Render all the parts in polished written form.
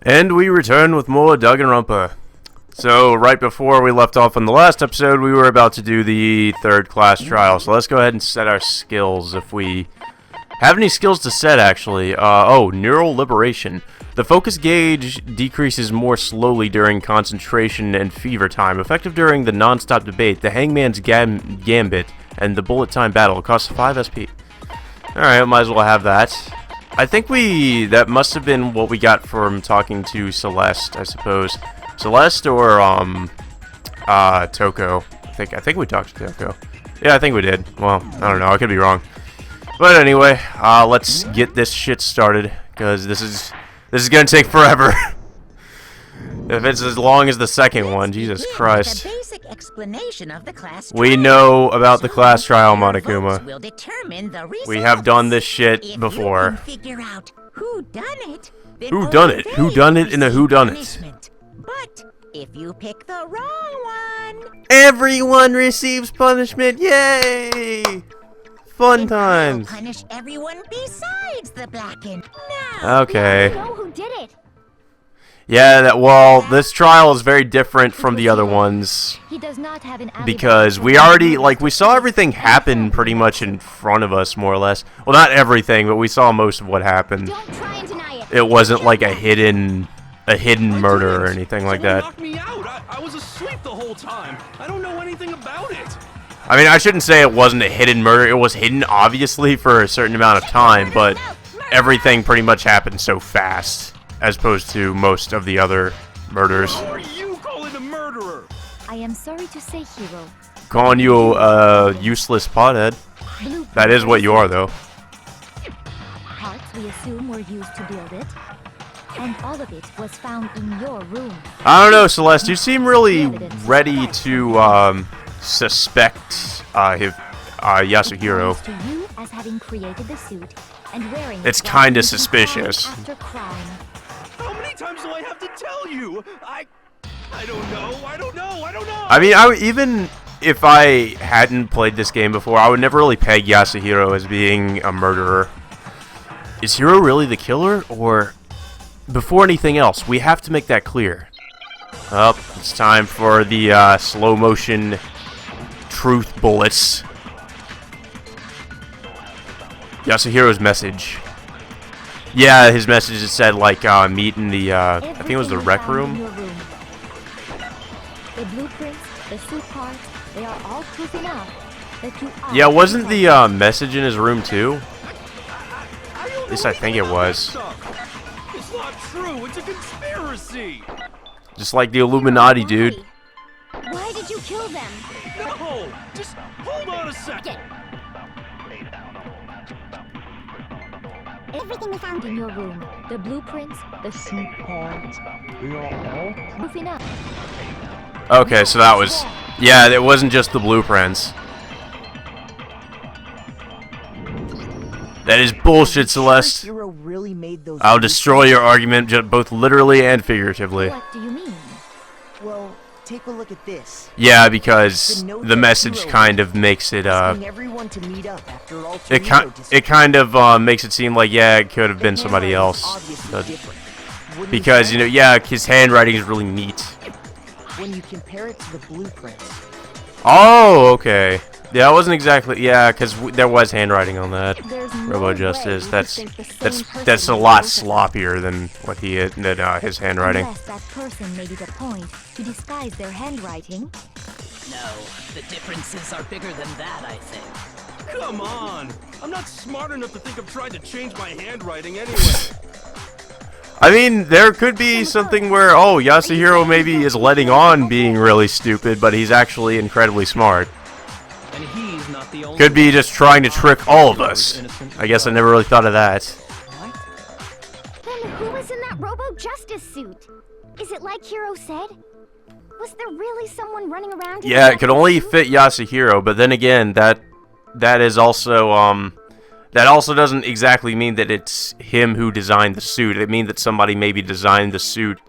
And we return with more Danganronpa. So, right before we left off on the last episode, we were about to do the third class trial. So let's go ahead and set our skills if we have any skills to set, actually. Neural liberation. The focus gauge decreases more slowly during concentration and fever time. Effective during the non-stop debate, the hangman's gambit, and the bullet time battle. It costs 5 SP. Alright, might as well have that. I think that must have been what we got from talking to Celeste, I suppose. Celeste or, Toko. I think we talked to Toko. Yeah, I think we did. Well, I don't know, I could be wrong. But anyway, let's get this shit started, because this is gonna take forever. If it's as long as the second one, Jesus Christ. We know about the class trial, Monokuma. We have done this shit before. Who done it? Who done it in a who done it? But if you pick the wrong one, everyone receives punishment. Yay! Fun times. Punish everyone besides the blackened. Okay. I know who did it. Yeah, this trial is very different from the other ones. He does not have an because we already, we saw everything happen pretty much in front of us, more or less. Well, not everything, but we saw most of what happened. Don't try and deny it. It wasn't like a hidden murder or anything like that. Knocked me out. I was asleep the whole time. I don't know anything about it. I mean, I shouldn't say it wasn't a hidden murder. It was hidden, obviously, for a certain amount of time, but everything pretty much happened so fast, as opposed to most of the other murders. Who are you calling a murderer? I am sorry to say, Hero. Calling you a useless pothead. That is what you are, though. Parts we assume were used to build it, and all of it was found in your room. I don't know, Celeste. You seem really ready to suspect Yasuhiro. To you as having created the suit and wearing it's kind of suspicious. After crime. How many times do I have to tell you? I don't know. I mean, even if I hadn't played this game before, I would never really peg Yasuhiro as being a murderer. Is Hiro really the killer, or before anything else, we have to make that clear. Well, it's time for the slow motion truth bullets. Yasuhiro's message. Yeah, his message said, meet in the, I think it was the rec room. The blueprints, the suit parts, they are all proof enough that you are. Yeah, wasn't the message in his room too? At least I think it was. It's not true. It's a conspiracy. Just like the Illuminati, dude. Why did you kill them? No, just hold on a second. Everything we found in your room, the blueprints, the suit parts, they are all proof enough. Okay, so that was... Yeah, it wasn't just the blueprints. That is bullshit, Celeste. I'll destroy your argument both literally and figuratively. What do you mean? Well, take a look at this. Yeah, because the message kind of makes it, it kind of makes it seem like, yeah, it could have been somebody else. But, because, yeah, his handwriting is really neat. When you compare it to the blueprints. Oh, okay. Yeah, it wasn't exactly, yeah, because there was handwriting on that. Robo Justice. That's a lot sloppier than what his handwriting. Unless that person made it a point to disguise their handwriting. No, the differences are bigger than that, I think. Come on! I'm not smart enough to think of trying to change my handwriting anyway. I mean, there could be something where, Yasuhiro maybe is letting on being really stupid, but he's actually incredibly smart. And he's not the only Could be just trying to trick all of us. I guess I never really thought of that. Then who was in that Robo Justice suit? Is it like Hiro said? Was there really someone running around? Yeah, it could only fit Yasuhiro, but then again, that is also that also doesn't exactly mean that it's him who designed the suit. It means that somebody maybe designed the suit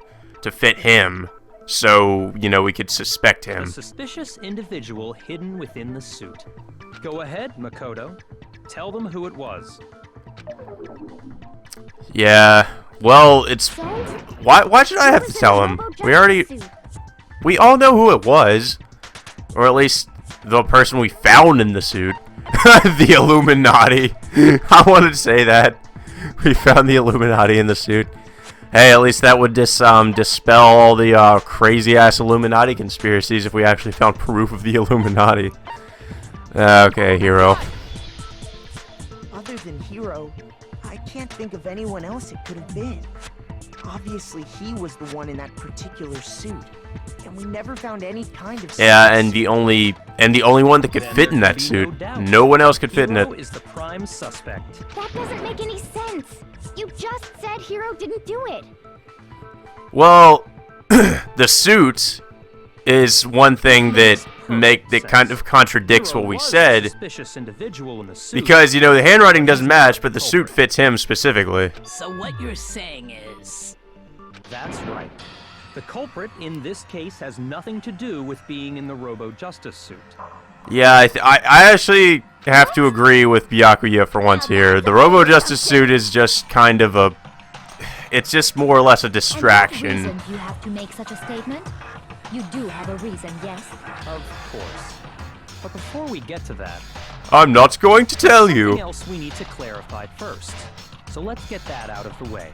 to fit him. So, we could suspect him. A suspicious individual hidden within the suit. Go ahead, Makoto. Tell them who it was. Yeah, well, it's Why should I have to tell him? We all know who it was. Or at least the person we found in the suit. The Illuminati. I wanted to say that. We found the Illuminati in the suit. Hey, at least that would dispel all the crazy-ass Illuminati conspiracies if we actually found proof of the Illuminati. Okay, Hero. Other than Hero, I can't think of anyone else it could have been. Obviously, he was the one in that particular suit, and we never found any kind of. Yeah, and the only one that could fit in that suit. No one else could fit in it. Hero is the prime suspect. That doesn't make any sense. You just said Hero didn't do it. Well, the suit is one thing that kind of contradicts what we said. Suspicious individual in the suit. Because, you know, the handwriting doesn't match, but the suit fits him specifically. So what you're saying is... That's right. The culprit in this case has nothing to do with being in the Robo-Justice suit. Yeah, I actually have to agree with Byakuya for once here. The Robo-Justice suit is just kind of a... It's just more or less a distraction. And what reason you have to make such a statement? You do have a reason, yes? Of course. But before we get to that... I'm not going to tell you. Something else we need to clarify first. So let's get that out of the way.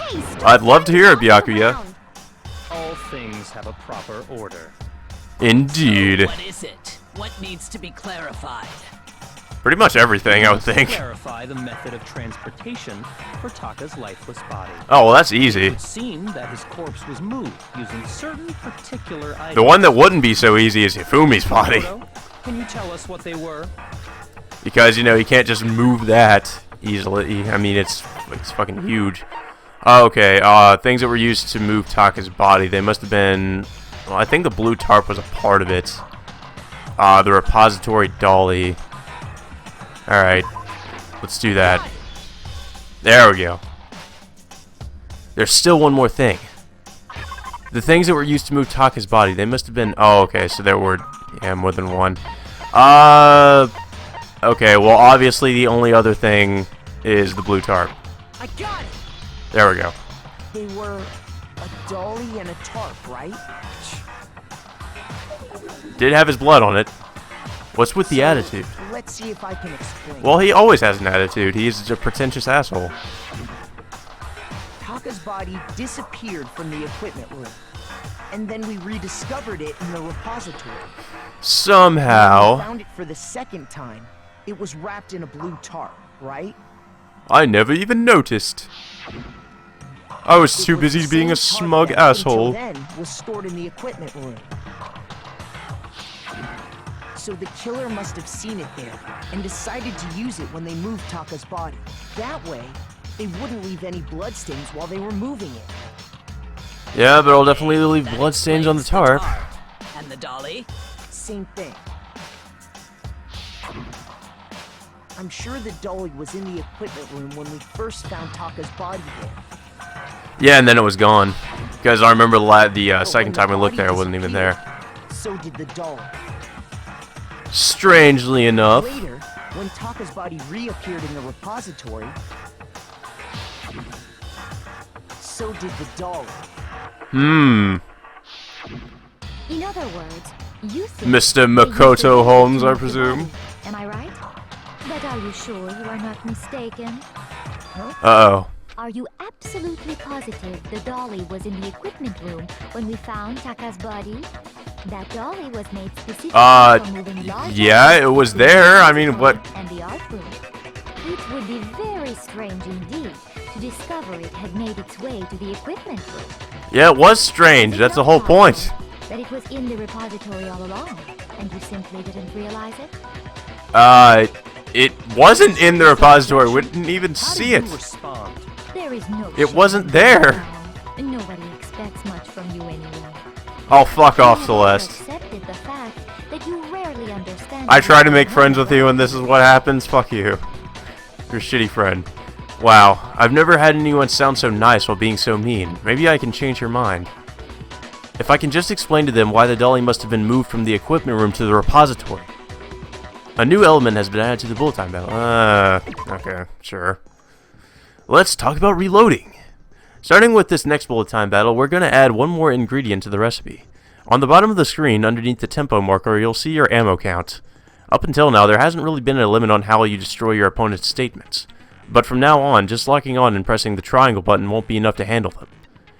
Hey, stop I'd love to hear it, walking Byakuya. around. All things have a proper order. Indeed. What is it? What needs to be clarified? Pretty much everything, I would think. Clarify the method of transportation for Taka's lifeless body. Oh, well, that's easy. It seemed that his corpse was moved using certain particular items. The one that wouldn't be so easy is Hifumi's body. Can you tell us what they were? Because, you know, you can't just move that easily. I mean, it's fucking huge. Okay, things that were used to move Taka's body. They must have been... Well, I think the blue tarp was a part of it. The repository dolly. Alright. Let's do that. There we go. There's still one more thing. The things that were used to move Taka's body, they must have been... Oh, okay, so there were... Yeah, more than one. Okay, well, obviously the only other thing is the blue tarp. I got it! There we go. They were a dolly and a tarp, right? Did have his blood on it. What's with the attitude? Let's see if I can explain. Well, he always has an attitude. He's a pretentious asshole. Taka's body disappeared from the equipment room, and then we rediscovered it in the repository. When we Somehow. found it for the second time. It was wrapped in a blue tarp, right? I never even noticed. I was too It was busy the being a same tarp smug that, asshole. Until then, was stored in the equipment room. So the killer must have seen it there and decided to use it when they moved Taka's body. That way, they wouldn't leave any bloodstains while they were moving it. Yeah, but I'll definitely leave That bloodstains on the explains tarp. And the dolly? Same thing. I'm sure the dolly was in the equipment room when we first found Taka's body there. Yeah, and then it was gone. Because I remember the But second when time we the looked there, it body wasn't even there. disappeared, So did the dolly. Strangely enough. Later, when Taka's body reappeared in the repository, so did the dolly. Hmm. In other words, you think Mr. they used Makoto it Holmes, to I move the presume. body. Am I right? But are you sure you are not mistaken? Uh-oh. Are you absolutely positive the dolly was in the equipment room when we found Taka's body? That dolly was made specifically for moving large yeah, objects it was between there. the I mean, what... and the art room. It would be very strange indeed to discover it had made its way to the equipment room. Yeah, it was strange. Is it That's the not whole point. possible that it was in the repository all along, and you simply didn't realize it? It wasn't in the repository. We didn't even see it. How did you respond? There is no It shame wasn't in there. that. Nobody expects much from you anyway. Oh, fuck off, You have Celeste. accepted the fact that you rarely understand I try to what's make going friends on. with you and this is what happens? Fuck you. You're a shitty friend. Wow, I've never had anyone sound so nice while being so mean. Maybe I can change your mind. If I can just explain to them why the dolly must have been moved from the equipment room to the repository. A new element has been added to the bullet time battle. Okay, sure. Let's talk about reloading. Starting with this next bullet time battle, we're going to add one more ingredient to the recipe. On the bottom of the screen, underneath the tempo marker, you'll see your ammo count. Up until now, there hasn't really been a limit on how you destroy your opponent's statements. But from now on, just locking on and pressing the triangle button won't be enough to handle them.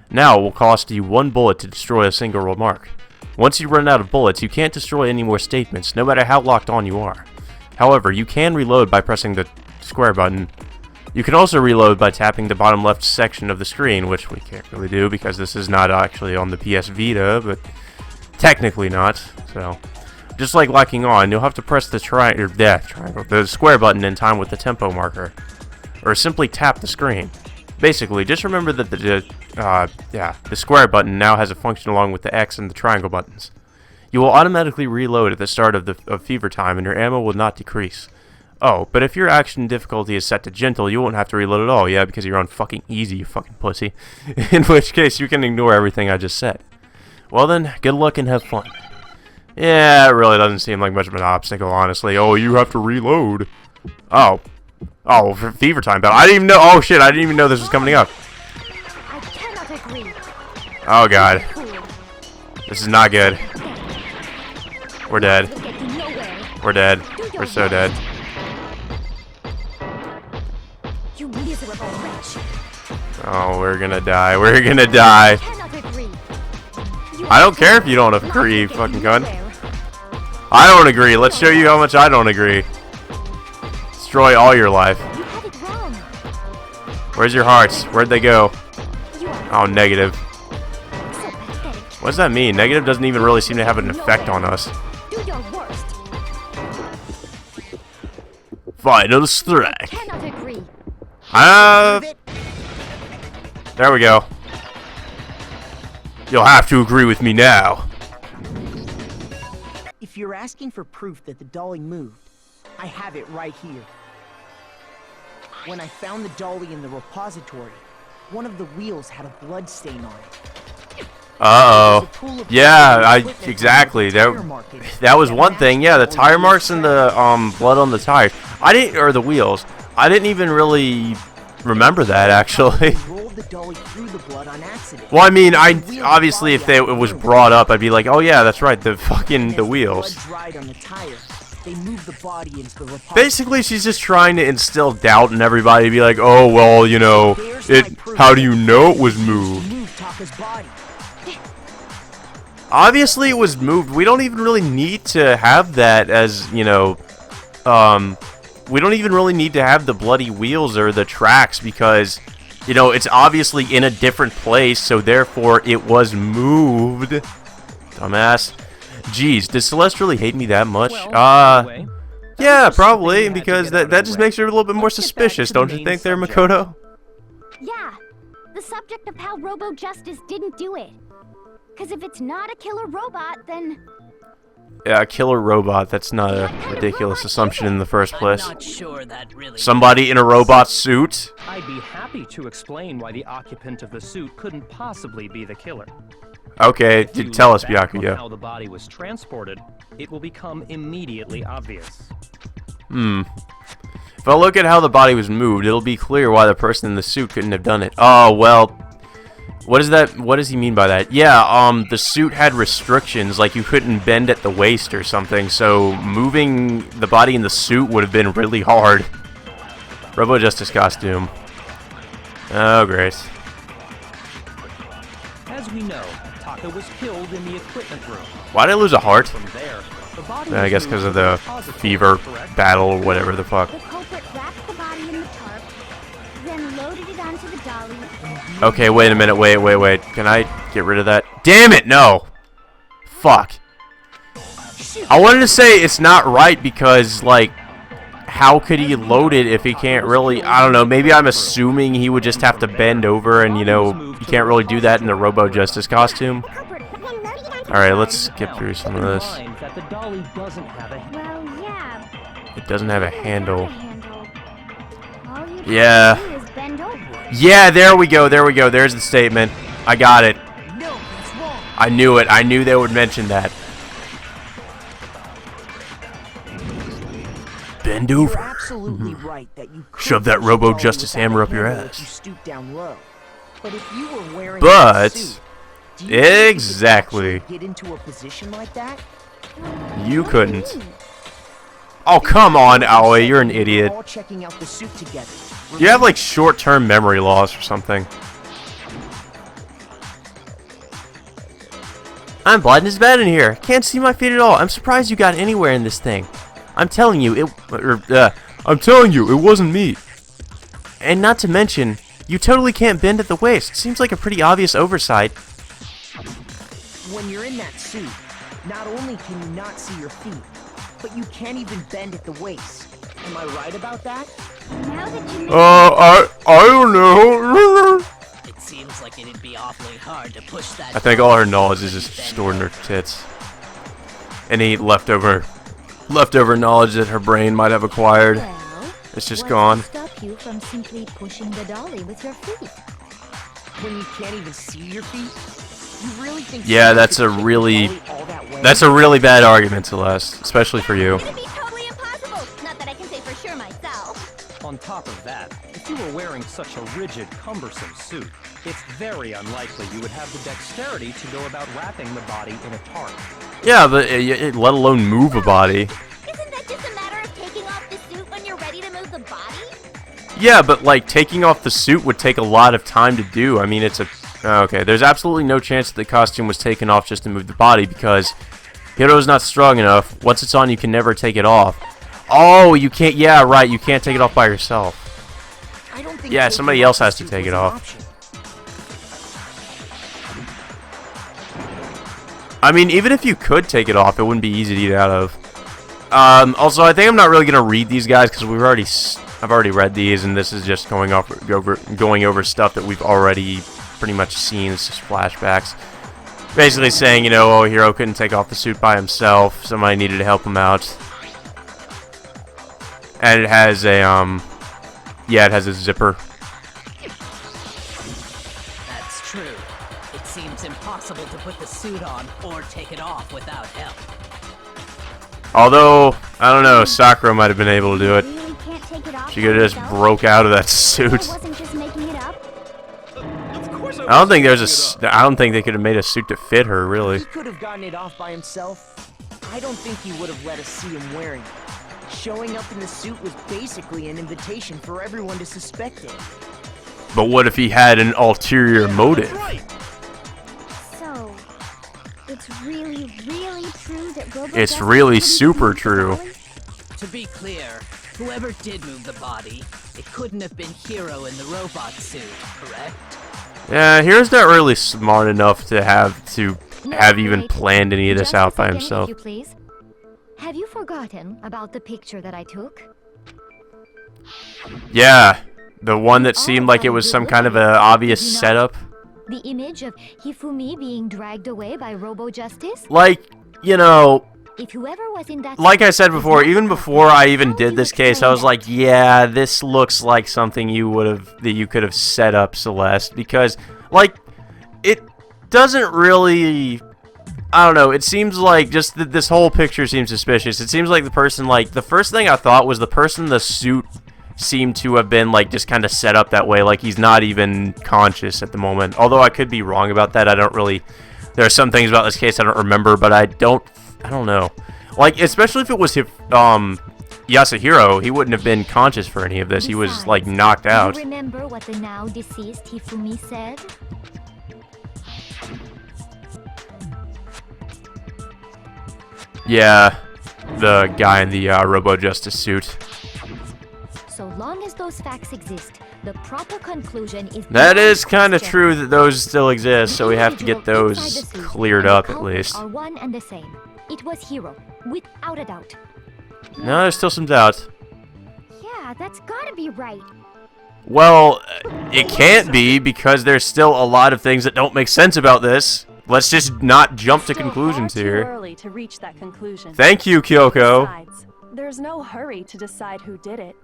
Now it will cost you 1 bullet to destroy a single remark. Once you run out of bullets, you can't destroy any more statements, no matter how locked on you are. However, you can reload by pressing the square button. You can also reload by tapping the bottom left section of the screen, which we can't really do because this is not actually on the PS Vita, but technically not. So, just like locking on, you'll have to press the the square button in time with the tempo marker, or simply tap the screen. Basically, just remember that the square button now has a function along with the X and the triangle buttons. You will automatically reload at the start of fever time, and your ammo will not decrease. Oh, but if your action difficulty is set to gentle, you won't have to reload at all, yeah, because you're on fucking easy, you fucking pussy. In which case, you can ignore everything I just said. Well then, good luck and have fun. Yeah, it really doesn't seem like much of an obstacle, honestly. Oh, you have to reload. Oh, for fever time battle. I didn't even know. Oh shit, I didn't even know this was coming up. I cannot agree. Oh god. This is not good. We're dead. We're dead. We're so dead. You miserable wretch. Oh, we're gonna die. We're gonna die. I cannot agree. I don't care if you don't agree, fucking cunt. I don't agree. Let's show you how much I don't agree. Destroy all your life. You had it wrong. Where's your hearts? Where'd they go? You are Oh, negative. so pathetic. What does that mean? Negative doesn't even really seem to have an effect on us. Do your worst. Final I strike. cannot agree. There we go. You'll have to agree with me now. If you're asking for proof that the dolly moved, I have it right here. When I found the dolly in the repository, one of the wheels had a blood stain on it. Uh-oh. Yeah, exactly. That was one thing. Yeah, the tire marks and the blood on the tires. Or the wheels. I didn't even really remember that, actually. Rolled the dolly through the blood on accident. Well, I mean, obviously if it was brought up, I'd be like, oh yeah, that's right, the wheels. Blood dried on the tire. They moved the body into the repository. Basically, she's just trying to instill doubt in everybody, be like, oh well, you know, how do you know it was moved? Moved Taka's body. Obviously it was moved. We don't even really need to have that as, you know, we don't even really need to have the bloody wheels or the tracks because, you know, it's obviously in a different place, so therefore it was moved. Dumbass. Jeez, does Celeste really hate me that much? Anyway, Yeah, probably, because that just makes her a little bit more suspicious, don't you think there, Makoto? Yeah, the subject of how Robo Justice didn't do it. Because if it's not a killer robot, then... Yeah, a killer robot, that's not a ridiculous assumption in the first place. I'm not sure that really. Somebody in a robot suit? I'd be happy to explain why the occupant of the suit couldn't possibly be the killer. Okay, If you tell us, look back on Byakuya. how the body was transported, it will become immediately obvious. If I look at how the body was moved, it'll be clear why the person in the suit couldn't have done it. Oh, well... What is that? What does he mean by that? Yeah, the suit had restrictions, like you couldn't bend at the waist or something, so moving the body in the suit would have been really hard. Robo Justice costume. Oh, great. As we know, Taka was killed in the equipment room. Why did I lose a heart? From there, the body I was guess moved because of to the repository, fever correct? battle or whatever the fuck. The culprit wrapped the body in the tarp, then loaded it onto the dolly. Okay, wait a minute, wait. Can I get rid of that? Damn it, no! Fuck. I wanted to say it's not right because, like, how could he load it if he can't really... I don't know, maybe I'm assuming he would just have to bend over and, you know, you can't really do that in the Robo Justice costume. Alright, let's skip through some of this. Mind that the dolly doesn't have a Well, yeah. It doesn't have a handle. All you Yeah. have to do is bend over. Yeah, there we go, there's the statement. I got it. No, that's wrong. I knew it, I knew they would mention that. Bend over. You're absolutely right that you could Shove that push Robo the dolly Justice without hammer a up your handle if ass. you stoop down low. But if you were wearing But that suit, do you think you could exactly, actually get into a position like that? you couldn't. Oh, come on, Aoi, you're an idiot. We're all checking out the suit together. You have like short-term memory loss or something. I'm blind as bad in here. Can't see my feet at all. I'm surprised you got anywhere in this thing. I'm telling you, it wasn't me. And not to mention, you totally can't bend at the waist. Seems like a pretty obvious oversight. When you're in that suit, not only can you not see your feet, but you can't even bend at the waist. Am I right about that? Now that you I don't know. It seems like it'd be awfully hard to push that. I think all her knowledge is just stored in her tits. Any leftover knowledge that her brain might have acquired, well, it's just what gone. will stop you from simply pushing the dolly with your feet? When you can't even see your feet? You really think Yeah, someone that's could a push the really, dolly all that way? that's a really bad argument, Celeste, especially for you. It'd be totally impossible. Not that I can say for sure myself. On top of that, if you were wearing such a rigid, cumbersome suit, it's very unlikely you would have the dexterity to go about wrapping the body in a tarp. Yeah, but let alone move a body. Isn't that just a matter of taking off the suit when you're ready to move the body? Yeah, but like taking off the suit would take a lot of time to do. I mean, it's a okay. There's absolutely no chance that the costume was taken off just to move the body because Hiro's not strong enough. Once it's on, you can never take it off. Oh, you can't. Yeah, right. You can't take it off by yourself. I don't think Yeah, taking somebody off else the has to suit take was it an off. option. I mean, even if you could take it off, it wouldn't be easy to get out of. Also, I think I'm not really gonna read these guys because I've already read these, and this is just going over stuff that we've already pretty much seen. It's just flashbacks, basically saying, you know, oh, Hiro couldn't take off the suit by himself. Somebody needed to help him out, and it has a yeah, it has a zipper. That's true. It seems impossible to put the suit on or take it off without help. Although I don't know, Sakura might have been able to do it. Really can't take it off She by could have just yourself? broke out of that I suit. wasn't just making it up. Of course I don't think I don't think they could have made a suit to fit her, really. He could have gotten it off by himself. I don't think he would have let us see him wearing it. Showing up in the suit was basically an invitation for everyone to suspect it. But what if he had an ulterior motive? Right. So, it's really true that Robo It's Justice really couldn't super move the true. dolly? To be clear, whoever did move the body, it couldn't have been Hiro in the robot suit, correct? Yeah, Hiro's not really smart enough to have No, even wait. planned any of this Just out a by second, himself. If you please. Have you forgotten about the picture that I took? Yeah, the one that Oh, seemed like it was some kind of a obvious Did you not- setup. The image of Hifumi being dragged away by Robo Justice? Like, you know, If whoever was in that like I suit said was before, not even the before culprit, I even how did do this you case, I explain was that? like, yeah, this looks like something that you could have set up, Celeste, because like it doesn't really. I don't know. It seems like just this whole picture seems suspicious. It seems like the person, like the first thing I thought was the person in the suit seemed to have been like just kind of set up that way, like he's not even conscious at the moment. Although I could be wrong about that. I don't really. There are some things about this case I don't remember, but I don't know. Like, especially if it was Yasuhiro, he wouldn't have been conscious for any of this. He was, like, Besides, knocked do out. you remember what the now deceased Hifumi said? Yeah, the guy in the Robo Justice suit. So long as those facts exist, the proper conclusion is That beyond is kind of question. true that those still exist, so we have to get Individual inside those the suit cleared and the up at culprits least. Are one and the same. It was Hiro, without a doubt. No, there's still some doubt. Yeah, that's gotta be right. Well, it can't be because there's still a lot of things that don't make sense about this. Let's just not jump to Still conclusions far too here. early to reach that conclusion. Thank you, Kyoko. Besides, there's no hurry to decide who did it.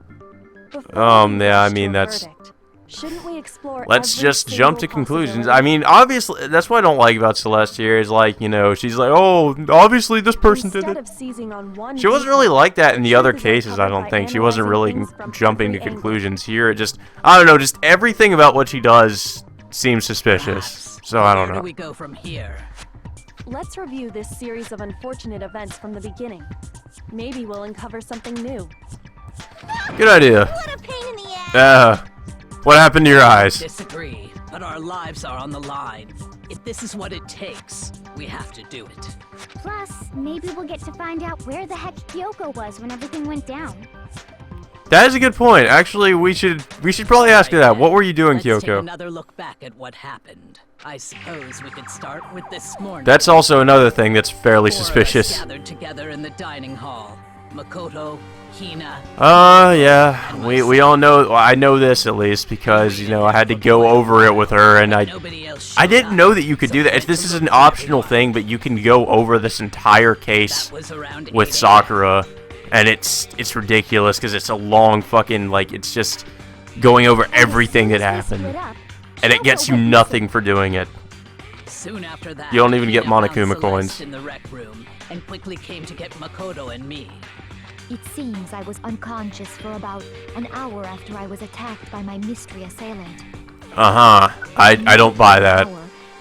Before we Yeah, I rush to mean, a that's- verdict, shouldn't we explore Let's every just jump to single conclusions. possibility? I mean, obviously, that's what I don't like about Celeste here is like, you know, she's like, oh, obviously this person did Instead it. of seizing on one She wasn't really viewpoint, like that in the truth other is cases, I uncovered don't by think. She wasn't analyzing really things from jumping to every angle. conclusions. Here, it just, I don't know, just everything about what she does seems suspicious. Perhaps. So I don't Where know. do we go from here? Let's review this series of unfortunate events from the beginning. Maybe we'll uncover something new. Good idea. What a pain in the ass. What happened to your eyes? Disagree, but our lives are on the line. If this is what it takes, we have to do it. Plus, maybe we'll get to find out where the heck Kyoko was when everything went down. That is a good point. Actually, we should probably ask her that. What were you doing, Let's take Kyoko? another look back at what happened. I suppose we could start with this morning. That's also another thing that's fairly 4 of us suspicious. gathered together in the dining hall. Makoto, Hina. Yeah. We all know. Well, I know this at least because I had to go over it with her, and Nobody else I showed didn't up, know that you could so do we that. had This to is look an for optional everyone. thing, but you can go over this entire case That was around with 8 a.m. Sakura, and it's ridiculous because it's a long fucking it's just going over everything that As soon as we happened, split up, and it gets you Kyoko went nothing for doing it. Soon after that, You don't even get Hina found Monokuma Celeste coins. in the rec room and quickly came to get Makoto and me. It seems I was unconscious for about an hour after I was attacked by my mystery assailant. I don't buy that.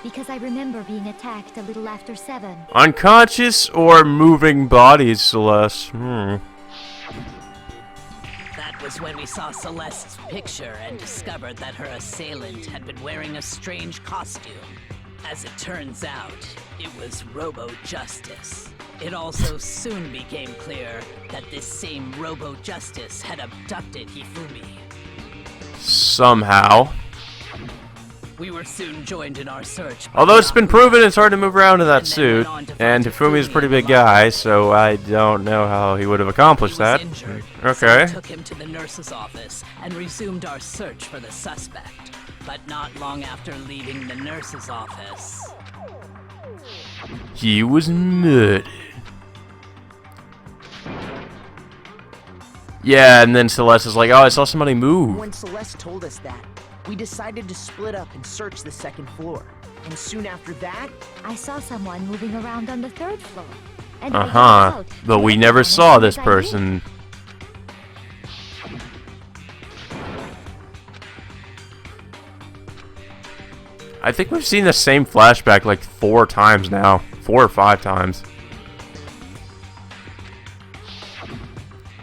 Because I remember being attacked a little after 7. Unconscious or moving bodies, Celeste? That was when we saw Celeste's picture and discovered that her assailant had been wearing a strange costume. As it turns out, it was Robo-Justice. It also soon became clear that this same Robo-Justice had abducted Hifumi. Somehow. We were soon joined in our search. by Although it's been Yakuza, proven it's hard to move around in that and then suit, went on to and find Hifumi's a Hifumi pretty in the big guy, lobby. so I don't know how he would have He accomplished was that. injured, so Okay. we took him to the nurse's office and resumed our search for the suspect. But not long after leaving the nurse's office, He was murdered. Yeah, and then Celeste is like, oh, I saw somebody move. When Celeste told us that, we decided to split up and search the second floor. And soon after that, I saw someone moving around on the 3rd floor. And I yelled out, But we "Let never me saw know this as I did." person. I think we've seen the same flashback like 4 times now. 4 or 5 times.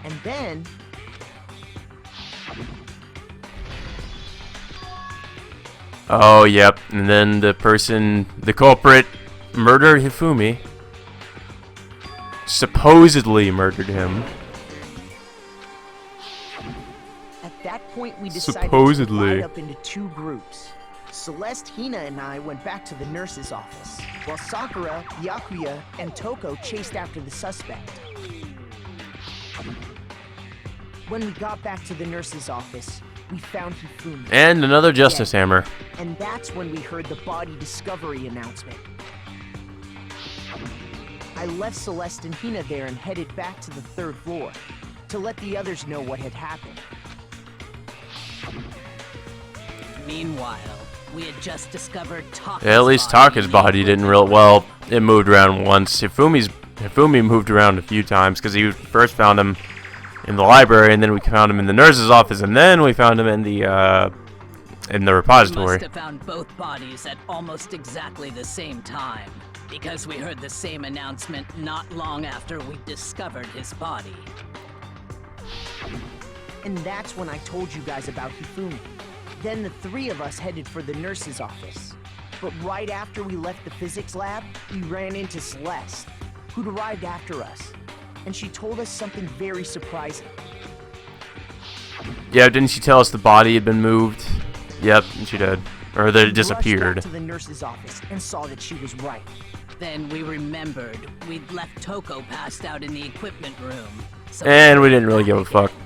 and then, Oh, yep. And then the culprit, murdered Hifumi. Supposedly murdered him. at that point we decided Supposedly. to divide up into 2 groups. Celeste, Hina, and I went back to the nurse's office, while Sakura, Yakuya, and Toko chased after the suspect. When we got back to the nurse's office, we found Hifumi. And another Justice Hammer. And that's when we heard the body discovery announcement. I left Celeste and Hina there and headed back to the 3rd floor to let the others know what had happened. meanwhile, we had just discovered Taka's Yeah, at least body Taka's in the body didn't equipment well, it moved around once. Hifumi moved around a few times because he first found him in the library, and then we found him in the nurse's office, and then we found him in the We repository. must have found both bodies at almost exactly the same time, because we heard the same announcement not long after we discovered his body. And that's when I told you guys about Hifumi. Then the 3 of us headed for the nurse's office. But right after we left the physics lab, we ran into Celeste, who'd arrived after us. And she told us something very surprising. Yeah, didn't she tell us the body had been moved? Yep, she did. Or that it We rushed disappeared. back to the nurse's office and saw that she was right. Then we remembered we'd left Toko passed out in the equipment room. So And we didn't really back give a fuck. again.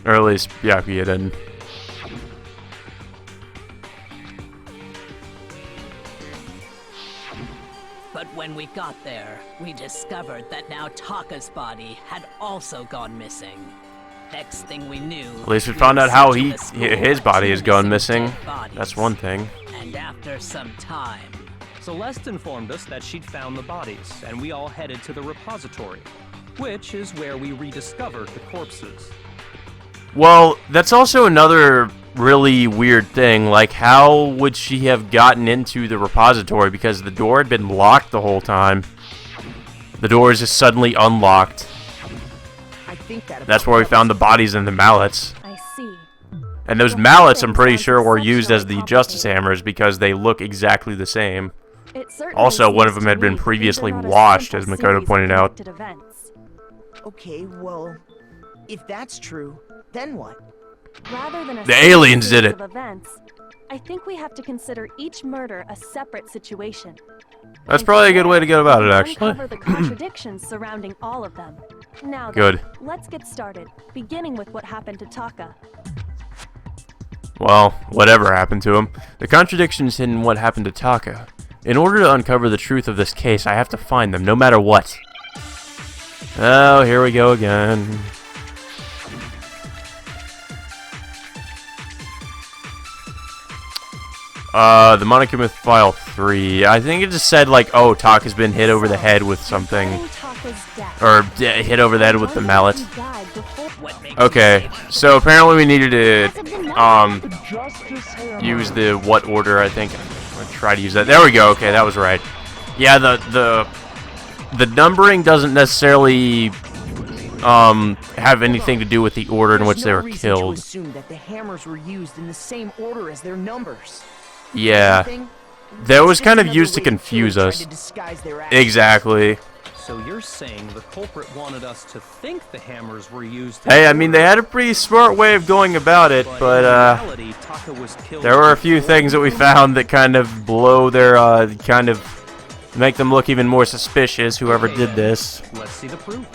Or at least Yakuya didn't. But when we got there, we discovered that now Taka's body had also gone missing. Next thing we knew, At least we were found out how searching the school his for body 2 has gone missing missing. dead bodies. That's one thing. And after some time, Celeste informed us that she'd found the bodies, and we all headed to the repository, which is where we rediscovered the corpses. Well, that's also another really weird thing. Like, how would she have gotten into the repository? Because the door had been locked the whole time. The door is just suddenly unlocked. That's where we found the bodies and the mallets. I see. And those mallets, I'm pretty sure, were used as the Justice Hammers because they look exactly the same. Also, one of them had been previously washed, as Makoto pointed out. Okay, well, if that's true, then what? Rather than The aliens did it. Events, I think we have to consider each murder a separate situation. That's probably a good way to go about it, actually. Uncover the contradictions surrounding all of them. Now, Good. Then, let's get started, beginning with what happened to Taka. Well, whatever happened to him. The contradictions in what happened to Taka. In order to uncover the truth of this case, I have to find them, no matter what. Oh, here we go again. The Monokuma File 3. I think it just said, like, oh, Taka's been hit over the head with something. Or hit over the head with the mallet. Okay, so apparently we needed to, use the what order, I think. I'm gonna try to use that. There we go, okay, that was right. Yeah, the numbering doesn't necessarily, have anything to do with the order in which they were killed. To assume that the hammers were used in the same order as their numbers. Yeah, that was kind of used to confuse us. Exactly. So you're saying the culprit wanted us to think the hammers were used... Hey, I mean, they had a pretty smart way of going about it, but, there were a few things that we found that kind of blow their, kind of make them look even more suspicious, whoever did this. Let's see the proof.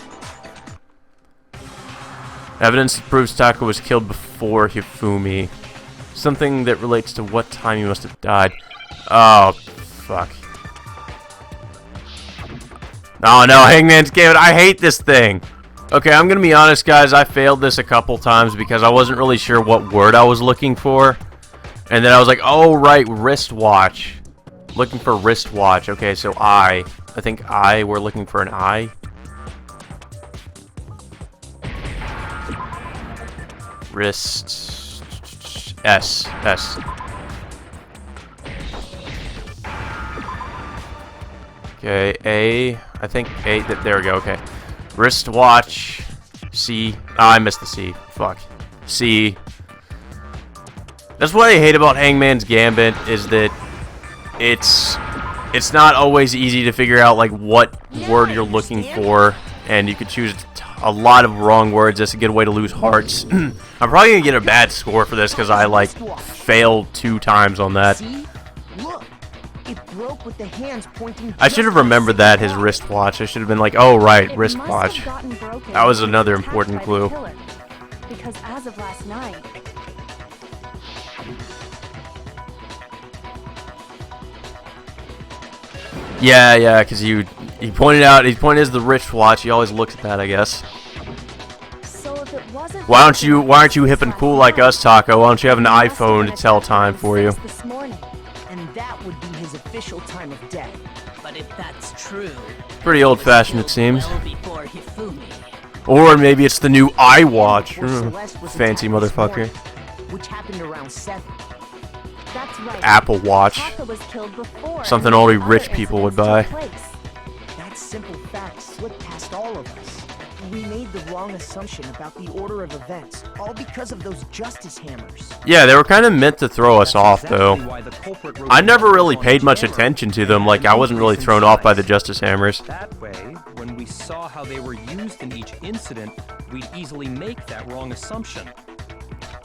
Evidence that proves Taka was killed before Hifumi. Something that relates to what time he must have died. Oh, fuck. Oh no, Hangman's Gambit, I hate this thing! Okay, I'm gonna be honest, guys, I failed this a couple times because I wasn't really sure what word I was looking for. And then I was like, oh right, wristwatch. Looking for wristwatch. Okay, so I think we're looking for an I. Wrist... S. Okay, A. I think A. There we go, okay. Wristwatch. C. I missed the C. Fuck. C. That's what I hate about Hangman's Gambit, is that it's not always easy to figure out, like, what word you're looking for, and you could choose a lot of wrong words. That's a good way to lose hearts. I'm probably gonna get a bad score for this because I, like, failed 2 times on that. See? Look, it broke with the hands pointing. I should have remembered that, his wristwatch. I should have been like, oh right, wristwatch. That was another important clue. Because as of last night, Yeah, because he pointed as the wristwatch. He always looks at that, I guess. so if it wasn't Why aren't you hip and cool like us, Taco? Why don't you have an iPhone to tell time for you? This morning. And that would be his official time of death. But if that's true, Pretty old-fashioned, it seems. well before Hifumi. Or maybe it's the new iWatch. Before Celeste was Fancy attacked this motherfucker. morning, which happened around 7. That's right. Apple Watch. Taka was killed before Something any only other rich people would incidents buy. took place. That simple fact slipped past all of us. We made the wrong assumption about the order of events, all because of those justice hammers. Yeah, they were kind of meant to throw us off, though. Exactly why the culprit wrote I never the really numbers paid on much the camera. attention to them. Like, I wasn't really thrown off by the Justice Hammers. That way, when we saw how they were used in each incident, we'd easily make that wrong assumption.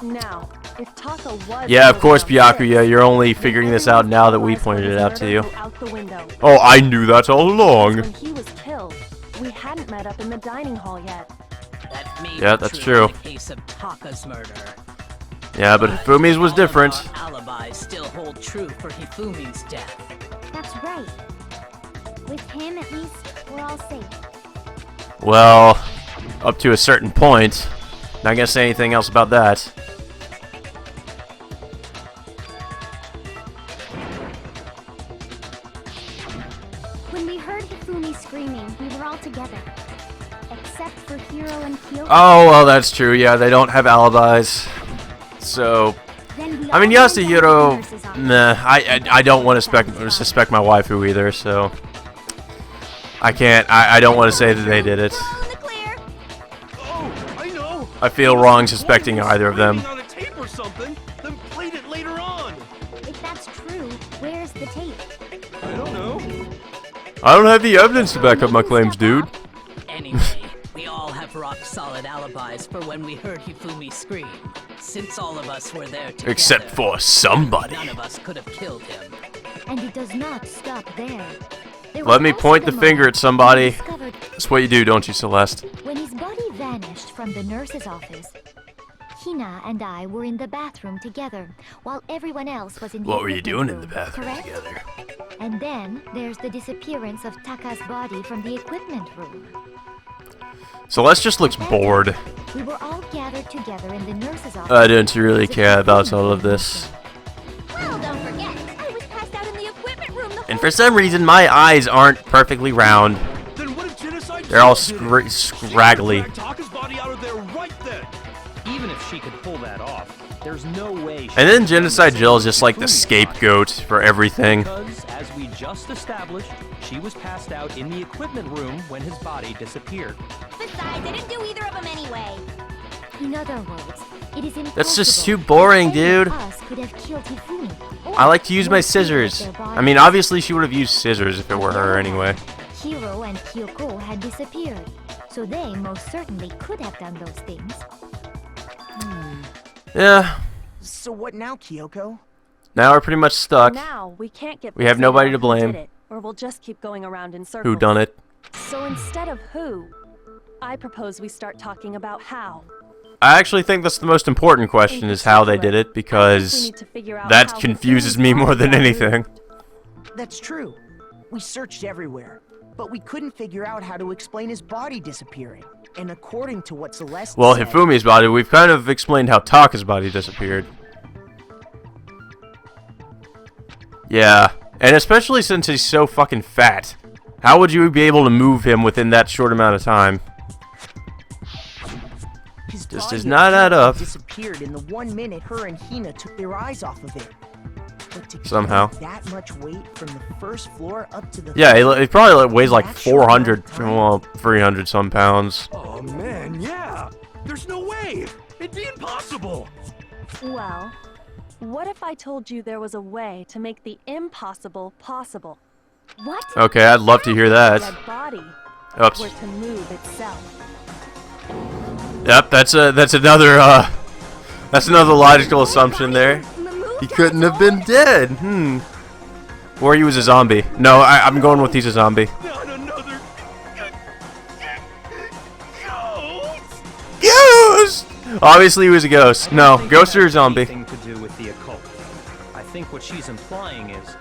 Now, if Taka was Yeah, of killed course, around 6, Byakuya, you're only figuring this out now that we realized pointed it his out to murder you. go out the window. Oh, I knew that all along. When he was killed, we hadn't met up in the dining hall yet. That may Yeah, be that's true in true. the case of Taka's murder. Yeah, but Hifumi's was All of different. our alibis still hold true for Hifumi's death. That's right. With him, at least, we're all safe. Well, up to a certain point. Not gonna say anything else about that. When we heard Hifumi screaming, we were all together. Except for Hiro and Kyoko. Oh, well, that's true. Yeah, they don't have alibis. So, I mean, Yasuhiro, nah, I don't want to suspect my waifu either, so I can't. I don't want to say that they did it. All in the clear. Oh, I know. I feel wrong suspecting either of them. On a tape or something, then played it later on. If that's true, where's the tape? I don't know. I don't have the evidence to back up my claims, dude. Anyway, we all have rock-solid alibis for when we heard Hifumi scream. Since all of us were there together, Except for somebody. none of us could have killed him. And it does not stop there. There Let was me also point the finger moment at somebody. when he discovered That's what you do, don't you, Celeste? when his body vanished from the nurse's office. Hina and I were in the bathroom together, while everyone else was in the What were you equipment doing in the room, bathroom correct? together? And then there's the disappearance of Taka's body from the equipment room. Celeste just looks bored. We were all gathered together in the nurse's office. I didn't really care about all of this. Well, don't forget, I was passed out in the equipment room the And whole for some reason, my eyes aren't perfectly round. Then what if genocide? They're all Jill did it? scraggly. She could've dragged Taka's body out of there right then. Even if she could pull that off, there's no way. she And then could Genocide find Jill is just like the Hifumi's scapegoat for everything. Because, as we just established, she was passed out in the equipment room when his body disappeared. Besides, I didn't do either of them anyway. In other words, it is impossible That's just too boring, that any of dude. us could have killed Hifumi, or I like to use my was killed scissors. their I mean, bodies. obviously she would have used scissors if it were her anyway. Hiro and Kyoko had disappeared, so they most certainly could have done those things. Yeah, So what now, Kyoko? now we're pretty much stuck. Now we can't get. We have fixated nobody on to who blame. did it, or we'll just keep going around in circles. Who done it? So instead of who, I propose we start talking about how. I actually think that's the most important question is how they did it, We because need to figure out that how confuses Hifumi's me more body than got anything. moved. That's true. We searched everywhere, but we couldn't figure out how to explain his body disappearing. And according to what Celeste Well, said, Hifumi's body, we've kind of explained how Taka's body disappeared. Yeah, and especially since he's so fucking fat. How would you be able to move him within that short amount of time? his This body does not add apparently up. disappeared in the 1 minute her and Hina took their eyes off of it. But to Somehow. carry that much weight from the first floor up to the Yeah, he probably weighs like 400, well, 300 some pounds. Oh man, yeah. There's no way. It'd be impossible. Well, what if I told you there was a way to make the impossible possible? What? Okay, I'd love to hear The that. dead body Oops. were to move itself. Yep, that's another logical assumption there. He couldn't have been dead. Or he was a zombie. No, I'm going with he's a zombie. Not another ghost. Ghost! Obviously he was a ghost. No, think ghost it or a has zombie. anything to do with the occult. I think what she's implying is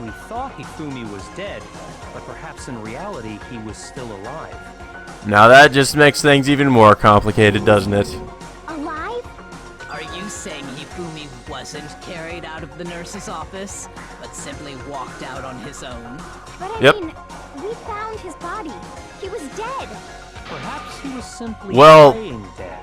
we thought Hifumi was dead, but perhaps in reality he was still alive. Now that just makes things even more complicated, doesn't it? Alive? Are you saying Hifumi wasn't carried out of the nurse's office, but simply walked out on his own? But I Yep. mean, we found his body. He was dead. Perhaps he was simply Well- playing dead.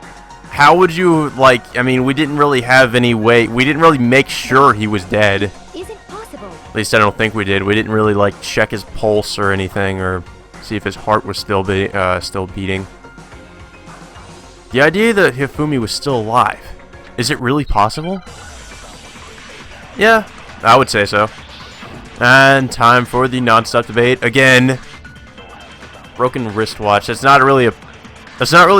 How would you, I mean, we didn't really have any way, we didn't really make sure he was dead. Isn't possible. At least I don't think we did. We didn't really, check his pulse or anything, or see if his heart was still beating. The idea that Hifumi was still alive, is it really possible? Yeah, I would say so. And time for the non-stop debate again. Broken wristwatch. That's not really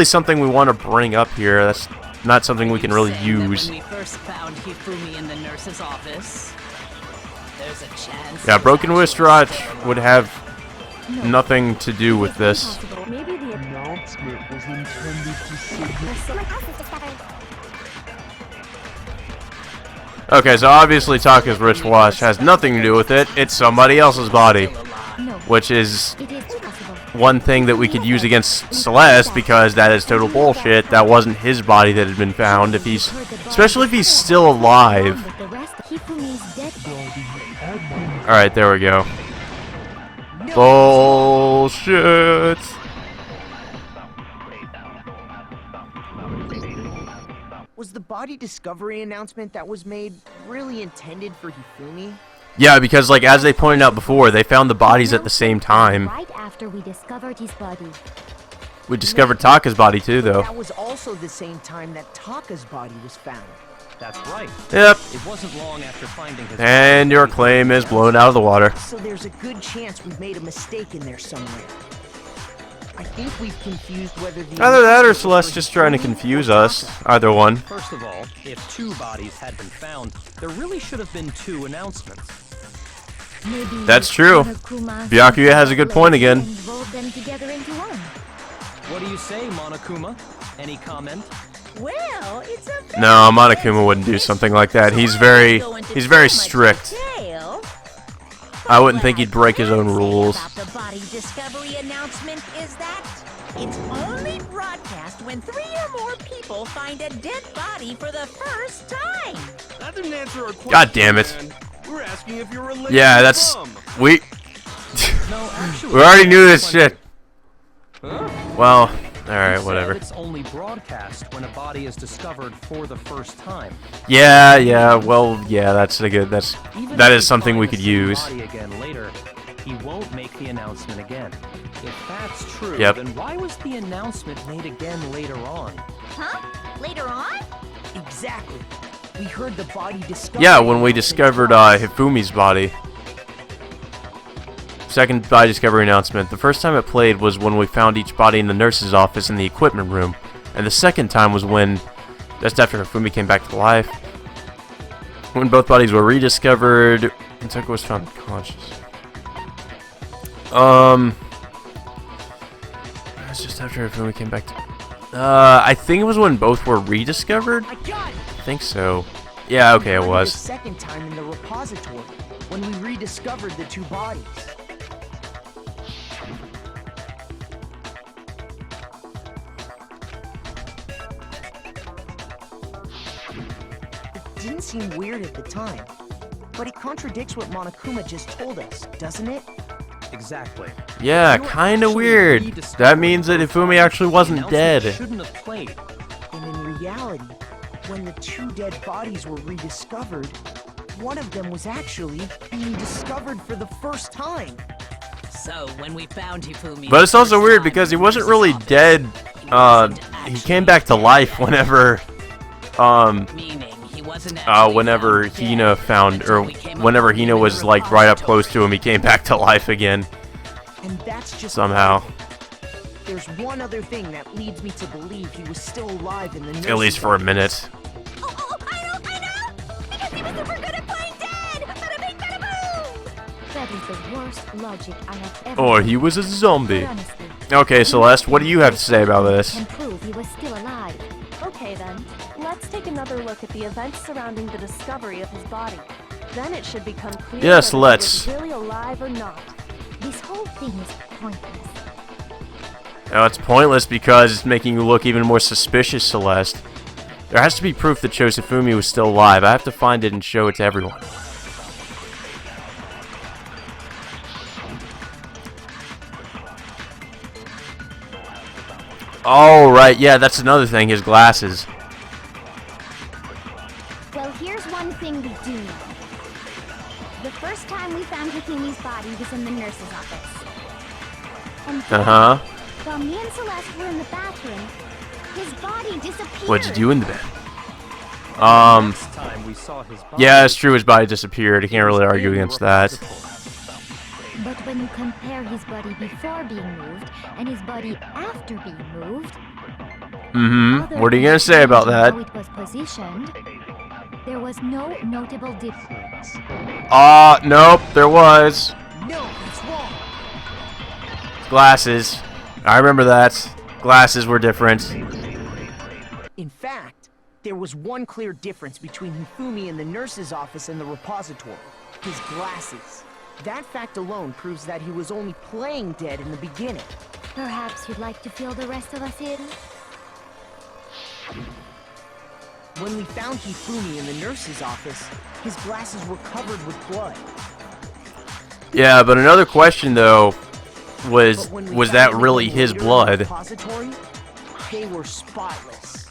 something we want to bring up here. That's not something we can really Saying that use. When we first found Hifumi in the nurse's office, there's a chance. Yeah, he broken was wristwatch actually would have nothing to do with this. Impossible. Maybe the Okay, so obviously Taka's wristwatch has nothing to do with it. It's somebody else's body, No, which is it is possible. one thing that we could use against Celeste, because that is total bullshit. That wasn't his body that had been found. Especially if he's still alive. With the rest of Hifumi's dead body. All right, there we go. Bullshit. Was the body discovery announcement that was made really intended for Hifumi? Yeah, because like as they pointed out before, they found the bodies at the same time. Right after we discovered his body. We discovered Taka's body too, though. That was also the same time that Taka's body was found. That's right. Yep. It wasn't long after finding his And your claim is blown out of the water. So there's a good chance we've made a mistake in there somewhere. I think we've confused whether the... Either that or Celeste just trying to confuse us. Either one. First of all, if 2 bodies had been found, there really should have been 2 announcements. Maybe That's true. Monokuma Byakuya has a good point again. and rolled them together into one. What do you say, Monokuma? Any comment? Well, it's a No, Monokuma wouldn't do something like that. He's very strict. detail. I wouldn't think he'd break his own rules. About the body discovery announcement is that it's only broadcast when 3 or more people find a dead body for the first time. That didn't answer our question. God damn it. man. We're asking if you're related Yeah, to that's... Mom. We... No, actually. We already knew this shit. Huh? Well, alright, You whatever. said it's only broadcast when a body is discovered for the first time. Yeah, well, yeah, that's a good... Even That if is we something find we the could same use. Body again later, he won't make the announcement again. If that's true, Yep. then why was the announcement made again later on? Huh? Later on? Exactly. We heard the body discovery... Yeah, when we announcement discovered twice. Hifumi's body. Second body discovery announcement. The first time it played was when we found each body in the nurse's office in the equipment room. And the second time was when, just after Hifumi came back to life, when both bodies were rediscovered and Taka was found conscious. It's just after Hifumi came back to... I think it was when both were rediscovered? I got it! I think so. Yeah, okay, it We found was. The second time in the repository, when we rediscovered the 2 bodies. It didn't seem weird at the time, but it contradicts what Monokuma just told us, doesn't it? Exactly. Yeah, They were kinda actually weird. rediscovered That means that for Hifumi the actually wasn't announcement dead. Shouldn't have played. And in reality, when the 2 dead bodies were rediscovered, one of them was actually being discovered for the first time. So when we found Hifumi, But it's also weird because he wasn't really dead. He came back to life whenever, meaning he wasn't actually whenever found Hina dead found, or until we came whenever upon him Hina in was the like right up repository. close to him, he came back to life again And that's just somehow. There's one other thing that leads me to believe he was still alive in the nurse's At least for a office. minute. Oh, I know! Because he was super good at playing dead! Bada bing, bada boom! That is the worst logic I have ever Or heard. he was a But zombie. honestly, Okay, Celeste, what do you have to say about this? can prove he was still alive. Okay then, let's take another look at the events surrounding the discovery of his body. Then it should become clear Yes, whether let's. he was really alive or not. This whole thing is pointless. Now, it's pointless because it's making you look even more suspicious, Celeste. There has to be proof that shows Hifumi was still alive. I have to find it and show it to everyone. Oh, right, yeah, that's another thing, his glasses. Well, here's one thing we do know. The first time we found Hifumi's body was in the nurse's office. And then, Uh-huh. while me and Celeste were in the bathroom, his body disappeared. What'd you do in the bed? Next time we saw his body, Yeah, it's true, his body disappeared. I can't really argue against that. But when you compare his body before being moved and his body after being moved, Mm-hmm. What are you gonna say about that? how it was positioned, there was no notable difference. Nope, there was. No, he's wrong. Glasses. I remember that. Glasses were different. In fact, there was one clear difference between Hifumi in the nurse's office and the repository. His glasses. That fact alone proves that he was only playing dead in the beginning. Perhaps you'd like to fill the rest of us in? When we found Hifumi in the nurse's office, his glasses were covered with blood. Yeah, but another question though was But when we was found that them really later his in the blood? repository, they were spotless.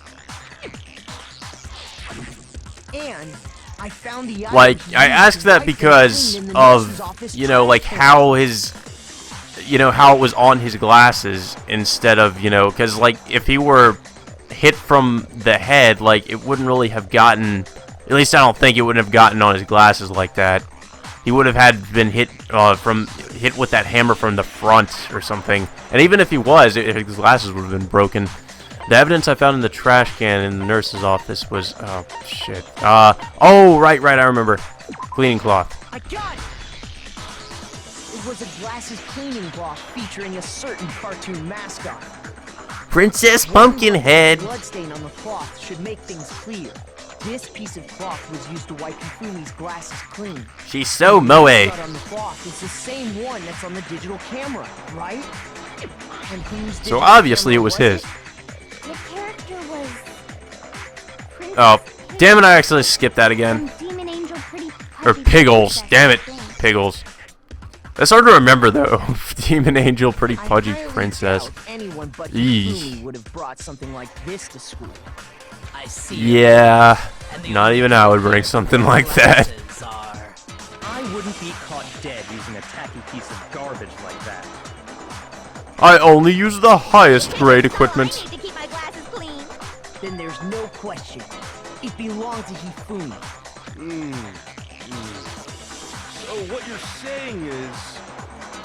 And I found the Like, items I used asked to that wipe and because clean in the nurse's office of, you know, like trash how his, you know, how it was on his glasses instead of, you know, because, like, if he were hit from the head, like, it wouldn't really have gotten, at least I don't think it wouldn't have gotten on his glasses like that. He would have been hit hit with that hammer from the front or something. And even if he was, his glasses would have been broken. The evidence I found in the trash can in the nurse's office was, oh shit. Oh right, I remember. Cleaning cloth. I got it! It was a glasses cleaning cloth featuring a certain cartoon mascot. Princess Pumpkinhead. The bloodstain on the cloth should make things clear. This piece of cloth was used to wipe Hifumi's glasses clean. She's so moe. The blood on the cloth is the same one that's on the digital camera, right? And whose So digital obviously it camera was his. The character was... Princess Oh, Pig damn it! I actually skipped that again. from Demon Angel Pretty Or Pudgy Piggles. Princess, Damn I it, think. Piggles. That's hard to remember though. Demon Angel, Pretty I Pudgy highly Princess. doubt anyone but Eesh. Hifumi would have brought something like this to school. I see. Yeah, And the not only even I would thing bring here something for like that. glasses are- I wouldn't be caught dead using a tacky piece of garbage like that. I only use the highest grade equipment. I need to keep my glasses clean. Then there's no question. It belonged to Hifumi. So what you're saying is...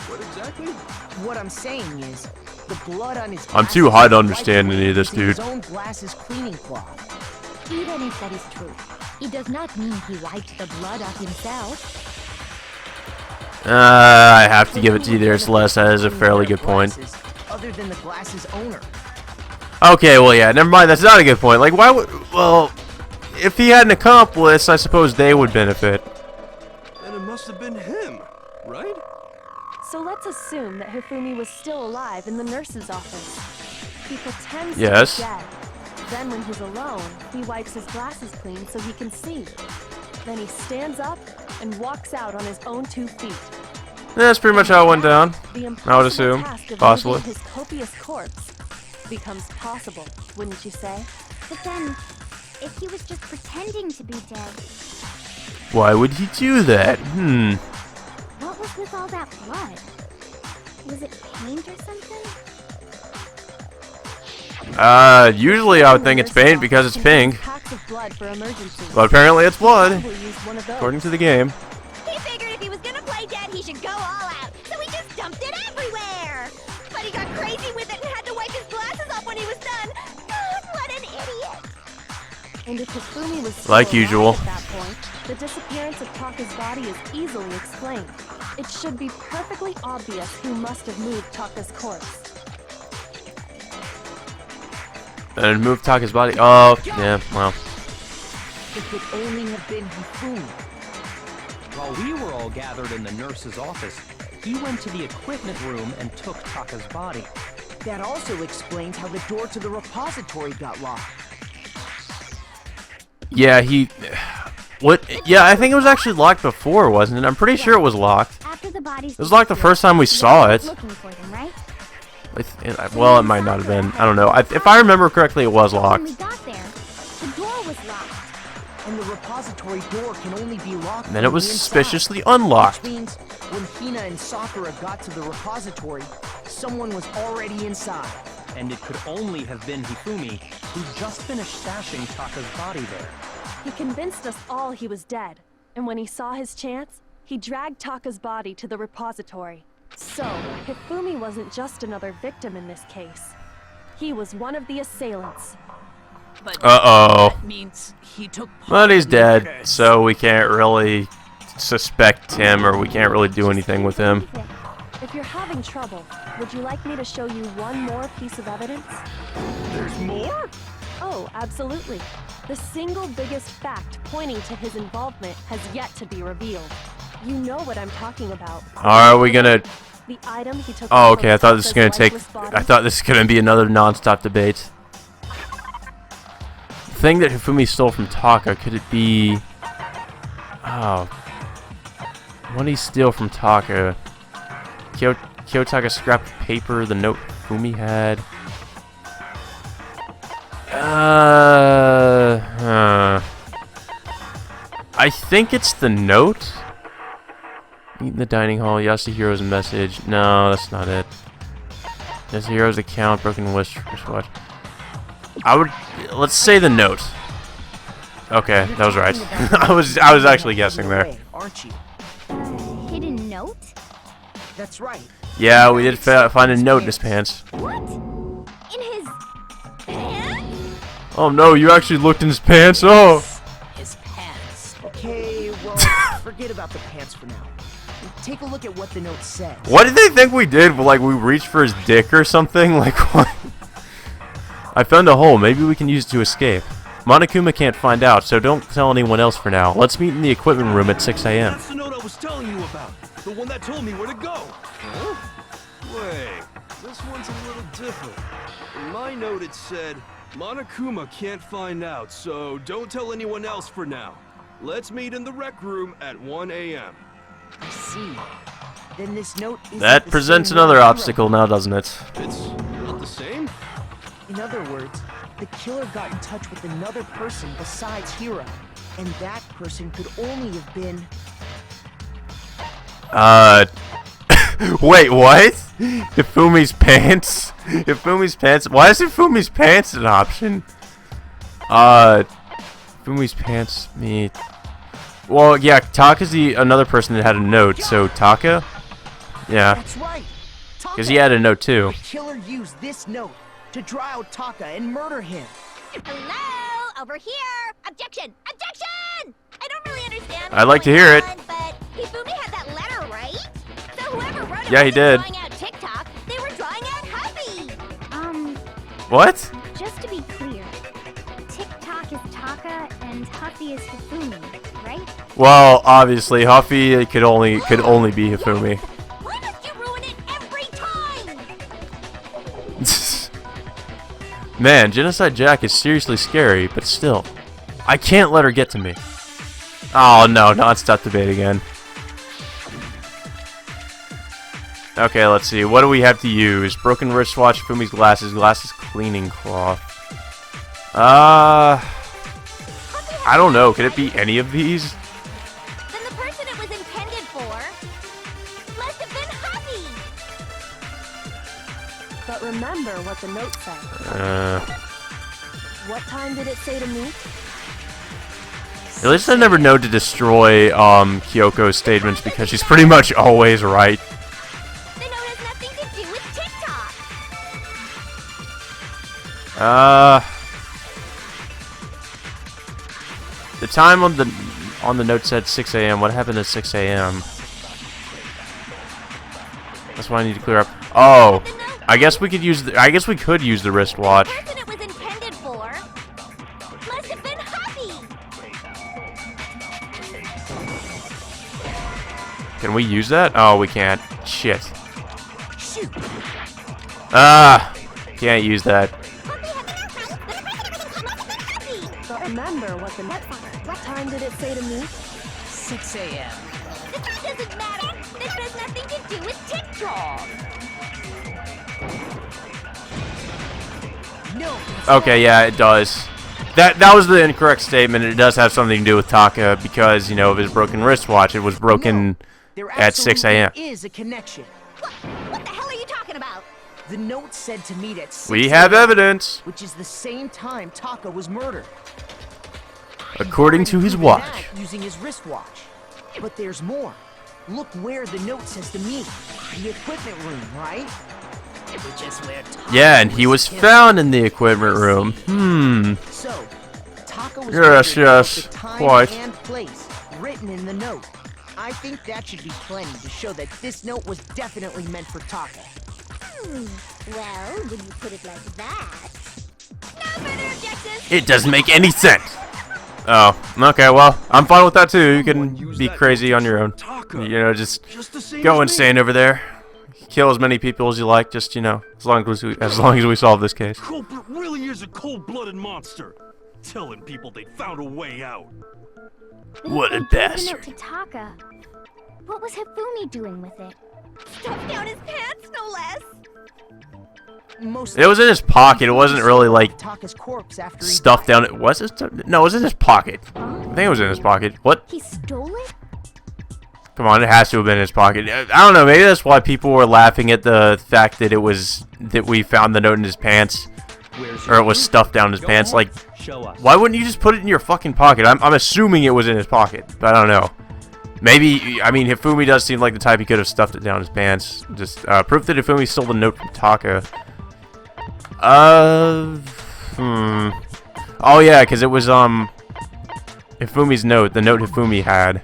What exactly? What I'm saying is, the blood on his I'm too glasses high to was understand wiped any of this, using his dude. own glasses cleaning cloth. Even if that is true, it does not mean he wiped the blood off himself. I have to give it to you there, Celeste. That is a fairly good point. Glasses, other than the glasses owner. Okay, well, yeah, never mind. That's not a good point. Like, why would... Well, if he had an accomplice, I suppose they would benefit. Then it must have been him, right? So let's assume that Hifumi was still alive in the nurse's office. He pretends Yes. to be dead. Then when he's alone, he wipes his glasses clean so he can see. Then he stands up and walks out on his own 2 feet. That's pretty much how it went down. The I would impossible assume. task of Possibly. moving his copious corpse becomes possible, wouldn't you say? But then, if he was just pretending to be dead, Why would he do that? what was with all that blood? Was it paint or something? Usually I would think it's paint because it's pink. Packs of blood for emergencies. But apparently it's blood, Probably used one of those. according to the game. He figured if he was gonna play dead, he should go all out. So he just dumped it everywhere. But he got crazy with it and had to wipe his glasses off when he was done. God, what an idiot. And if Hifumi was still Like alive usual. at that point, the disappearance of Taka's body is easily explained. It should be perfectly obvious who must have moved Taka's corpse. And move Taka's body. Oh, yeah, well. It could only have been Hifumi. While we were all gathered in the nurse's office, he went to the equipment room and took Taka's body. That also explains how the door to the repository got locked. Yeah, What? Yeah, I think it was actually locked before, wasn't it? I'm pretty sure it was locked. After the bodies It was locked the first time we saw it. looking for them, right? Well, it might not have been. I don't know. If I remember correctly, it was When locked. we got there, the door was locked. And the repository door can only be locked And then it from was the inside, suspiciously unlocked. Which means when Hina and Sakura got to the repository, someone was already inside. And it could only have been Hifumi, who just finished stashing Taka's body there. He convinced us all he was dead, and when he saw his chance, he dragged Taka's body to the repository. So, Hifumi wasn't just another victim in this case. He was one of the assailants. But Uh-oh. that means he took part Well, he's in the dead, murders. so we can't really suspect him, or we can't really do anything with him. If you're having trouble, would you like me to show you one more piece of evidence? There's more? Oh, absolutely. The single biggest fact pointing to his involvement has yet to be revealed. You know what I'm talking about. Are we gonna... The item he took. Oh, from okay, I thought this was gonna Taka's take... lifeless body. I thought this was gonna be another non-stop debate. The thing that Hifumi stole from Taka, could it be... Oh... What did he steal from Taka? Kiyotaka scrapped the paper, the note Hifumi had... I think it's the note. Meet in the dining hall. Yasuhiro's message. No, that's not it. Yasuhiro's account. Broken wristwatch. Let's say the note. Okay, that was right. I was actually guessing there. Aren't you? Hidden note? That's right. Yeah, we did find a note in his pants. What? In his pants? Oh no, you actually looked in his pants. Oh. His pants. Okay, well, forget about the pants for now. Take a look at what the note says. What did they think we did? Like we reached for his dick or something? Like what? I found a hole. Maybe we can use it to escape. Monokuma can't find out, so don't tell anyone else for now. Let's meet in the equipment room at 6 a.m. That's the note I was telling you about. The one that told me where to go. Huh? Wait, this one's a little different. In my note it said, Monokuma can't find out, so don't tell anyone else for now. Let's meet in the rec room at 1 a.m. I see. Then this note isn't That the presents same another Hero. obstacle now, doesn't it? It's not the same? In other words, the killer got in touch with another person besides Hiro, and that person could only have been... Wait, what? Hifumi's pants? Hifumi's pants? Why is Hifumi's pants an option? Hifumi's pants meet... Well, yeah, Taka's another person that had a note, so Taka? Yeah, That's right! because he had a note too. The killer used this note to draw out Taka and murder him. Hello? Over here! Objection! Objection! I don't really understand I'd what's like to going hear it. on, but Hifumi had that letter, right? So whoever wrote it Yeah, he wasn't did. drawing out TikTok, they were drawing out Huffy! What? Just to be clear, TikTok is Taka and Huffy is Hifumi, right? Well, obviously, Huffy could only be Hifumi. Why must you ruin it every time? Man, Genocide Jack is seriously scary, but still, I can't let her get to me. Oh no, non-stop debate again. Okay, let's see. What do we have to use? Broken wristwatch, Fumi's glasses cleaning cloth. I don't know. Could it be any of these? Then the person it was intended for must have been Huffy! But remember what the note said. What time did it say to meet? At least I never know to destroy Kyoko's statements because she's pretty much always right. The note has nothing to do with TikTok! The time on the note said 6 a.m. What happened at 6 a.m.? That's what I need to clear up. Oh, I guess we could use the wristwatch. The person it was intended for must have been Huffy! Can we use that? Oh, we can't. Shit. Shoot! Can't use that. But remember what the note said. What time did it say to meet? 6 a.m. The time doesn't matter! This has nothing to do with TikTok! No! Okay, yeah, it does. That was the incorrect statement. It does have something to do with Taka because, you know, of his broken wristwatch. It was broken There at 6 a.m. absolutely is a connection. What the hell are you talking about? The note said to meet at 6 We have a.m., evidence. which is the same time Taka was murdered. According to his Proven watch. that using his wristwatch. But there's more. Look where the note says to meet. The equipment room, right? Which is where Taka Yeah, and he was killed. found in the equipment room. So, Taka was Yes, murdered with yes, the time quite. and place written in the note. I think that should be plenty to show that this note was definitely meant for Taka. Well, when you put it like that... No further objections! It doesn't make any sense. Oh, okay, well, I'm fine with that too. You can be crazy on your own. You know, just Just the same go as me. insane over there. Kill as many people as you like, just, you know, as long as we solve this case. Culprit really is a cold-blooded monster. Telling people they found a way out. What a They gave the note bastard. to Taka. What was Hifumi doing with it? Stuffed down his pants, no less! Most It was in his pocket. It wasn't really like Taka's corpse after he stuffed died. down. Was it? No, it was in his pocket. I think it was in his pocket. What? He stole it? Come on, it has to have been in his pocket. I don't know, maybe that's why people were laughing at the fact that we found the note in his pants. Or it was stuffed down his pants. Like, why wouldn't you just put it in your fucking pocket? I'm assuming it was in his pocket, but I don't know. Maybe, I mean, Hifumi does seem like the type he could have stuffed it down his pants. Just, proof that Hifumi stole the note from Taka. Oh yeah, because it was, Hifumi's note, the note Hifumi had.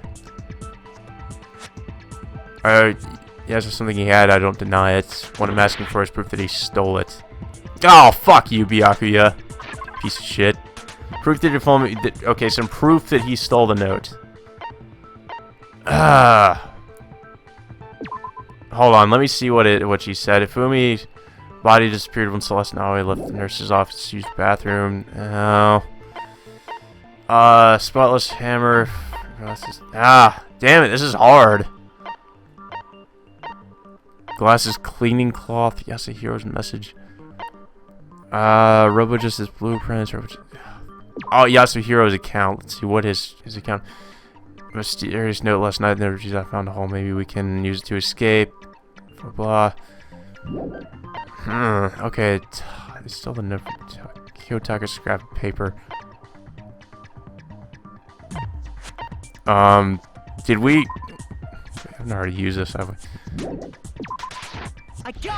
Yes, it's something he had, I don't deny it. What I'm asking for is proof that he stole it. Oh, fuck you, Byakuya. Piece of shit. Proof that Hifumi... okay, some proof that he stole the note. Hold on, let me see what she said. Hifumi's body disappeared when Celeste and Aoi left the nurse's office to use the bathroom. Oh. Spotless hammer. Glasses. Damn it, this is hard. Glasses, cleaning cloth. Yasuhiro's message. Robo Justice blueprints. Oh, Yasuhiro's account. Let's see what his account. Mysterious note last night. I found a hole. Maybe we can use it to escape. Blah. Okay. It's still the note from Kiyotaka scrap paper. Did we? I haven't already used this, have we?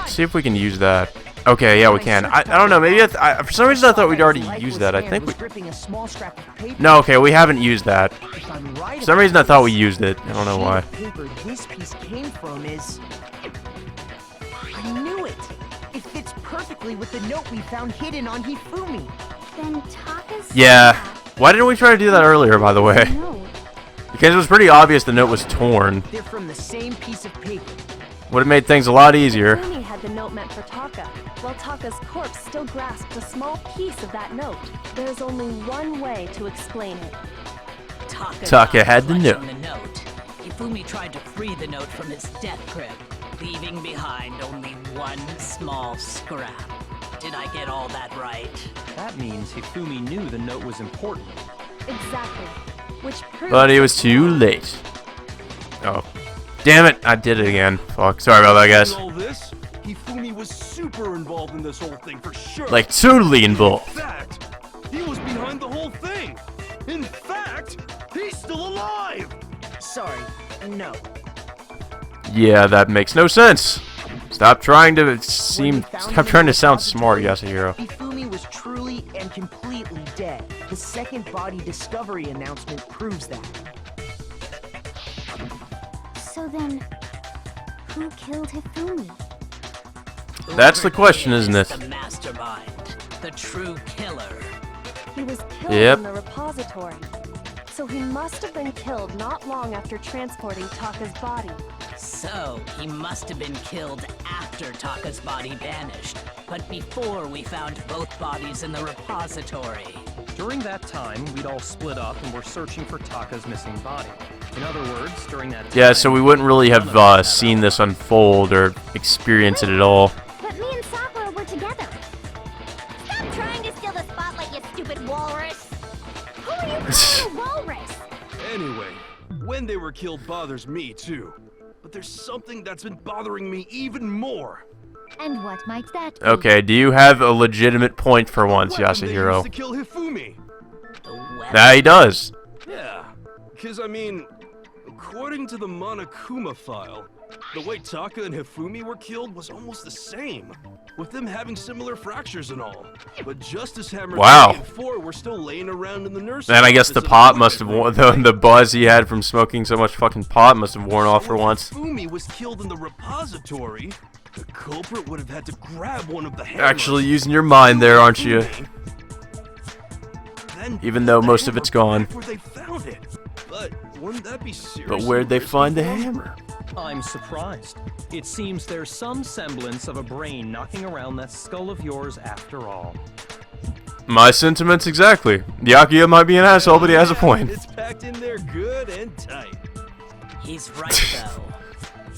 See if we can use that. Okay, yeah, we can. I don't know. Maybe for some reason I thought we'd already used that. I think we. No, okay, we haven't used that. For some reason I thought we used it. I don't know why. This piece came from is. I knew it. It fits perfectly with the note we found hidden on Hifumi. Then Taka's... Yeah. Why didn't we try to do that earlier, by the way? Because it was pretty obvious the note was torn. They're from the same piece of paper. Would have made things a lot easier. Hifumi had the note meant for Taka, while Taka's corpse still grasped a small piece of that note. There's only one way to explain it. Taka had the note. Hifumi tried to free the note from his death grip, leaving behind only one small scrap. Did I get all that right? That means Hifumi knew the note was important. Exactly. Which proves But it was too late. Oh. Damn it, I did it again. Fuck, sorry about that, guys. All this, Hifumi was super involved in this whole thing for sure. Like, totally involved. In fact, he was behind the whole thing. In fact, he's still alive. Sorry, no. Yeah, that makes no sense. Stop trying to sound smart, Yasuhiro. Hifumi was truly and completely dead. The second body discovery announcement proves that. So then, who killed Hifumi? That's the question, isn't it? The mastermind, the true killer. He was killed Yep. in the repository. So he must have been killed not long after transporting Taka's body. So, he must have been killed after Taka's body vanished, but before we found both bodies in the repository. During that time, we'd all split up and were searching for Taka's missing body. In other words, during that time, Yeah, so we wouldn't really have seen this unfold or experienced it at all. But me and Sakura were together. Stop trying to steal the spotlight, you stupid walrus. Who are you calling a walrus? Anyway, when they were killed bothers me too. But there's something that's been bothering me even more. And what might that be? Okay, do you have a legitimate point for once, The weapon they Yasuhiro? used to kill Hifumi. The weapon. Yeah, he does. Yeah, because I mean, according to the Monokuma file, the way Taka and Hifumi were killed was almost the same, with them having similar fractures and all. But Justice Hammer Wow. 3 and 4 were still laying around in the nurse's And I guess the office pot in must have bedroom. the buzz he had from smoking so much fucking pot must have worn off for once. Hifumi was killed in the repository. The culprit would have had to grab one of the hammers. Actually using your mind there, aren't you? Then Even though the most of hammer it's gone. back where they found it. But wouldn't that be serious? But where'd they find the hammer? I'm surprised. It seems there's some semblance of a brain knocking around that skull of yours after all. My sentiments exactly. Byakuya might be an asshole, but he has a point. It's packed in there good and tight. He's right, though.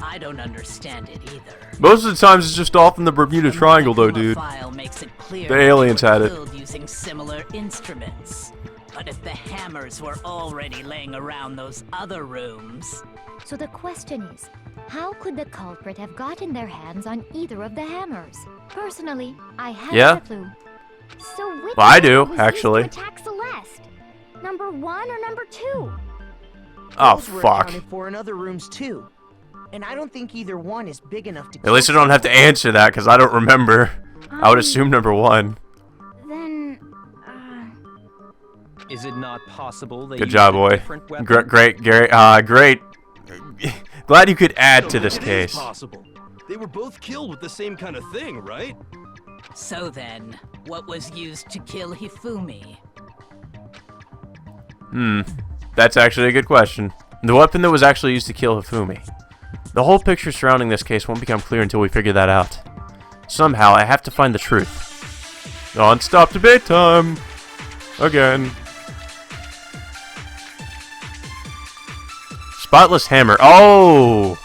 I don't understand it either. Most of the times it's just off in the Bermuda Triangle though, dude. File makes it clear The aliens they were had it. killed using similar instruments. But if the hammers were already laying around those other rooms... So the question is, how could the culprit have gotten their hands on either of the hammers? Personally, I haven't a clue. So which well, I do, was actually. used to attack Celeste? Number 1 or number 2? Oh, Those were fuck. accounted for in other rooms too. And I don't think either one is big enough to At least I don't have to answer that, because I don't remember. I would assume number 1. Then, Is it not possible they Good used job, a boy. different weapon? Great, Gary. Great. Glad you could add to this It is case. possible. They were both killed with the same kind of thing, right? So then, what was used to kill Hifumi? That's actually a good question. The weapon that was actually used to kill Hifumi. The whole picture surrounding this case won't become clear until we figure that out. Somehow, I have to find the truth. Non-stop debate time! Again. Spotless hammer. Oh!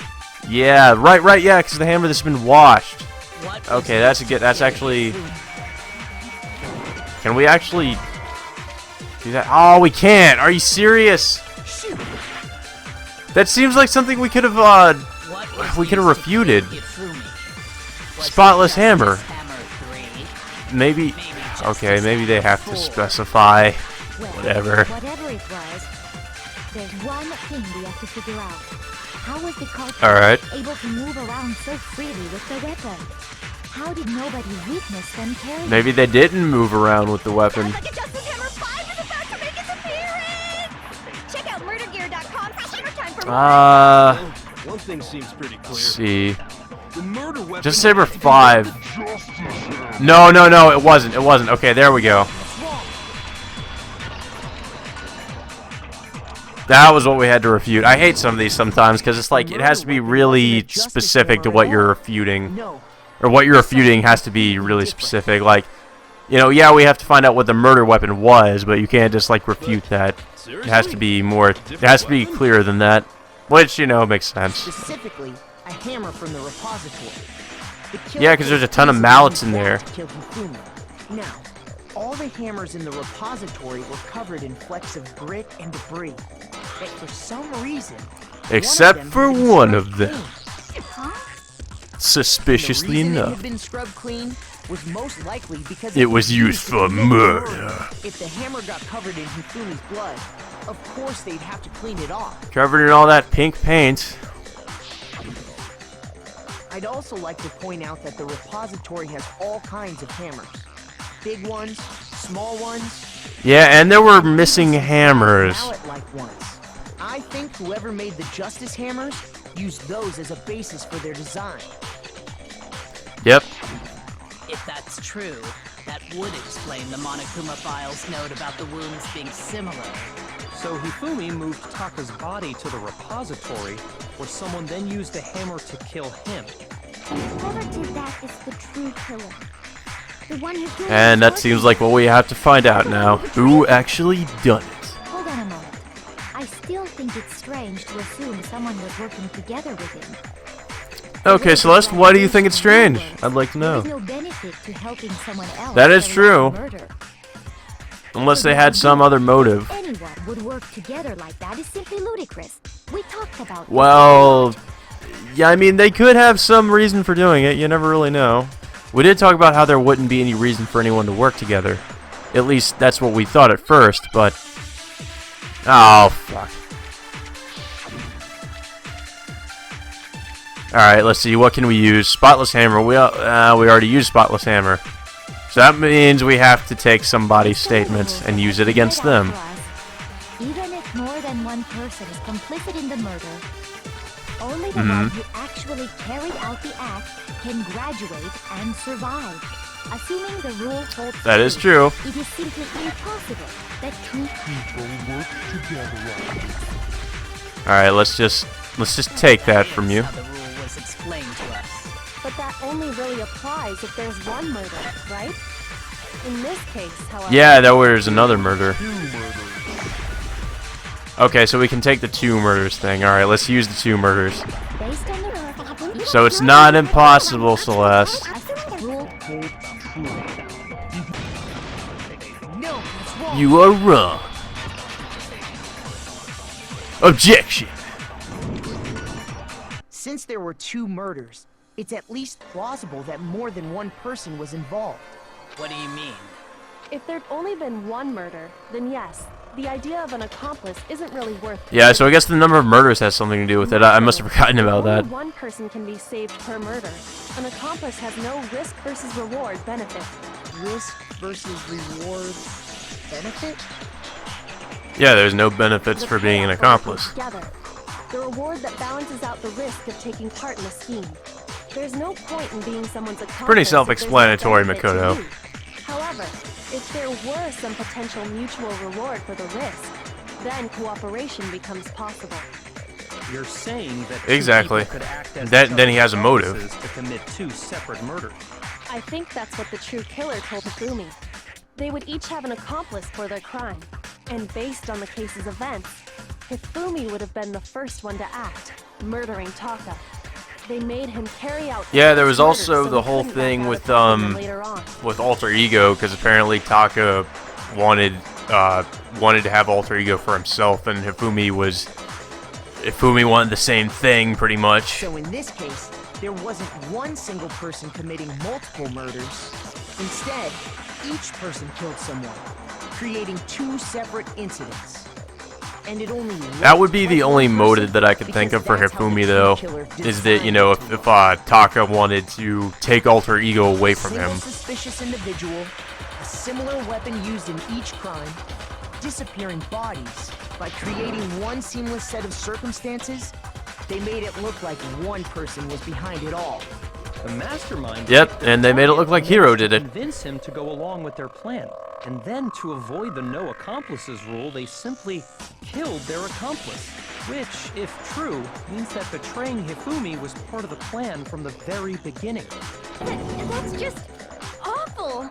Yeah, right, yeah, because the hammer that's been washed. What Okay, was that's actually... Can we actually do that? Oh, we can't! Are you serious? That seems like something we could have, we could have refuted. Spotless hammer. Maybe... Okay, maybe they have to specify. well, Whatever. Whatever it was, there's one thing we have to figure out. How was the culprit Alright. able to move around so freely with the weapon? How did nobody witness them carry it? Maybe they didn't move around with the weapon. Sounds like a Justice Hammer 5 is about to make its appearance! Check out murdergear.com for hammer time for more. One thing seems pretty clear. Let's see. The murder weapon. Just Saber 5. No, it wasn't. It wasn't. Okay, there we go. That was what we had to refute. I hate some of these sometimes because it's like it has to be really specific to what you're refuting. No. Or what you're refuting has to be really specific. Like, you know, yeah, we have to find out what the murder weapon was, but you can't just like refute that. It has to be more. It has to be clearer than that. Which, you know, makes sense. Specifically, a hammer from the repository. Yeah, 'cause there's a ton of mallets in there. Now, all the hammers in the repository were covered in flecks of grit and debris. But for some reason, Except for one scrubbed of them. clean. Suspiciously The reason it enough. had been scrubbed clean was most likely because It was used for murder. If the hammer got covered in Hifumi's blood, of course they'd have to clean it off. Covered in all that pink paint. I'd also like to point out that the repository has all kinds of hammers. Big ones, small ones, Yeah, and there were missing hammers. mallet-like ones. I think whoever made the Justice hammers used those as a basis for their design. Yep. If that's true, that would explain the Monokuma file's note about the wounds being similar. So Hifumi moved Taka's body to the repository, where someone then used the hammer to kill him. Whoever did that is the true killer. The one who killed And his that seems like what we have to find out now. Who actually done it? Hold on a moment. I still think it's strange to assume someone was working together with him. Okay, Celeste, why do you think it's strange? I'd like to know. There is no benefit to helping someone else That is carry out true. a murder. Unless they had some other motive. Anyone would work together like that is simply ludicrous. We talked about this. Well, yeah, I mean, they could have some reason for doing it. You never really know. We did talk about how there wouldn't be any reason for anyone to work together. At least that's what we thought at first, but... Oh, fuck. Alright, let's see. What can we use? Spotless hammer. We already used spotless hammer. So that means we have to take somebody's statements and use it against them. Even if more than one person is complicit in the murder, only the one who actually carried out the act can graduate and survive. Assuming the rule holds That is true. it is simply impossible that two people work together like this. Alright, let's just take that from you. How the rule was explained to us. But that only really applies if there's one murder, right? In this case, however... Yeah, that was another murder. Okay, so we can take the 2 murders thing. Alright, let's use the 2 murders. Based on the So it's not impossible, Celeste. rule No, it's wrong. You are wrong. Objection! Since there were 2 murders, it's at least plausible that more than one person was involved. What do you mean? If there'd only been one murder, then yes, the idea of an accomplice isn't really worth it. Yeah, so I guess the number of murders has something to do with it. I must have forgotten about that. Only one person can be saved per murder. An accomplice has no risk versus reward benefit. Risk versus reward benefit? Yeah, there's no benefits The for being an payoff accomplice. together. The reward that balances out the risk of taking part in a scheme. There's no point in being someone's accomplice. Pretty if there's no self-explanatory, benefit to Makoto. you. However, if there were some potential mutual reward for the risk, then cooperation becomes possible. You're saying that Exactly. two people could act as Then he has a motive. accomplices to commit 2 separate murders. I think that's what the true killer told Hifumi. They would each have an accomplice for their crime. And based on the case's events, Hifumi would have been the first one to act, murdering Taka. They made him carry out. Yeah, there was murder also so the he whole couldn't thing back out with of them later on. with alter ego, because apparently Taka wanted to have alter ego for himself, and Hifumi wanted the same thing, pretty much. So in this case, there wasn't one single person committing multiple murders. Instead, each person killed someone, creating 2 separate incidents. And it only That would be the was only one motive person, that I could think because of for that's how the Hifumi, true though, killer is that, you know, if decided. Taka wanted to take alter ego away from Single him. suspicious individual, a similar weapon used in each crime, disappearing bodies. By creating one seamless set of circumstances, they made it look like one person was behind it all. The mastermind. Yep, and they made it look like Hero did it. Convince him to go along with their plan, and then to avoid the no accomplices rule, they simply killed their accomplice. Which, if true, means that betraying Hifumi was part of the plan from the very beginning. That's just awful.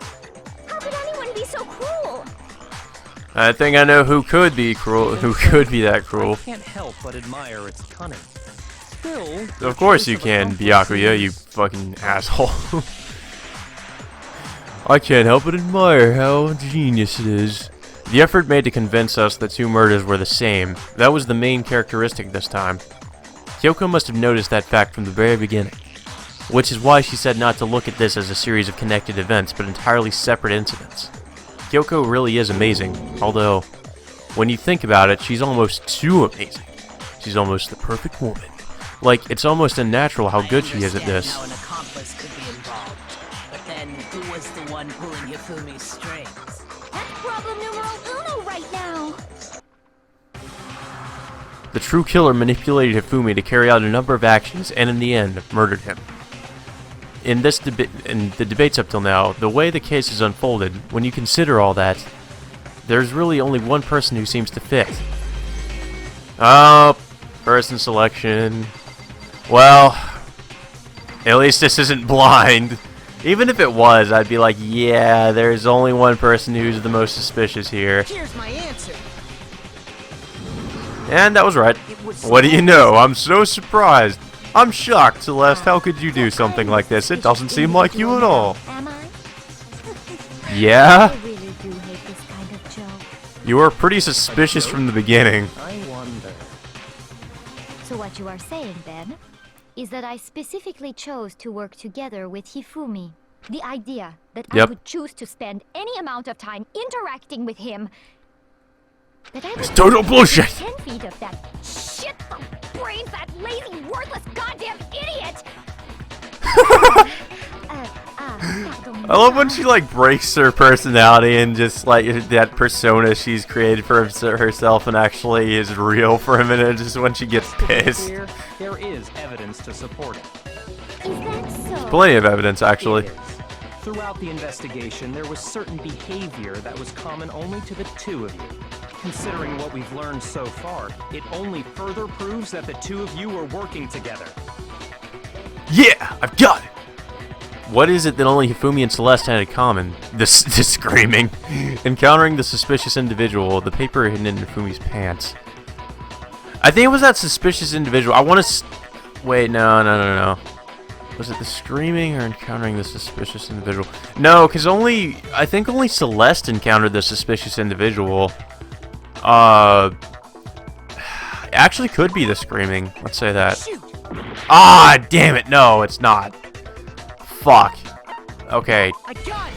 How could anyone be so cruel? I think I know who could be cruel, who could be that cruel. I can't help but admire its cunning. Still, Of course you can, Byakuya, you fucking asshole. I can't help but admire how genius it is. The effort made to convince us that 2 murders were the same, that was the main characteristic this time. Kyoko must have noticed that fact from the very beginning, which is why she said not to look at this as a series of connected events, but entirely separate incidents. Kyoko really is amazing, although, when you think about it, she's almost too amazing. She's almost the perfect woman. Like, it's almost unnatural how good she is at I this. understand how an accomplice could be involved, but then who was the one pulling Hifumi's strings? That's problem numero uno right now. The true killer manipulated Hifumi to carry out a number of actions, and in the end, murdered him. In the debates up till now, the way the case is unfolded, when you consider all that, there's really only one person who seems to fit. Oh, person selection. Well, at least this isn't blind. Even if it was, I'd be like, yeah, there's only one person who's the most suspicious here. Here's my answer. And that was right. What do you know? I'm so surprised. I'm shocked, Celeste. How could you do something like this? It doesn't seem like you at all. Am I? Yeah? I really do hate this kind of joke. You were pretty suspicious from the beginning. I wonder. So what you are saying, then, is that I specifically chose to work together with Hifumi. The idea that I Yep. would choose to spend any amount of time interacting with him. That I It's would total be bullshit. 10 feet of that shit brain fat, lazy, worthless, goddamn idiot! I love when she like breaks her personality and just like that persona she's created for herself and actually is real for a minute, just when she gets To be pissed. clear, there is evidence to support it. Is that so? Plenty of evidence, actually. It is. Throughout the investigation, there was certain behavior that was common only to the 2 of you. Considering what we've learned so far, it only further proves that the 2 of you were working together. Yeah, I've got it. What is it that only Hifumi and Celeste had in common? The screaming. Encountering the suspicious individual, the paper hidden in Hifumi's pants. I think it was that suspicious individual. I want to... Wait, no. Was it the screaming or encountering the suspicious individual? No, because I think only Celeste encountered the suspicious individual. actually could be the screaming. Let's say that. Ah, damn it. No, it's not. Fuck. Okay.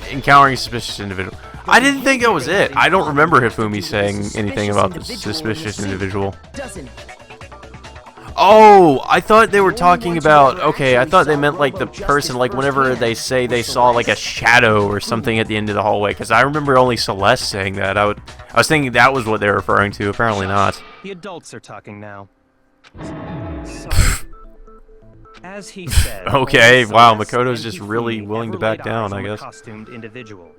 Encountering a suspicious individual. I didn't think that was it. I don't remember Hifumi saying anything about the suspicious individual. Oh, I thought they were talking about... Okay, I thought they meant like the person, like whenever they say they saw like a shadow or something at the end of the hallway. Because I remember only Celeste saying that. I was thinking that was what they were referring to. Apparently not. The adults are talking now. Sorry. As he said... Okay, wow, Celeste Makoto's and just Hifumi really willing to never back laid down, eyes I on a guess. costumed individual.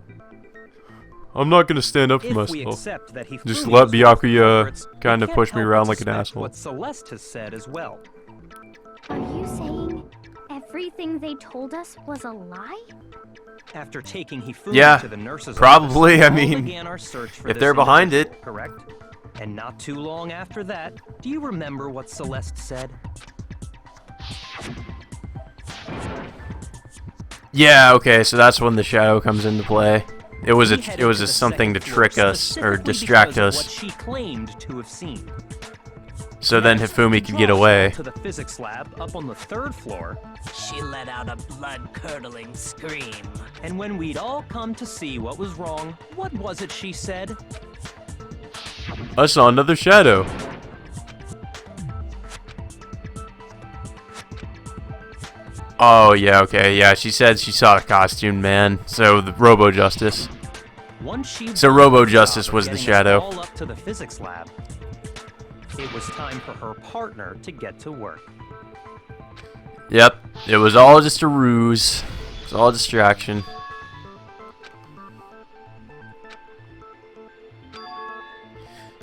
I'm not gonna stand up for If we myself. accept that Hifumi Just let was the one Byakuya culprits, we kind of can't push me help around but like an suspect asshole. What Celeste has said as well. Are you saying everything they told us was a lie? After taking Hifumi Yeah, to the nurse's probably, office, I we all mean, began our search for if this they're behind individual, correct? And not too long after that, do you remember what Celeste said? Yeah, okay, so that's when the shadow comes into play. It was We headed to the something to second floor trick us or specifically distract because of us, What she claimed to have seen. so then Next, Hifumi we could get drove away. to the physics lab up on the 3rd floor, She let out a blood-curdling scream. and when we'd all come to see what was wrong, what was it she said? I saw another shadow. Oh yeah, okay, yeah. She said she saw a costumed man, so the Robo Justice. Once she So did Robo the Justice job of was the getting us shadow. all up to the physics lab, it was time for her partner to get to work. Yep, it was all just a ruse. It was all a distraction.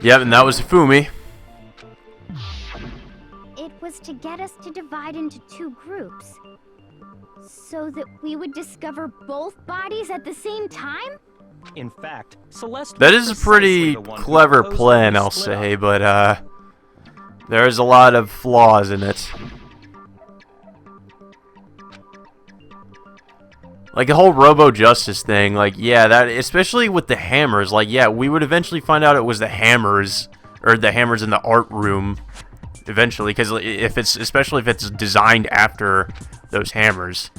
Yep, and that was Hifumi. It was to get us to divide into two groups. So that we would discover both bodies at the same time? In fact, Celeste That was is a precisely pretty the one who clever proposed that plan, we I'll split say, up. but there's a lot of flaws in it. Like the whole Robo Justice thing, like yeah, that especially with the hammers, like yeah, we would eventually find out it was the hammers or the hammers in the art room eventually, because if it's especially if it's designed after those hammers.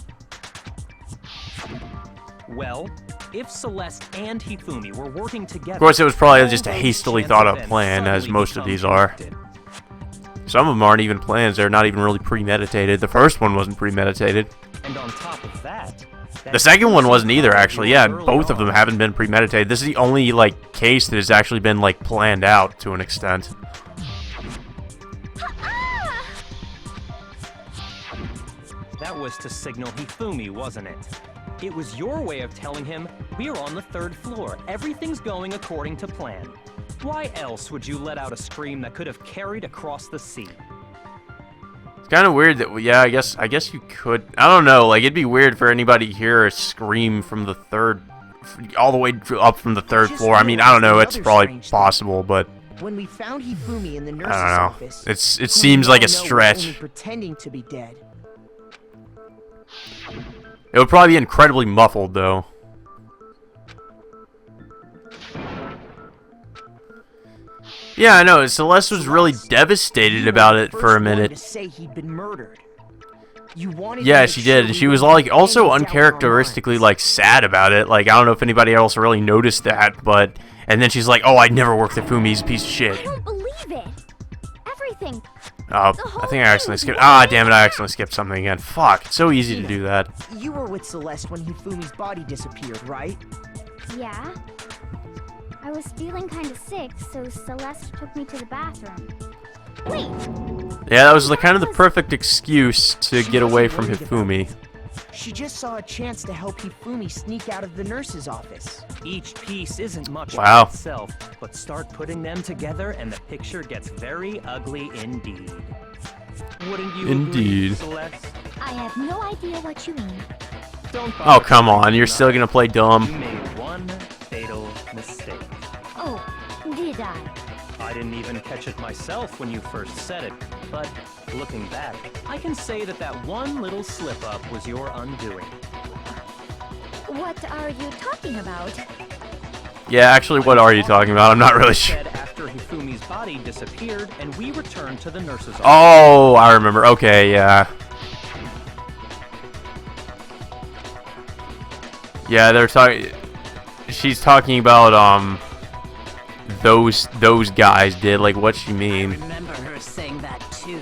Well, if Celeste and Hifumi were working together, Of course, it was probably all just a those hastily chance thought out events plan, as suddenly most of become these are. connected. Some of them aren't even plans; they're not even really premeditated. The first one wasn't premeditated. And on top of that, The second one wasn't either, person actually. Yeah, early both of them on. haven't been premeditated. This is the only like case that has actually been like planned out to an extent. That was to signal Hifumi, wasn't it? It was your way of telling him, we're on the 3rd floor, everything's going according to plan. Why else would you let out a scream that could have carried across the sea? It's kind of weird that yeah, I guess you could. I don't know. Like it'd be weird for anybody to hear a scream from the all the way up from the 3rd Just floor. I mean, I don't know. realized It's another probably strange thing. possible, but When we found Hifumi in the nurse's I don't know. office, It who seems we like a all know was stretch. only pretending to be dead. It would probably be incredibly muffled, though. Yeah, I know. Celeste was really devastated You about were it the for a first one minute. to say he'd been murdered. You wanted to Yeah, make she sure did. we And she was wouldn't like have also any doubt in our uncharacteristically minds. like sad about it. Like I don't know if anybody else really noticed that, but and then she's like, "Oh, I'd never work with Fumi's a piece of I shit." don't believe it. Everything. Oh, I think I accidentally skipped. Ah, damn it! I accidentally skipped something again. Fuck! It's so easy to do that. You were with Celeste when Hifumi's body disappeared, right? Yeah. I was feeling kind of sick, so Celeste took me to the bathroom. Wait, Yeah, that was the kind of the perfect excuse to She get away wasn't from worried about Hifumi. She just saw a chance to help Hifumi sneak out of the nurse's office. Each piece isn't much Wow. by itself, but start putting them together and the picture gets very ugly indeed. Wouldn't you Indeed. agree, Celeste? I have no idea what you mean. Don't Oh, bother come on. thinking You're still about gonna play it. You dumb. made one fatal mistake. Oh, did I? I didn't even catch it myself when you first said it, but looking back, I can say that that one little slip-up was your undoing. What are you talking about? Yeah, actually, what are you talking about? I'm not really sure. Said after Hifumi's Hifumi's body disappeared, and we returned to the nurse's office. Oh, I remember. Okay, yeah. Yeah, they're talking. She's talking about those guys did. Like, what's she I mean? remember her saying that too,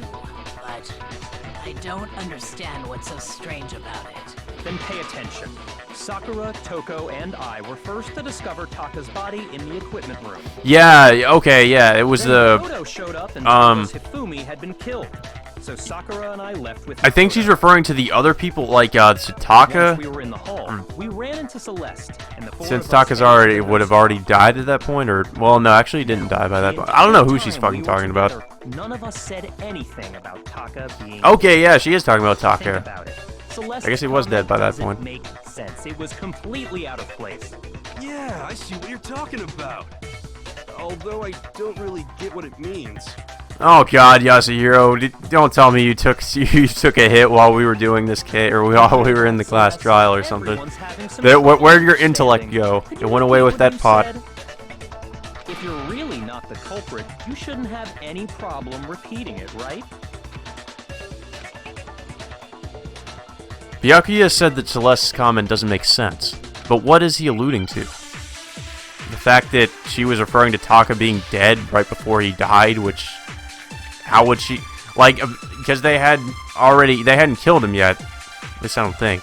but I don't understand what's so strange about it. Then pay attention. Sakura, Toko, and I were first to discover Taka's body in the equipment room. Yeah. Okay. Yeah. It was Then the. Makoto showed up and told us Hifumi had been killed. So Sakura and I left with I think she's Makoto. referring to the other people, like Once Taka. we were in the hall, we ran into Celeste, and the four Since of us Taka's headed would have already died at that point, or well, no, actually he didn't die by that point. I don't know who she's fucking talking about. None of us said anything about Taka being. Okay, yeah, she is talking about Think Taka. about it. Celeste's I guess he was dead by that doesn't point. Make sense. It was completely out of place. Yeah, I see what you're talking about. Although I don't really get what it means. Oh God, Yasuhiro, don't tell me you took a hit while we were doing this or while we were in the class trial or something. Everyone's having some Where'd your trouble intellect understanding. go? Could It you went away repeat with what that you pot. said? If you're really not the culprit, you shouldn't have any problem repeating it, right? Byakuya said that Celeste's comment doesn't make sense, but what is he alluding to? The fact that she was referring to Taka being dead right before he died, which... How would she... Like, because they hadn't killed him yet. At least I don't think.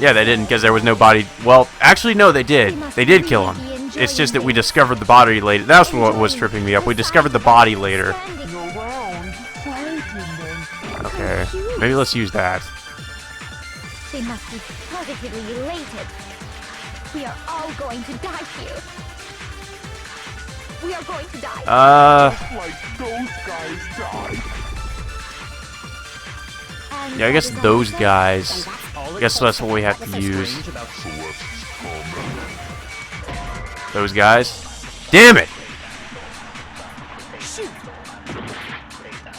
Yeah, they didn't, because there was no body... Well, actually, no, they did. They did kill him. It's just that we discovered the body later. That's what was tripping me up. We discovered the body later. Okay, maybe let's use that. They must be positively elated. We are all going to die here. We are going to die. Like those guys died. And Yeah, I guess that is those all guys. All I it guess that's takes what we have is to a use. strange about Those guys. Damn it!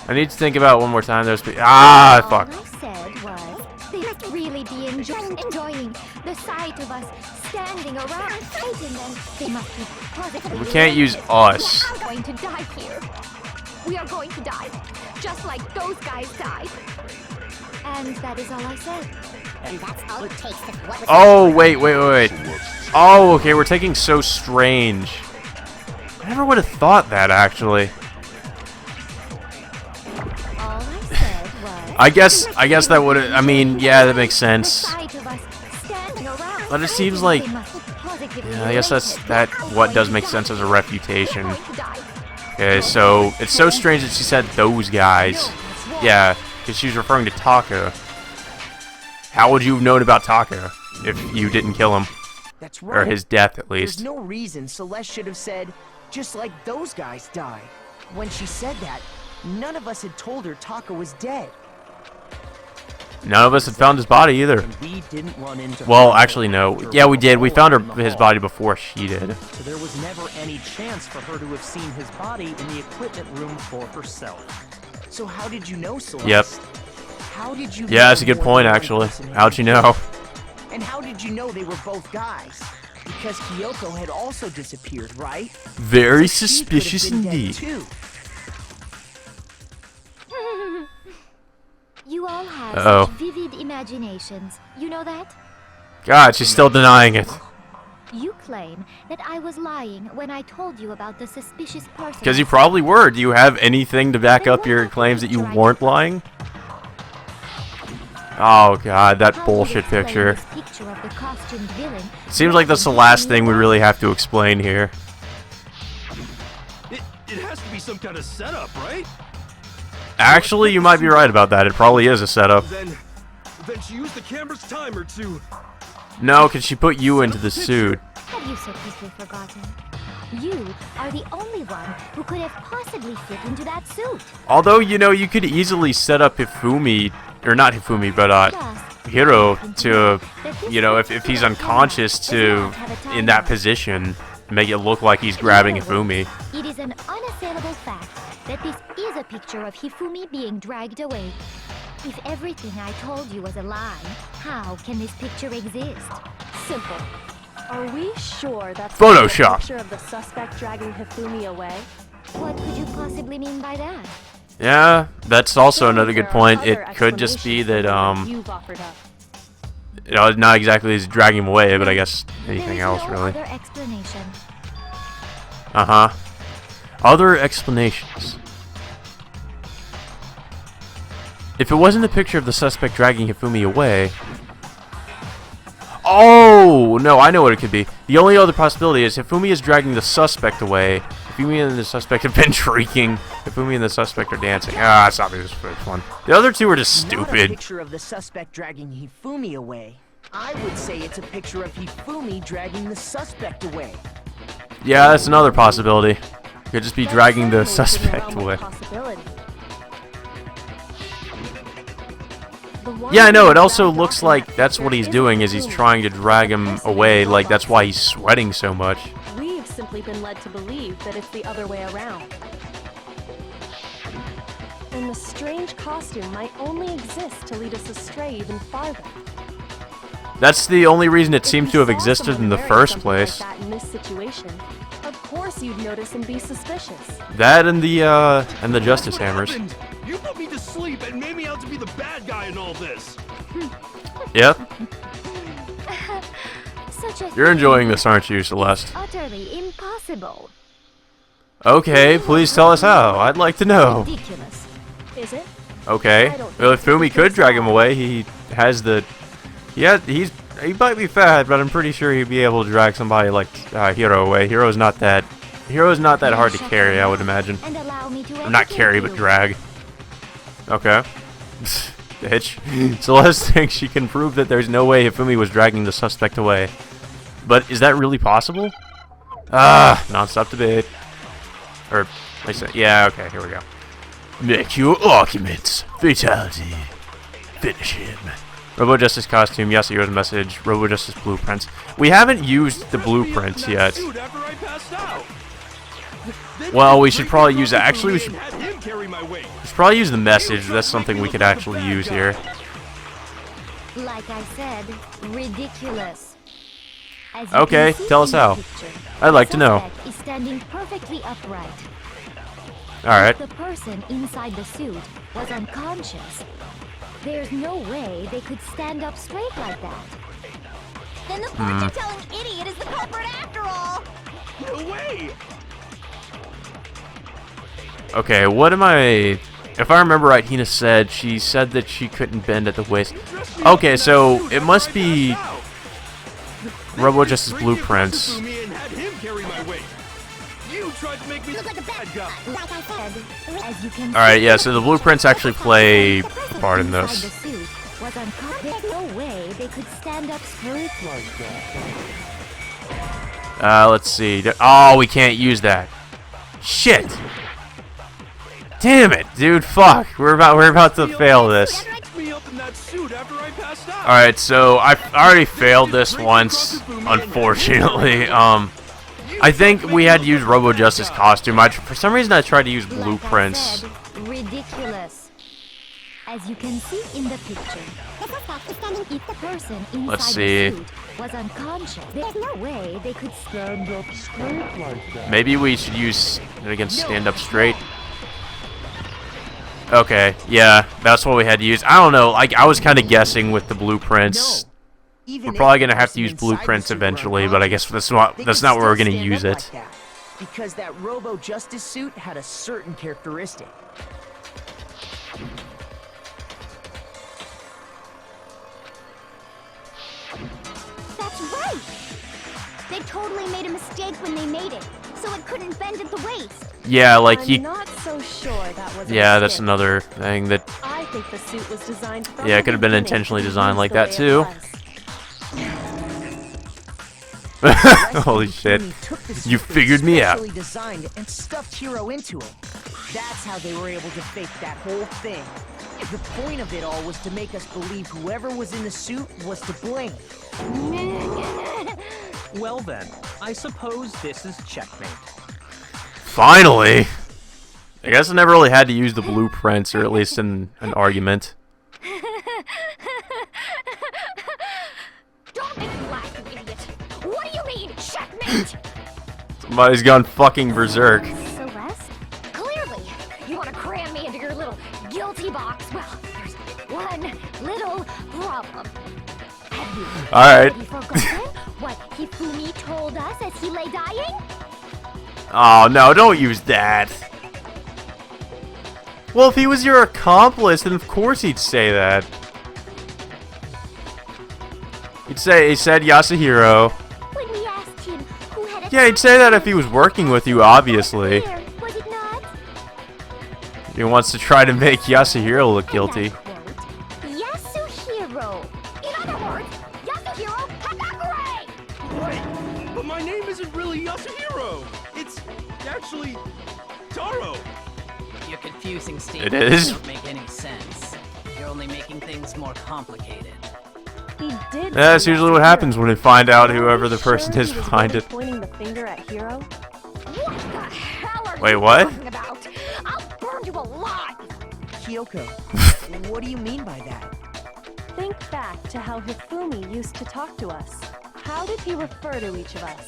I need to think about it one more time. Fuck. All I said was they must really be enjoying the sight of us standing around fighting, and they must be positively We can't use elated. us. We are going to die here. We are going to die, just like those guys died. And that is all I said. And that's all it takes to what was Oh, wait. Oh, okay, we're taking So Strange. I never would have thought that, actually. All I said was I guess that would have... I mean, yeah, that makes sense. the sight of us standing around But it seems fighting, like... they must be positively Yeah, I guess elated. what does make sense as a refutation. We are going to die. Okay, so it's so strange that she said those guys. Yeah, because she was referring to Taka. How would you have known about Taka if you didn't kill him? That's right. Or his death, at There's least. no reason Celeste should have said, just like those guys died. When she said that, none of us had told her Taka was dead. None of us had found his body either. And we didn't run into Well, her actually, no. after Yeah, we did. We found in the his hall. body before she did. So there was never any chance for her to have seen his body in the equipment room for herself. So how did you know Celeste? Yep. How did you Yeah, know that's a good more point, than one actually. person had How'd you been know? killed? And how did you know they were both guys? Because Kyoko had also disappeared, right? Very She could have suspicious been dead indeed. too. You all have Uh-oh. such vivid imaginations. You know that? God, she's still denying it. You claim that I was lying when I told you about the suspicious person. Because you I probably were. Do you have anything to back up your claims that you weren't lying? Oh God, that How do you bullshit explain picture. this picture of the costumed villain Seems like that's the last thing we really have to explain here. It has to be some kind of setup, right? Actually, you might be right about that. It probably is a setup. Then she used the camera's timer to... No, because she put you into the suit. Have you so quickly forgotten? You are the only one who could have possibly fit into that suit. Although, you know, you could easily set up Hifumi, or not Hifumi, but Hiro to, you know, if he's unconscious to, in that position, make it look like he's grabbing Hifumi. It is an unassailable fact that this is a picture of Hifumi being dragged away. If everything I told you was a lie, how can this picture exist? Simple. Are we sure that's Photoshop. a picture of the suspect dragging Hifumi away? What could you possibly mean by that? Yeah, that's also another good There are point. other It could just be that, explanations you've offered up. you know, not exactly he's dragging him away, but I guess anything There's else, no really. other explanation. Uh-huh. Other explanations. If it wasn't a picture of the suspect dragging Hifumi away... Oh! No, I know what it could be. The only other possibility is Hifumi is dragging the suspect away. Hifumi and the suspect have been shrieking. Hifumi and the suspect are dancing. Ah, it's obvious for this one. The other two are just Not a stupid. picture of the suspect dragging Hifumi away. I would say it's a picture of Hifumi dragging the suspect away. Yeah, that's another possibility. Could just be That's dragging the certainly within suspect the realm away. of possibility. The one Yeah, I know. thing It also dragged looks off in like that that's what picture he's isn't doing is he's Hifumi. trying to drag him away. Like, that's why he's sweating so much. We've simply been led to believe that it's the other way around. And the strange costume might only exist to lead us astray even farther. That's the only reason it If seems you to have saw existed someone in the wearing first something like place. that in this situation, of course you'd notice and be suspicious. That and the Justice What Hammers. happened? You put me to sleep and made me out to be the bad guy in all this. Yep. Such a You're thing enjoying this, aren't you, Celeste? is utterly impossible. Okay, please tell us how. I'd like to know. Ridiculous. Is it? Okay. I don't Well, if think Fumi it's could drag him possible. away, he has the... Yeah, he might be fat, but I'm pretty sure he'd be able to drag somebody like Hiro away. Hero's not that hard to carry, I would imagine. And allow me to Or not educate carry, but you. drag. Okay. Bitch. Celeste thinks she can prove that there's no way Hifumi was dragging the suspect away. But is that really possible? Ah, non-stop debate. Or, I said, yeah, okay, here we go. Make your arguments. Fatality. Finish him. Robo Justice costume, Yasuyo's message, Robo Justice blueprints. We haven't used the blueprints yet. Suit after I passed out. Then Well, they we should raped probably me use that. from Actually, we me should and had him carry my weight. probably use the message. That's something we could actually use here. Like I said, ridiculous. As you Okay, can see tell in us the how. picture, I'd like the to know. suspect is standing perfectly upright. Alright. The person inside the suit was unconscious. There's no way they could stand up straight like that. Then the fortune-telling idiot is the culprit after all. No way. Okay, what am I... If I remember right, Hina said, she said that she couldn't bend at the waist. Dressed me up Okay, in that so suit it after must I be passed out. Then Robo they Justice raped blueprints. me and had him carry my weight. You tried to make me Look like a bad guy. Like I said, as you can Alright, see, yeah, so the blueprints actually play the a person part in inside this. the suit was unconscious. There's no way they could stand up straight like that. Let's see. Oh, we can't use that. Shit. Damn it, dude. Fuck. We're about to fail this. Dressed me up in that suit after I passed out. Alright, so I already failed this once, unfortunately. I think we had to use Robo Justice costume. For some reason I tried to use blueprints. Like I said, ridiculous. As you can see in the picture, the suspect is standing. If the person inside Let's see. the suit was unconscious, there's no way they could stand up straight like that. Maybe we should use it against stand up straight. Okay, yeah, that's what we had to use. I don't know, like I was kind of guessing with the blueprints. Even We're if probably the gonna have to person use inside the blueprints suit were eventually, but I guess that's not they that's could not where we're still gonna stand use up it. like that, because that Robo Justice suit had a certain characteristic. That's right. They totally made a mistake when they made it, so it couldn't bend at the waist. Yeah, like I'm he. not so sure that was a Yeah, that's mistake. another thing that. I think the suit was designed from Yeah, it the could have been beginning intentionally to be designed used like the that, way it too. was. Holy shit. Hifumi took the suit You they figured me out. specially designed and stuffed Hiro into it. That's how they were able to fake that whole thing. The point of it all was to make us believe whoever was in the suit was to blame. Well then, I suppose this is checkmate. Finally! I guess I never really had to use the blueprints, or at least in an argument. Don't make me laugh, you idiot. What do you it! Somebody's gone fucking berserk. Celeste? Clearly, you want to cram me into your little guilty box. Well, there's one little problem. Have you Alright. already forgotten what Hifumi told us as he lay dying? Oh, no, don't use that. Well, if he was your accomplice, then of course he'd say that. He said Yasuhiro. When we asked him who had Yeah, he'd say that if he was working with you, obviously. Where, was it not? He wants to try to make Yasuhiro look guilty. Yasuhiro. In other words, Yasuhiro Hagakure! Wait, but my name isn't really Yasuhiro. It's actually Taro. Your confusing statement It is? don't make any sense. You're only making things more complicated. He did. That's say usually what Yasuhiro. happens when we find out Are whoever we the person sure is he was behind really it. pointing the finger at Hiro? What the hell are Wait, you what? talking about? I'll burn you alive! Kyoko, what do you mean by that? Think back to how Hifumi used to talk to us. How did he refer to each of us?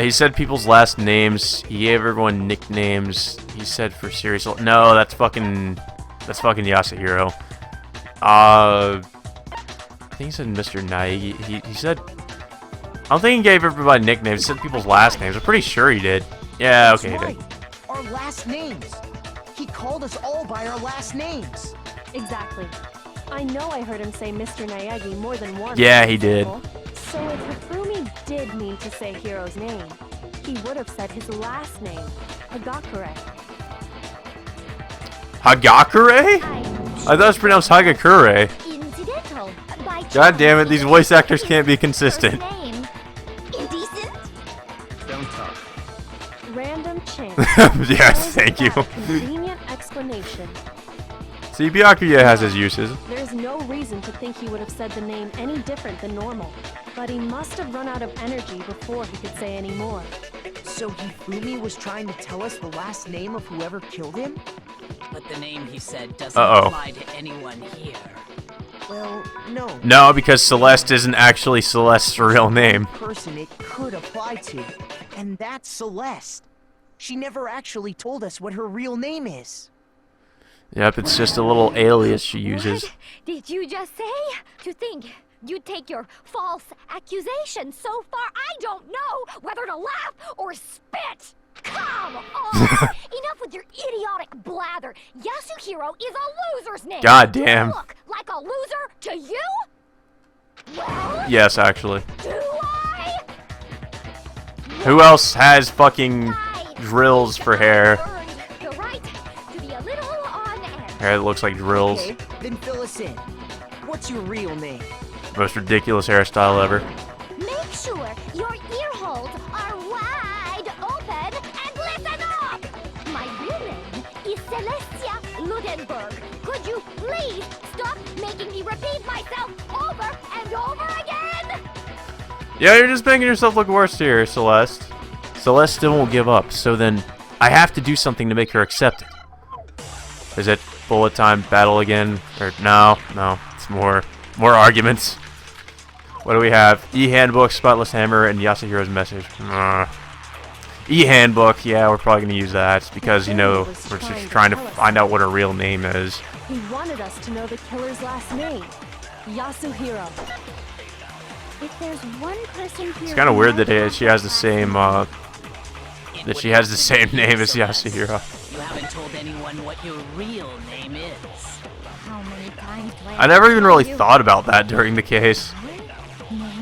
He said people's last names. He gave everyone nicknames. He said for serious. No, that's fucking Yasuhiro. I think he said Mr. Naegi. He said. I don't think he gave everybody nicknames. He said people's last names. I'm pretty sure he did. Yeah, okay, he That's did. right. Our last names. He called us all by our last names. Exactly. I know I heard him say Mr. Naegi more than once. Yeah, for he did. example. So if Hifumi did mean to say Hiro's name, he would have said his last name, Hagakure. Hagakure? I thought it was pronounced Hagakure. Incidental. By God damn it, these chance, voice actors his can't be first consistent. name. Indecent? Don't talk. Random chance. Yes, thank you. Convenient explanation. See, Byakuya has his uses. There's no reason to think he would have said the name any different than normal. But he must have run out of energy before he could say any more. So Hifumi was trying to tell us the last name of whoever killed him? But the name he said doesn't Uh-oh. apply to anyone here. Well, no. No, because Celeste isn't actually Celeste's real name. Person it could apply to, and that's Celeste. She never actually told us what her real name is. Yep, it's just a little alias she uses. What did you just say? To think you'd take your false accusation so far, I don't know whether to laugh or spit! Come on! Enough with your idiotic blather! Yasuhiro is a loser's name! God Do I damn. look like a loser to you? Well, Yes, actually. do I? Who else has fucking I drills for hair? earned the right to be a little on edge. Hair that looks like drills. Okay, then fill us in. What's your real name? Most ridiculous hairstyle ever. Make sure your ear holes are wide open and listen up! My real name is Celestia Ludenberg. Could you please stop making me repeat myself over and over again? Yeah, you're just making yourself look worse here, Celeste. Celeste still won't give up, so then I have to do something to make her accept it. Is it bullet time battle again? Or no, it's more arguments. What do we have? E-handbook, spotless hammer, and Yasuhiro's message. E-handbook, yeah, we're probably gonna use that because you know we're just trying to find out what her real name is. He wanted us to know the killer's last name, Yasuhiro. If there's one person here It's kind of weird that she has the same name as Yasuhiro. You haven't told anyone what your real name is. How many times do I never even really you? thought about that during the case.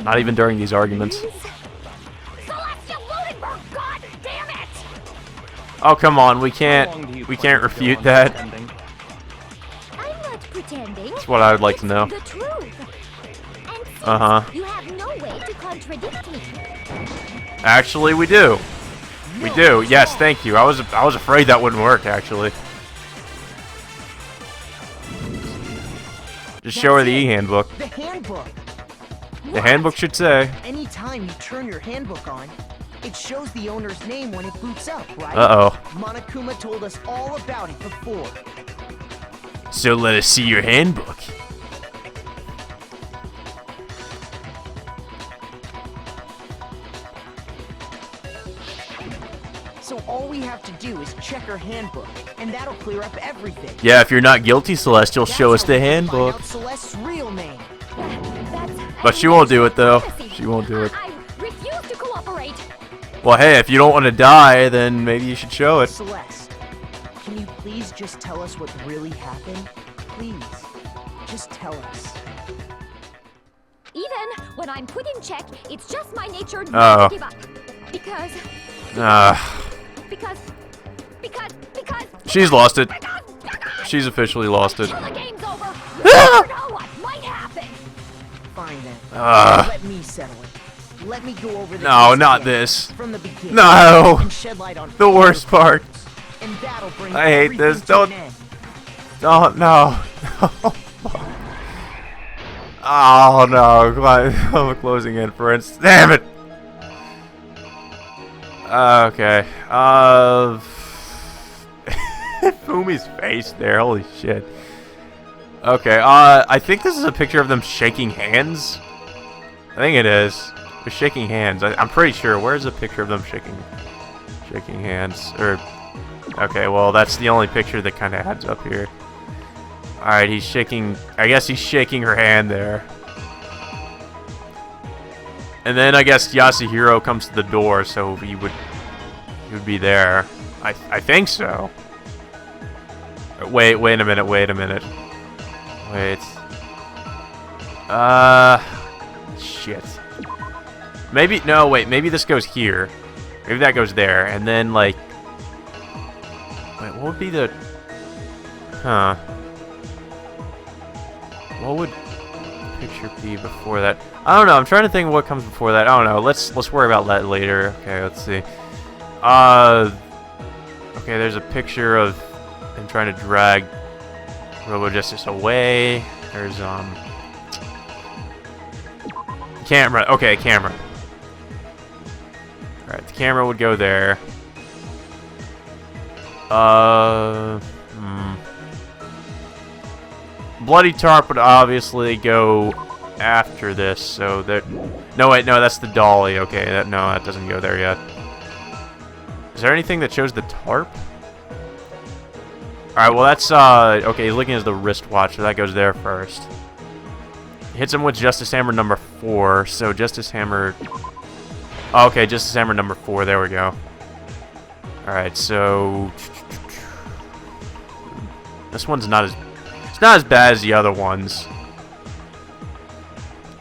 Not even during these arguments. Celestia Ludenberg, god damn it! Oh come on, we How long do you can't plan to refute go on that. pretending? I'm not pretending. That's what I would like to It's know. the truth. And since Uh-huh. you have no way to contradict me. Actually, we do. We do. Yes, thank you. I was afraid that wouldn't work. Actually, just show her the e-handbook. The handbook. The handbook should say. Anytime you turn your handbook on, it shows the owner's name when it boots up, right? Uh-oh. Monokuma told us all about it before. So let us see your handbook. to do is check her handbook, and that'll clear up everything. Yeah, if you're not guilty, Celeste, you'll show us the handbook. Find out Celeste's real name. But she won't do it, though. She won't do it. I refuse to cooperate. Well, hey, if you don't want to die, then maybe you should show it. Celeste, can you please just tell us what really happened? Please, just tell us. Even when I'm put in check, it's just my nature not to give up. Because She's lost it. She's officially lost it. till the game's over, you never know what might happen. Fine then. Ugh. Let me settle it. Let me go over the No, case not again, this. From the beginning. No. And shed light on The worst part. And that'll bring I hate everything this. to Don't- an end. Oh, no. Oh, no. Come on. I'm closing inference. Damn it. Okay. Fumi's face there. Holy shit. Okay. I think this is a picture of them shaking hands. I think it is. They're shaking hands. I'm pretty sure. Where's the picture of them shaking hands? Or okay. Well, that's the only picture that kind of adds up here. All right. He's shaking. I guess he's shaking her hand there. And then I guess Yasuhiro comes to the door, so he would be there. I think so. Wait a minute. Wait. Shit. Maybe no. Wait. Maybe this goes here. Maybe that goes there, and then like. Wait. What would be the? Huh. What would the picture be before that? I don't know. I'm trying to think of what comes before that. I don't know. Let's worry about that later. Okay, let's see. Okay, there's a picture of him trying to drag Robo Justice away. There's camera. Okay, camera. All right, the camera would go there. Bloody Tarp would obviously go after this, so that. No, wait, no, that's the dolly. Okay, that doesn't go there yet. Is there anything that shows the tarp? All right, well that's okay. He's looking at the wristwatch, so that goes there first. Hits him with Justice Hammer number 4. So Justice Hammer. Oh, okay, Justice Hammer number 4. There we go. All right, so this one's not as. It's not as bad as the other ones.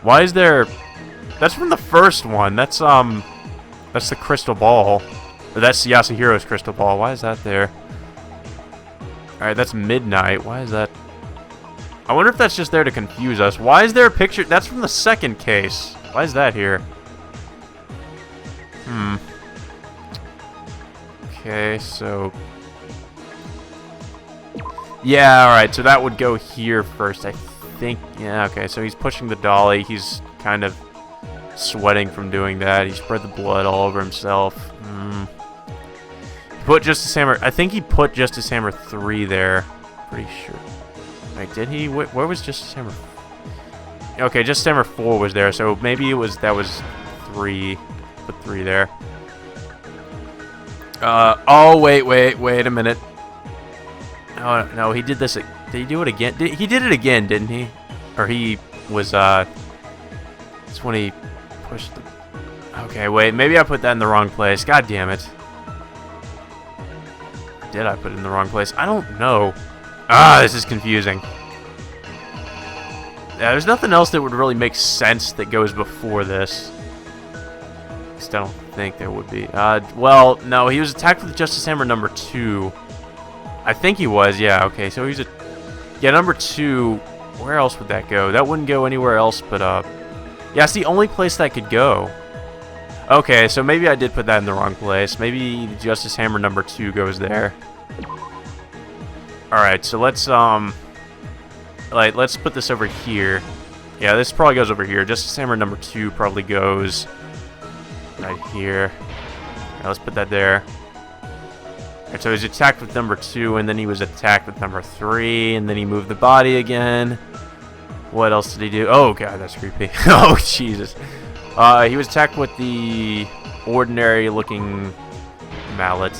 Why is there? That's from the first one. That's the crystal ball. Or that's Yasuhiro's crystal ball. Why is that there? Alright, that's midnight. Why is that? I wonder if that's just there to confuse us. Why is there a picture? That's from the second case. Why is that here? Okay, so. Yeah, alright, so that would go here first, I think. Yeah, okay, so he's pushing the dolly. He's kind of sweating from doing that. He spread the blood all over himself. He put Justice Hammer. I think he put Justice Hammer 3 there. Pretty sure. Wait, did he? Where was Justice Hammer? Okay, Justice Hammer 4 was there, so maybe that was 3. Put 3 there. Oh, wait a minute. No, he did this. Did he do it again? He did it again, didn't he? Or he was, that's when he pushed the. Okay, wait, maybe I put that in the wrong place. God damn it. Did I put it in the wrong place? I don't know. This is confusing. Yeah, there's nothing else that would really make sense that goes before this. At least I don't think there would be. Well, no, he was attacked with Justice Hammer number 2. I think he was, yeah, okay, so he's yeah, number 2, where else would that go? That wouldn't go anywhere else but, yeah, it's the only place that could go. Okay, so maybe I did put that in the wrong place. Maybe Justice Hammer number 2 goes there. Alright, so let's put this over here. Yeah, this probably goes over here. Justice Hammer number 2 probably goes right here. Alright, let's put that there. Alright, so he was attacked with number 2, and then he was attacked with number 3, and then he moved the body again. What else did he do? Oh, God, that's creepy. Oh, Jesus. He was attacked with the ordinary-looking mallet.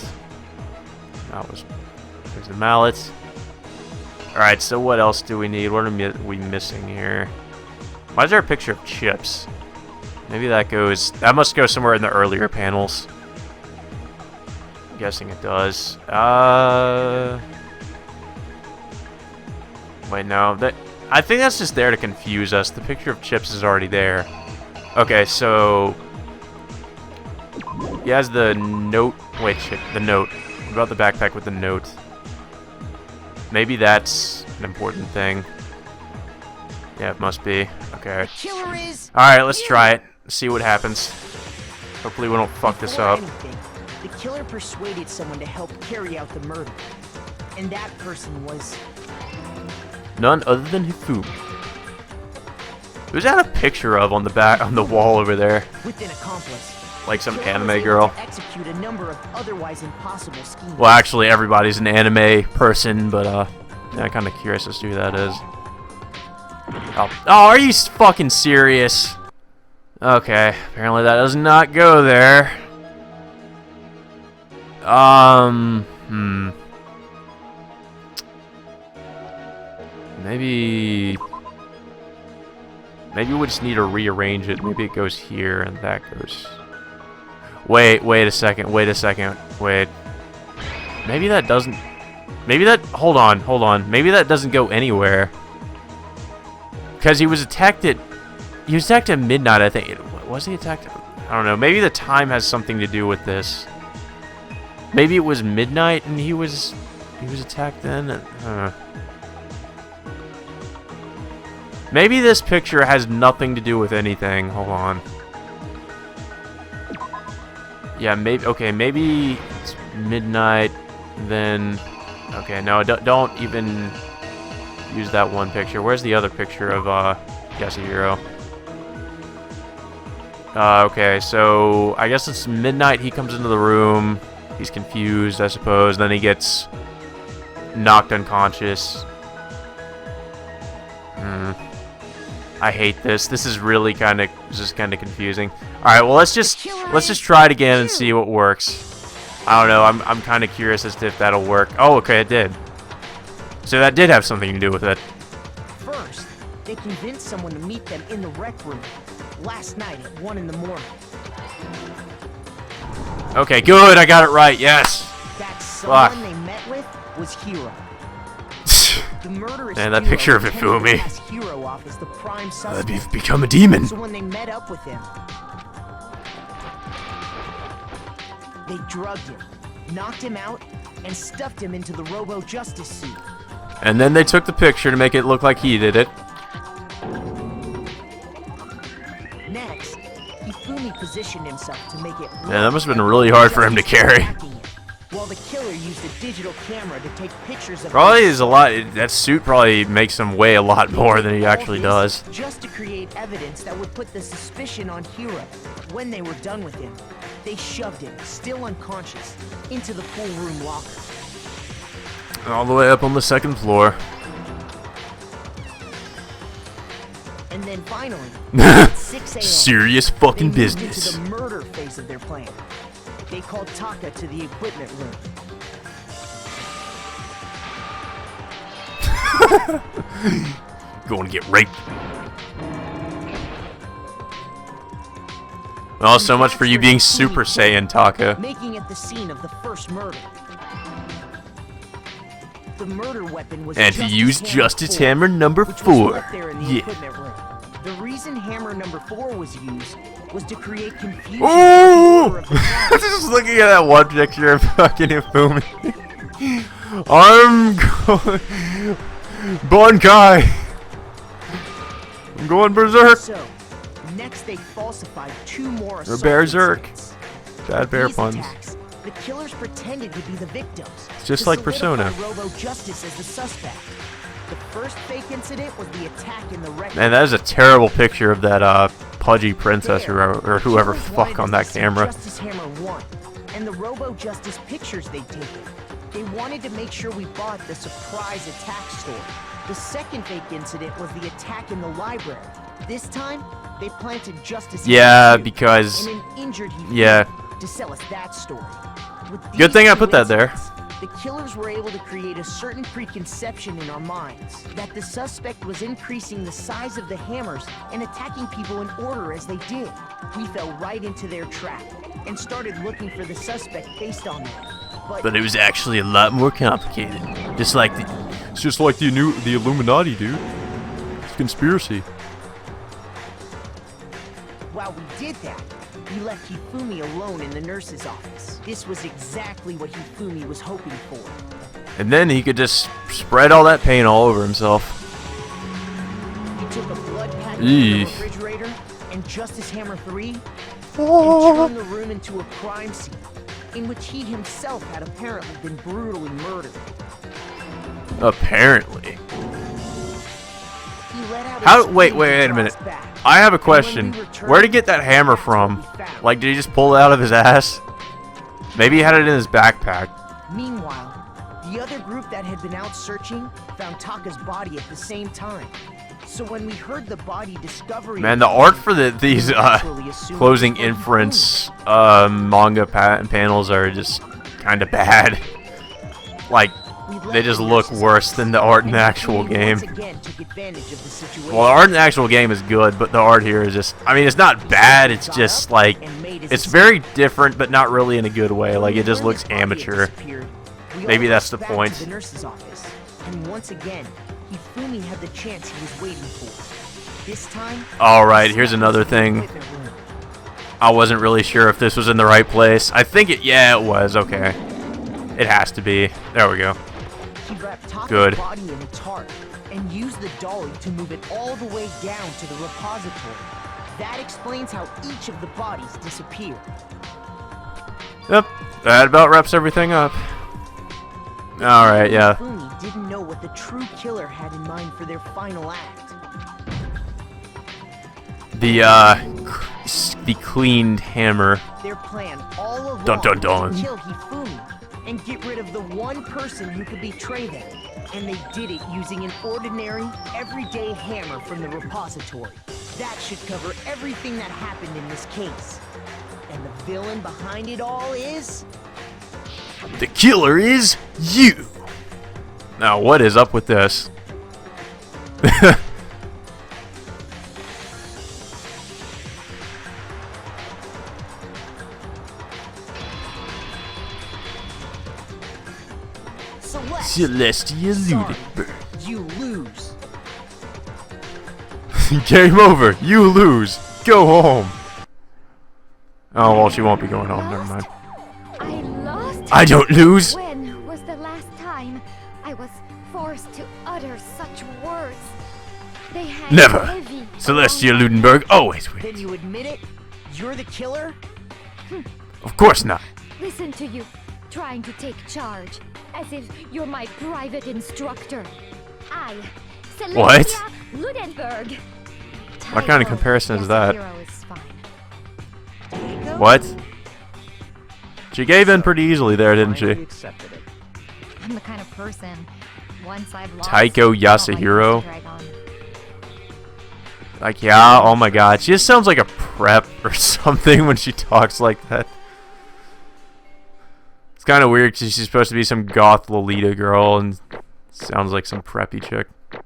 There's the mallet. Alright, so what else do we need? What are we missing here? Why is there a picture of chips? Maybe that must go somewhere in the earlier panels. I'm guessing it does. Wait, no. I think that's just there to confuse us. The picture of chips is already there. Okay, so he has the note. Wait, shit, the note. What about the backpack with the note? Maybe that's an important thing. Yeah, it must be. Okay. Killer is. Alright, let's try it. See what happens. Hopefully we don't fuck this up. The killer persuaded someone to help carry out the murder. And that person was... none other than Hifumi. Who's that a picture of on the wall over there? with an accomplice. Like some Killer was anime able girl. to execute a number of otherwise impossible schemes. Well, actually, everybody's an anime person, but yeah, I'm kind of curious as to who that is. Oh, are you fucking serious? Okay, apparently that does not go there. Maybe we just need to rearrange it. Maybe it goes here and that goes... Wait a second. Wait. Maybe that doesn't... Hold on. Maybe that doesn't go anywhere. Because he was attacked at midnight, I think. Was he attacked? I don't know. Maybe the time has something to do with this. Maybe it was midnight and he was attacked then. Maybe this picture has nothing to do with anything. Hold on. Yeah, maybe. Okay, maybe it's midnight. Then. Okay, no, don't even use that one picture. Where's the other picture of Yasuhiro? Okay, so I guess it's midnight. He comes into the room. He's confused, I suppose. Then he gets knocked unconscious. I hate this. This is really kind of confusing. All right, well let's just try it again and see what works. I don't know. I'm kind of curious as to if that'll work. Oh, okay, it did. So that did have something to do with it. First, they convinced someone to meet them in the rec room last night at 1 in the morning. Okay, good. I got it right. Yes. That someone they met with was Hiro. The murderous Man, that picture of Hifumi. Hiro off as the prime suspect. You've become a demon. So when they met up with him, they drugged him, knocked him out, and stuffed him into the Robo-Justice suit. And then they took the picture to make it look like he did it. Next, Hifumi positioned himself to make it. Yeah, that must have been really hard for him to carry. While the killer used a digital camera to take pictures of. Probably is a lot. That suit probably makes him weigh a lot more than he actually does. Just to create evidence that would put the suspicion on Hiro. When they were done with him, they shoved him, still unconscious, into the pool room locker. All the way up on the second floor. And then finally, at 6 a.m., serious fucking they moved business. into the murder phase of their plan. They called Taka to the equipment room. Going to get raped. Oh, so much for you being Super Saiyan, Taka. Making it the scene of the first murder. The murder weapon was And he used Justice Hammer number 4. Yeah. The reason Hammer number 4 was used was to create confusion. Ooh! Just looking at that one picture of fucking Hifumi. I'm going... Bankai! I'm going berserk! So, next they falsified 2 more assault Berserk. incidents. Bad bear These puns. attacks, the killers pretended to be the victims. It's just to like Persona. solidify Robo-Justice as the suspect. The first fake incident was the attack in the wreck. Man, that is a terrible picture of that pudgy princess or whoever the fuck on that camera. Justice Hammer 1 and the Robo-Justice pictures they'd taken. They wanted to make sure we bought the surprise attack story. The second fake incident was the attack in the library. This time, they planted Justice Yeah, Hammer 2 because... and an injured Hifumi Yeah. to sell us that story. With Good these thing I 2 put that there. incidents, the killers were able to create a certain preconception in our minds that the suspect was increasing the size of the hammers and attacking people in order as they did. We fell right into their trap and started looking for the suspect based on that. But it was actually a lot more complicated. Just like it's just like the Illuminati, dude. It's a conspiracy. While we did that, we left Hifumi alone in the nurse's office. This was exactly what Hifumi was hoping for. And then he could just spread all that pain all over himself. He took a blood packet from the refrigerator and Justice Hammer 3 and turned the room into a crime scene in which he himself had apparently been brutally murdered. Apparently. He let out How? a Wait scream a minute. and back. I have a question. Where did he get that hammer from? Like, did he just pull it out of his ass? Maybe he had it in his backpack. Meanwhile, the other group that had been out searching found Taka's body at the same time. So when we heard the body discovery... Man, the art for these closing inference manga panels are just kind of bad. Like, they just look worse than the art in the actual game. Well, the art in the actual game is good, but the art here is just... I mean, it's not bad, it's just, like... It's very different, but not really in a good way. Like, it just looks amateur. Maybe that's the point. And once again, Hifumi had the chance he was waiting for. This time... Alright, here's another thing. I wasn't really sure if this was in the right place. I think it... Yeah, it was. Okay. It has to be. There we go. He wrapped Taka's Good. body in a tarp and used the dolly to move it all the way down to the repository. That explains how each of the bodies disappeared. Yep, that about wraps everything up. Alright, yeah. Hifumi didn't know what the true killer had in mind for their final act. The cleaned hammer. Their plan all along Dun, dun, dun. was to kill Hifumi and get rid of the one person who could betray them. And they did it using an ordinary, everyday hammer from the repository. That should cover everything that happened in this case. And the villain behind it all is... The killer is you! Now, what is up with this? Celestia Ludenberg. You lose. Game over. You lose. Go home. Oh, well, she won't be going home. Never mind. I lost? I don't lose. When was the last time I was forced to utter such words? They hang Never. heavy Celestia around my Ludenberg always Then wins. you admit it? You're the killer? Of course not. Listen to you, trying to take charge, as if you're my private instructor. I, Celestia What? Ludenberg. What kind of comparison is that? Hero is fine. What? She gave in pretty easily there, didn't she? Finally accepted it. I'm the kind of person, once I've lost, Taiko I don't like Yasuhiro? to drag on. Like, yeah, oh my god. She just sounds like a prep or something when she talks like that. It's kind of weird because she's supposed to be some goth Lolita girl and sounds like some preppy chick. Oh,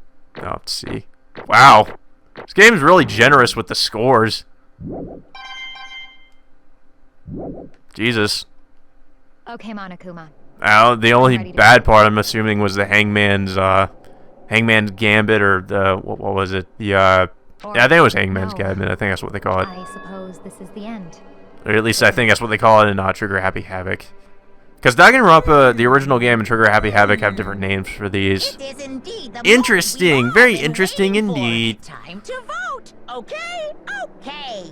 let's see. Wow. This game's really generous with the scores. Jesus. Okay, Monokuma. The only bad part, I'm assuming, was the Hangman's Gambit, or the, what was it? Yeah, I think it was Hangman's Gambit. I think that's what they call it. I suppose this is the end. Or at least I think that's what they call it in Trigger Happy Havoc. Because Danganronpa, the original game, and Trigger Happy Havoc have different names for these. It is indeed the Interesting, moment very we've all been interesting waiting for. indeed. Time to vote, okay? Okay.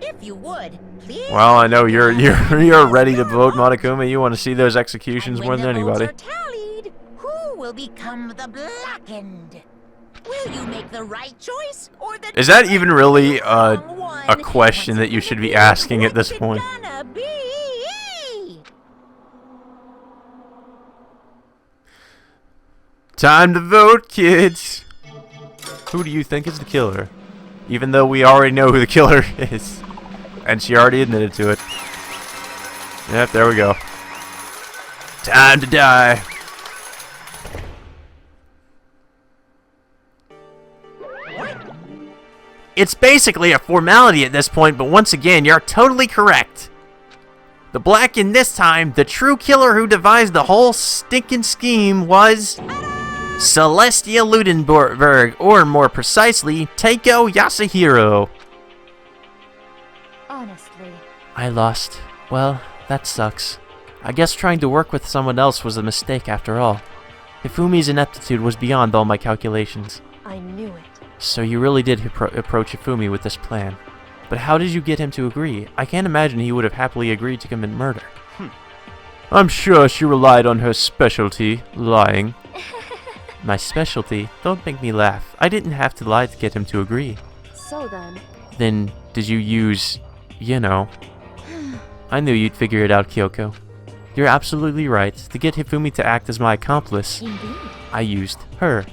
If you would, please. Well, I know you're ready to vote, Monokuma. You want to see those executions And more when than the anybody. votes are tallied, who will become the blackened? Will you make the right choice or the Is that even really wrong one? a question that you should be asking at this point? What's it gonna be? Time to vote, kids! Who do you think is the killer? Even though we already know who the killer is. And she already admitted to it. Yep, there we go. Time to die. It's basically a formality at this point, but once again, you're totally correct. The Blackened this time, the true killer who devised the whole stinking scheme was Celestia Ludenberg, or more precisely, Taiko Yasuhiro. Honestly. I lost. Well, that sucks. I guess trying to work with someone else was a mistake after all. Hifumi's ineptitude was beyond all my calculations. I knew it. So you really did approach Hifumi with this plan. But how did you get him to agree? I can't imagine he would have happily agreed to commit murder. I'm sure she relied on her specialty, lying. My specialty? Don't make me laugh. I didn't have to lie to get him to agree. So then... Then, did you use... you know... I knew you'd figure it out, Kyoko. You're absolutely right. To get Hifumi to act as my accomplice, Indeed. I used her.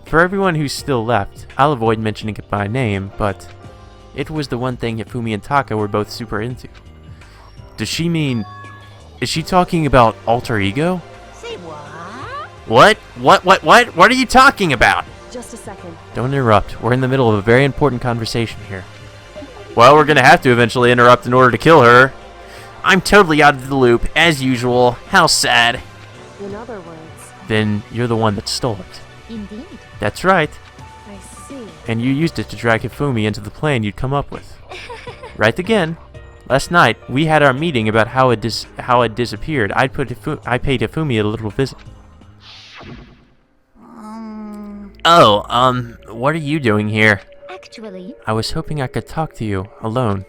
For everyone who's still left, I'll avoid mentioning it by name, but it was the one thing Hifumi and Taka were both super into. Does she mean... is she talking about alter ego? Say what? What are you talking about? Just a second. Don't interrupt. We're in the middle of a very important conversation here. Well, we're gonna have to eventually interrupt in order to kill her. I'm totally out of the loop, as usual. How sad. In other words, Then you're the one that stole it. Indeed. That's right. I see. And you used it to drag Hifumi into the plan you'd come up with. Right again. Last night, we had our meeting about how it disappeared. I paid Hifumi a little visit. What are you doing here? Actually, I was hoping I could talk to you, alone.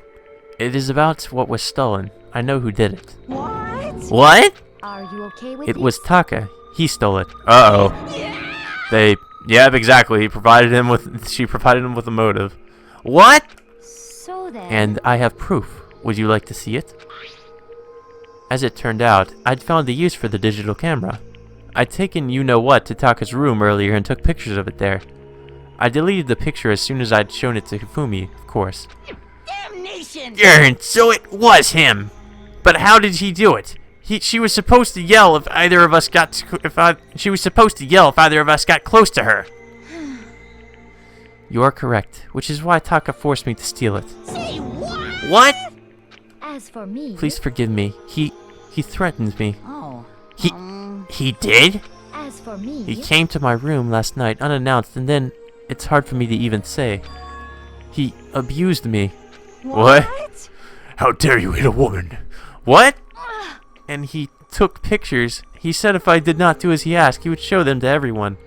It is about what was stolen. I know who did it. what? What? Are you okay with It this? was Taka. He stole it. Uh-oh. Yep, exactly. She provided him with a motive. What? So then... And I have proof. Would you like to see it? As it turned out, I'd found a use for the digital camera. I'd taken you-know-what to Taka's room earlier and took pictures of it there. I deleted the picture as soon as I'd shown it to Hifumi, of course. Damnation! So it was him! But how did he do it? She was supposed to yell if either of us got close to her. You are correct, which is why Taka forced me to steal it. Say what? What? As for me... Please forgive me. He threatened me. Oh. He did? As for me... He came to my room last night unannounced, and then it's hard for me to even say. He abused me. What? How dare you hit a woman? What? And he took pictures. He said if I did not do as he asked, he would show them to everyone.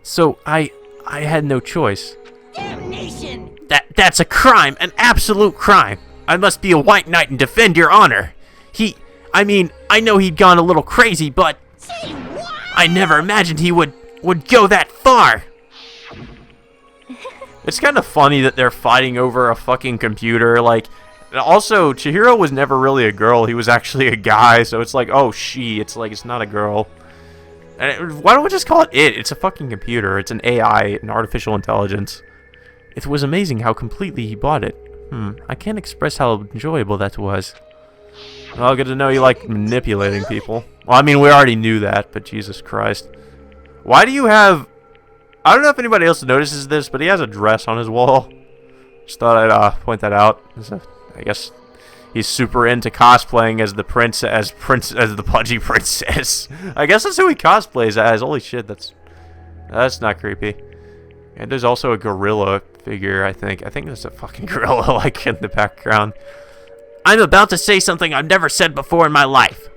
So I had no choice. Damnation! That's a crime, an absolute crime. I must be a white knight and defend your honor. I know he'd gone a little crazy, but Say what? I never imagined he would go that far. It's kind of funny that they're fighting over a fucking computer. Like, also, Chihiro was never really a girl. He was actually a guy, so it's like, oh, she. It's like, it's not a girl. And why don't we just call it it? It's a fucking computer. It's an AI, an artificial intelligence. It was amazing how completely he bought it. I can't express how enjoyable that was. Well, good to know you like manipulating people. Well, I mean, we already knew that, but Jesus Christ. Why do you have... I don't know if anybody else notices this, but he has a dress on his wall. Just thought I'd point that out. I guess he's super into cosplaying as the as the pudgy princess. I guess that's who he cosplays as. Holy shit, that's not creepy. And there's also a gorilla figure, I think. I think there's a fucking gorilla like in the background. I'm about to say something I've never said before in my life.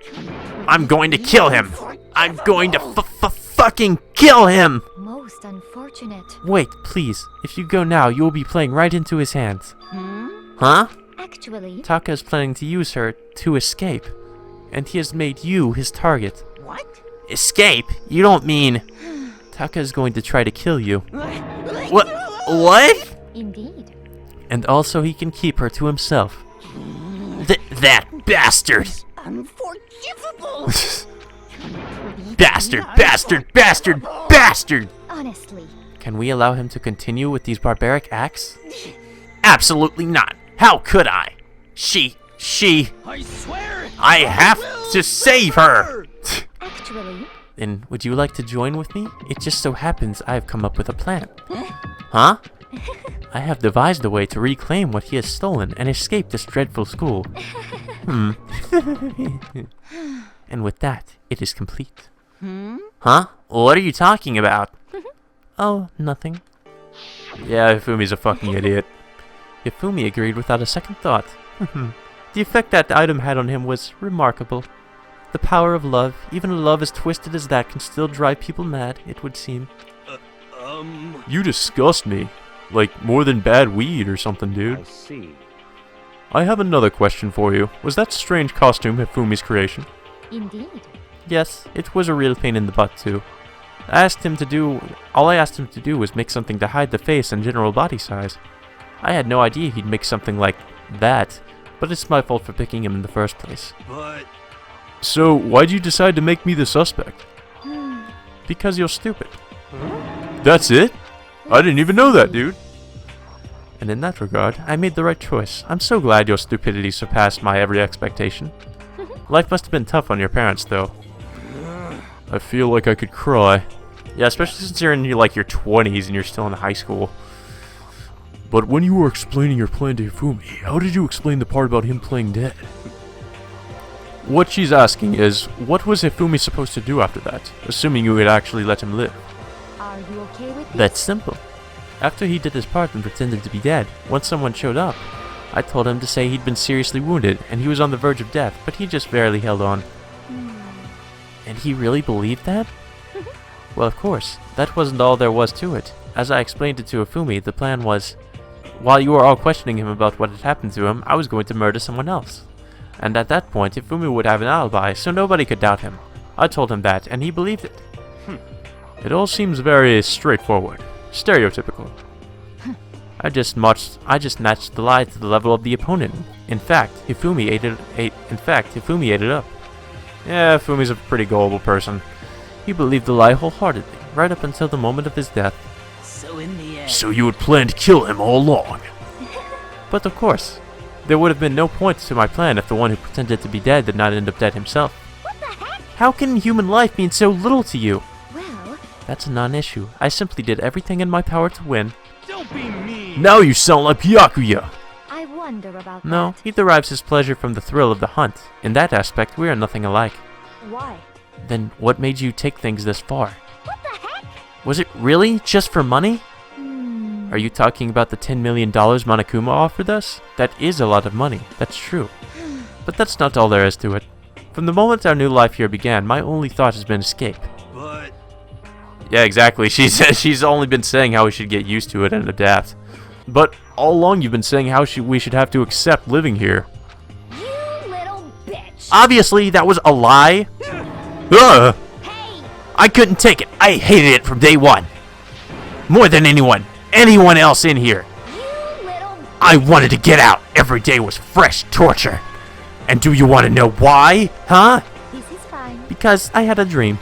I'm going to kill him. I'm going to fucking kill him. Most unfortunate. Wait, please. If you go now, you will be playing right into his hands. Huh? Actually... Taka is planning to use her to escape. And he has made you his target. What? Escape? You don't mean... Taka is going to try to kill you. What? Indeed. And also he can keep her to himself. That bastard! Unforgivable! Bastard! Honestly. Can we allow him to continue with these barbaric acts? Absolutely not! How could I? She... I swear... I have to save her! Naturally. Then would you like to join with me? It just so happens I have come up with a plan. Huh? I have devised a way to reclaim what he has stolen and escape this dreadful school. And with that, it is complete. Huh? What are you talking about? Oh, nothing. Yeah, Hifumi's a fucking idiot. Hifumi agreed without a second thought. The effect that item had on him was remarkable. The power of love, even a love as twisted as that, can still drive people mad, it would seem. You disgust me. Like, more than bad weed or something, dude. I see. I have another question for you. Was that strange costume Hifumi's creation? Indeed. Yes, it was a real pain in the butt, too. All I asked him to do was make something to hide the face and general body size. I had no idea he'd make something like that, but it's my fault for picking him in the first place. But... So, why'd you decide to make me the suspect? Because you're stupid. That's it? I didn't even know that, dude. And in that regard, I made the right choice. I'm so glad your stupidity surpassed my every expectation. Life must have been tough on your parents, though. I feel like I could cry. Yeah, especially since you're in like your 20s and you're still in high school. But when you were explaining your plan to Hifumi, how did you explain the part about him playing dead? What she's asking is, what was Hifumi supposed to do after that, assuming you had actually let him live? Are you okay with this? That's simple. After he did his part and pretended to be dead, once someone showed up, I told him to say he'd been seriously wounded and he was on the verge of death, but he just barely held on. And he really believed that? Well, of course, that wasn't all there was to it. As I explained it to Hifumi, the plan was, while you were all questioning him about what had happened to him, I was going to murder someone else. And at that point, Hifumi would have an alibi, so nobody could doubt him. I told him that, and he believed it. It all seems very straightforward. Stereotypical. I just matched the lie to the level of the opponent. In fact, Hifumi ate it up. Yeah, Hifumi's a pretty gullible person. He believed the lie wholeheartedly, right up until the moment of his death. So in the end... So you had planned to kill him all along. But of course, there would have been no point to my plan if the one who pretended to be dead did not end up dead himself. What the heck? How can human life mean so little to you? Well, That's a non-issue. I simply did everything in my power to win. Don't be mean! Now you sound like Byakuya! I wonder about No, that. he derives his pleasure from the thrill of the hunt. In that aspect, we are nothing alike. Why? Then what made you take things this far? What the heck? Was it really just for money? Are you talking about the $10 million Monokuma offered us? That is a lot of money, that's true. But that's not all there is to it. From the moment our new life here began, my only thought has been escape. But... Yeah, exactly. She's only been saying how we should get used to it and adapt. But all along you've been saying how we should have to accept living here. You little bitch! Obviously, that was a lie. Ugh! Hey! I couldn't take it. I hated it from day one. More than anyone else in here. You little... I wanted to get out. Every day was fresh torture. And do you want to know why? Huh? This is fine. Because I had a dream.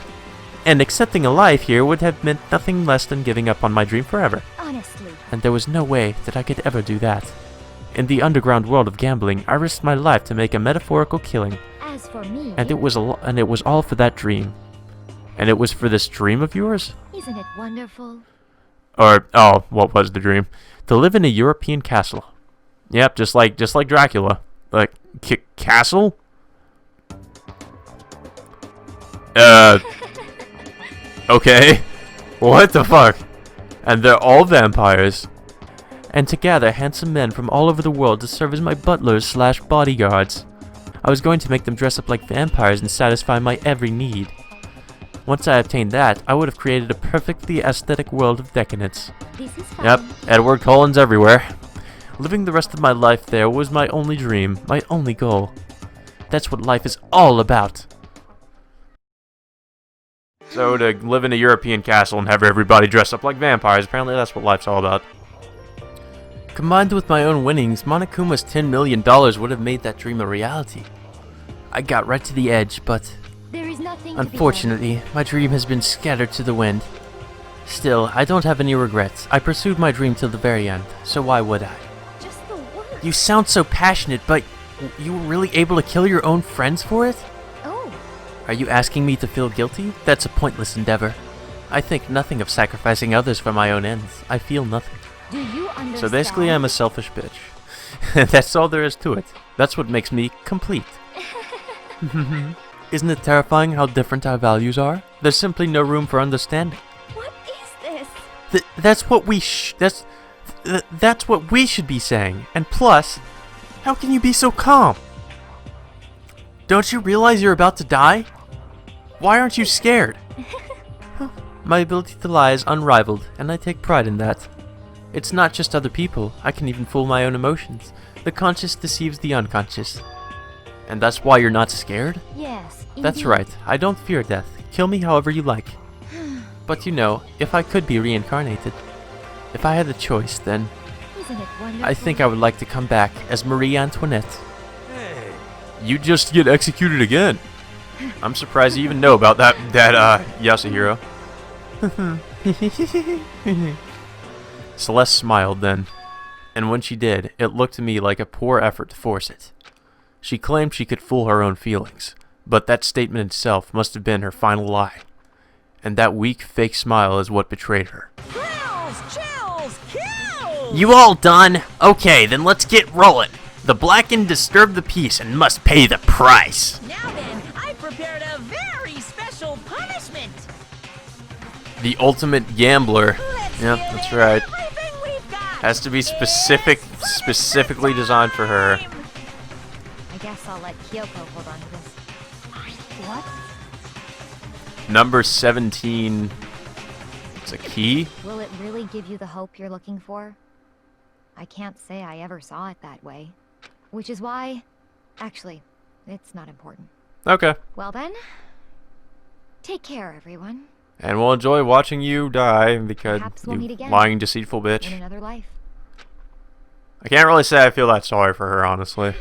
And accepting a life here would have meant nothing less than giving up on my dream forever. Honestly. And there was no way that I could ever do that. In the underground world of gambling, I risked my life to make a metaphorical killing. As for me... And it was all for that dream. And it was for this dream of yours? Isn't it wonderful? Or, oh, what was the dream? To live in a European castle. Yep, just like Dracula. Like, castle? Okay. What the fuck? And they're all vampires. And to gather handsome men from all over the world to serve as my butlers / bodyguards. I was going to make them dress up like vampires and satisfy my every need. Once I obtained that, I would have created a perfectly aesthetic world of decadence. This is fine. Yep, Edward Cullen's everywhere. Living the rest of my life there was my only dream, my only goal. That's what life is all about. So to live in a European castle and have everybody dress up like vampires, apparently that's what life's all about. Combined with my own winnings, Monokuma's $10 million would have made that dream a reality. I got right to the edge, but There is nothing to be unfortunately, my dream has been scattered to the wind. Still, I don't have any regrets. I pursued my dream till the very end, so why would I? done. Just the worst. You sound so passionate, but you were really able to kill your own friends for it? Oh, Are you asking me to feel guilty? That's a pointless endeavor. I think nothing of sacrificing others for my own ends. I feel nothing. Do you understand? So basically, I'm a selfish bitch. That's all there is to it. That's what makes me complete. Isn't it terrifying how different our values are? There's simply no room for understanding. What is this? That's what we that's what we should be saying. And plus, how can you be so calm? Don't you realize you're about to die? Why aren't you scared? My ability to lie is unrivaled, and I take pride in that. It's not just other people, I can even fool my own emotions. The conscious deceives the unconscious. And that's why you're not scared? Yes, That's indeed. right, I don't fear death. Kill me however you like. But you know, if I could be reincarnated, if I had the choice, then Isn't it wonderful? I think I would like to come back as Marie Antoinette. Hey, You just get executed again. I'm surprised you even know about that Yasuhiro. Celeste smiled then, and when she did, it looked to me like a poor effort to force it. She claimed she could fool her own feelings, but that statement itself must have been her final lie. And that weak, fake smile is what betrayed her. Chills! Kills! You all done? Okay, then let's get rolling. The Blackened disturbed the peace and must pay the price. Now then, I prepared a very special punishment. The ultimate gambler. Let's Yep, give that's it right. everything we've got. Has to be specifically designed for her. I guess I'll let Kyoko hold on to this. What? Number 17. It's a key? Will it really give you the hope you're looking for? I can't say I ever saw it that way. Which is why... Actually, it's not important. Okay. Well then... Take care, everyone. And we'll enjoy watching you die because Perhaps we'll meet you again. lying, deceitful bitch. In another life. I can't really say I feel that sorry for her, honestly.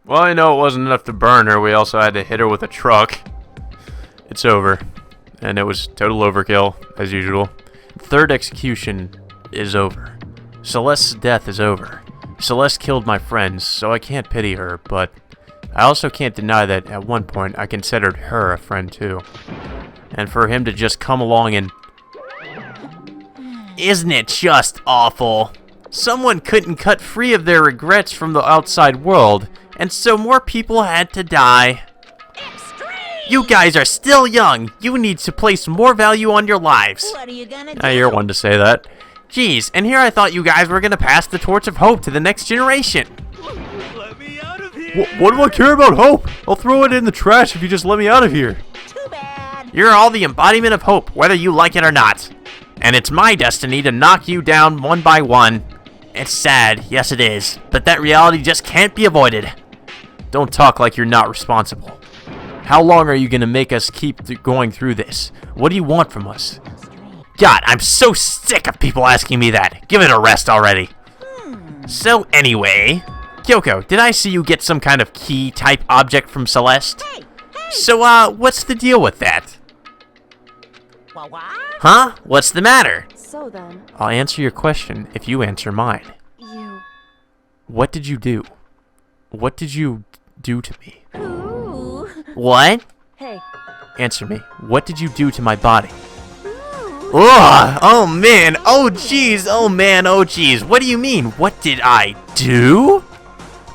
Well, I know it wasn't enough to burn her. We also had to hit her with a truck. It's over. And it was total overkill, as usual. Third execution is over. Celeste's death is over. Celeste killed my friends, so I can't pity her, but I also can't deny that at one point I considered her a friend too. And for him to just come along and... Isn't it just awful? Someone couldn't cut free of their regrets from the outside world, and so more people had to die. You guys are still young. You need to place more value on your lives. What are you gonna do? Now you're one to say that. Jeez, and here I thought you guys were gonna pass the torch of hope to the next generation. Let me out of here! What do I care about hope? I'll throw it in the trash if you just let me out of here. Too bad. You're all the embodiment of hope, whether you like it or not. And it's my destiny to knock you down one by one. It's sad, yes it is, but that reality just can't be avoided. Don't talk like you're not responsible. How long are you gonna make us keep going through this? What do you want from us? God, I'm so sick of people asking me that. Give it a rest already. So anyway, Kyoko, did I see you get some kind of key-type object from Celeste? So, what's the deal with that? What? Huh? What's the matter? So then, I'll answer your question if you answer mine. you... What did you do? What did you do to me? Ooh. What? Hey, Answer me. What did you do to my body? Ugh! Oh man! Oh jeez! Oh man! Oh jeez! What do you mean? What did I do?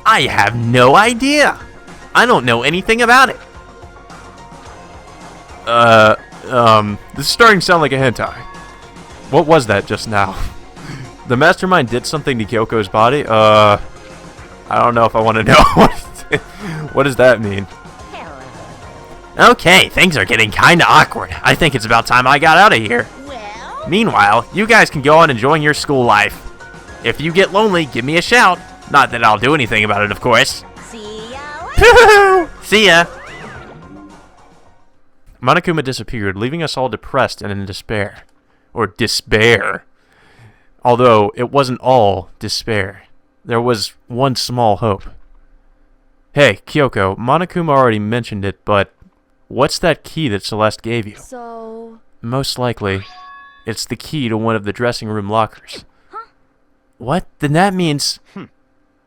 I have no idea. I don't know anything about it. This is starting to sound like a hentai. What was that just now? The mastermind did something to Kyoko's body? I don't know if I want to know. What does that mean? Okay, things are getting kinda awkward. I think it's about time I got out of here. Well, Meanwhile, you guys can go on enjoying your school life. If you get lonely, give me a shout. Not that I'll do anything about it, of course. see ya later. See ya! Monokuma disappeared, leaving us all depressed and in despair. Or despair. Although, it wasn't all despair. There was one small hope. Hey, Kyoko, Monokuma already mentioned it, but what's that key that Celeste gave you? so... Most likely, it's the key to one of the dressing room lockers. What? Then that means...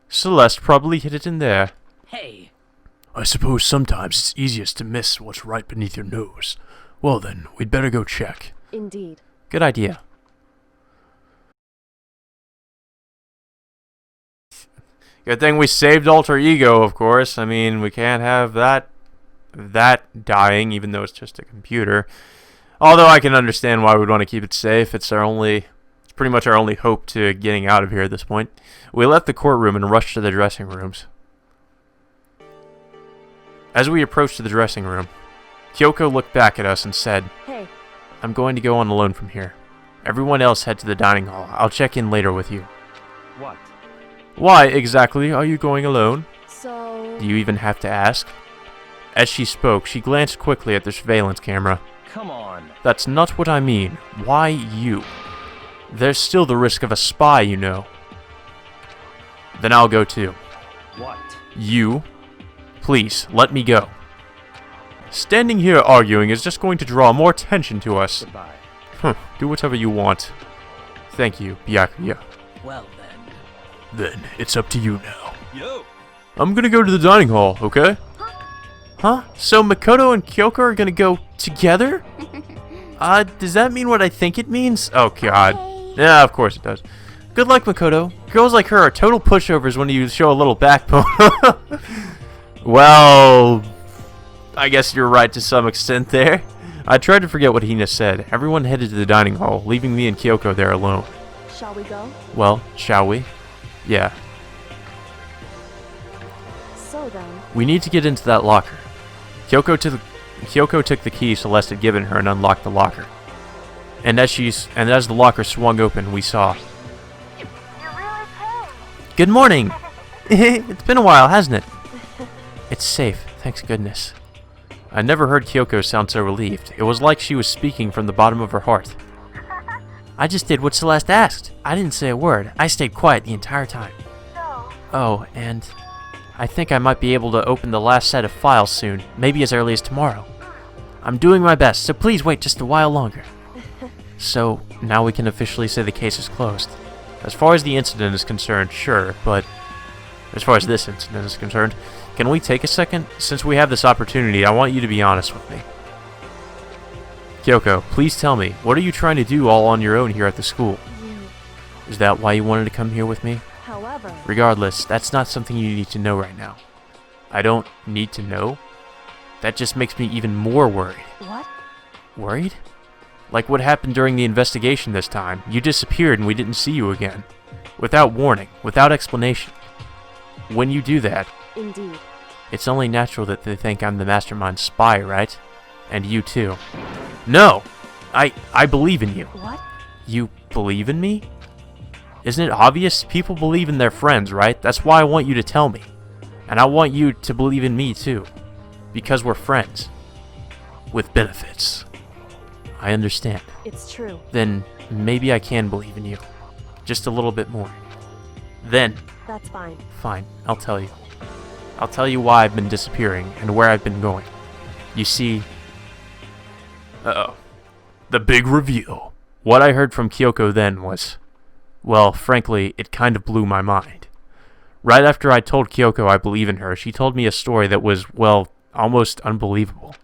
Celeste probably hid it in there. Hey, I suppose sometimes it's easiest to miss what's right beneath your nose. Well then, we'd better go check. Indeed. Good idea. Good thing we saved Alter Ego, of course. I mean, we can't have that dying, even though it's just a computer. Although I can understand why we'd want to keep it safe. It's pretty much our only hope to getting out of here at this point. We left the courtroom and rushed to the dressing rooms. As we approached the dressing room, Kyoko looked back at us and said, Hey, I'm going to go on alone from here. Everyone else head to the dining hall. I'll check in later with you. What? Why exactly are you going alone? so... Do you even have to ask? As she spoke, she glanced quickly at the surveillance camera. Come on. That's not what I mean. Why you? There's still the risk of a spy, you know. Then I'll go too. What? You? Please, let me go. Standing here arguing is just going to draw more attention to us. Goodbye. Do whatever you want. Thank you, Byakuya. well then. Then, it's up to you now. Yo, I'm gonna go to the dining hall, okay? Huh? So Makoto and Kyoko are gonna go together? Does that mean what I think it means? Oh god. Yeah, of course it does. Good luck, Makoto. Girls like her are total pushovers when you show a little backbone. Well, I guess you're right to some extent there. I tried to forget what Hina said. Everyone headed to the dining hall, leaving me and Kyoko there alone. Shall we go? Well, shall we? Yeah. So then, We need to get into that locker. Kyoko took the key Celeste had given her and unlocked the locker. And as the locker swung open, we saw. Good morning. It's been a while, hasn't it? It's safe, thanks goodness. I never heard Kyoko sound so relieved. It was like she was speaking from the bottom of her heart. I just did what Celeste asked. I didn't say a word. I stayed quiet the entire time. Oh, and I think I might be able to open the last set of files soon, maybe as early as tomorrow. I'm doing my best, so please wait just a while longer. So, now we can officially say the case is closed. As far as the incident is concerned, sure, but as far as this incident is concerned, can we take a second? Since we have this opportunity, I want you to be honest with me. Kyoko, please tell me, what are you trying to do all on your own here at the school? Is that why you wanted to come here with me? however... Regardless, that's not something you need to know right now. I don't need to know? That just makes me even more worried. What? Worried? Like what happened during the investigation this time. You disappeared and we didn't see you again. Without warning, without explanation. When you do that, Indeed. it's only natural that they think I'm the mastermind spy, right? And you too. No! I believe in you. What? You believe in me? Isn't it obvious? People believe in their friends, right? That's why I want you to tell me. And I want you to believe in me too. Because we're friends. With benefits. I understand. It's true. Then maybe I can believe in you. Just a little bit more. Then. That's fine. Fine, I'll tell you. I'll tell you why I've been disappearing and where I've been going. You see... Uh-oh. The big reveal. What I heard from Kyoko then was... Well, frankly, it kind of blew my mind. Right after I told Kyoko I believe in her, she told me a story that was, well, almost unbelievable.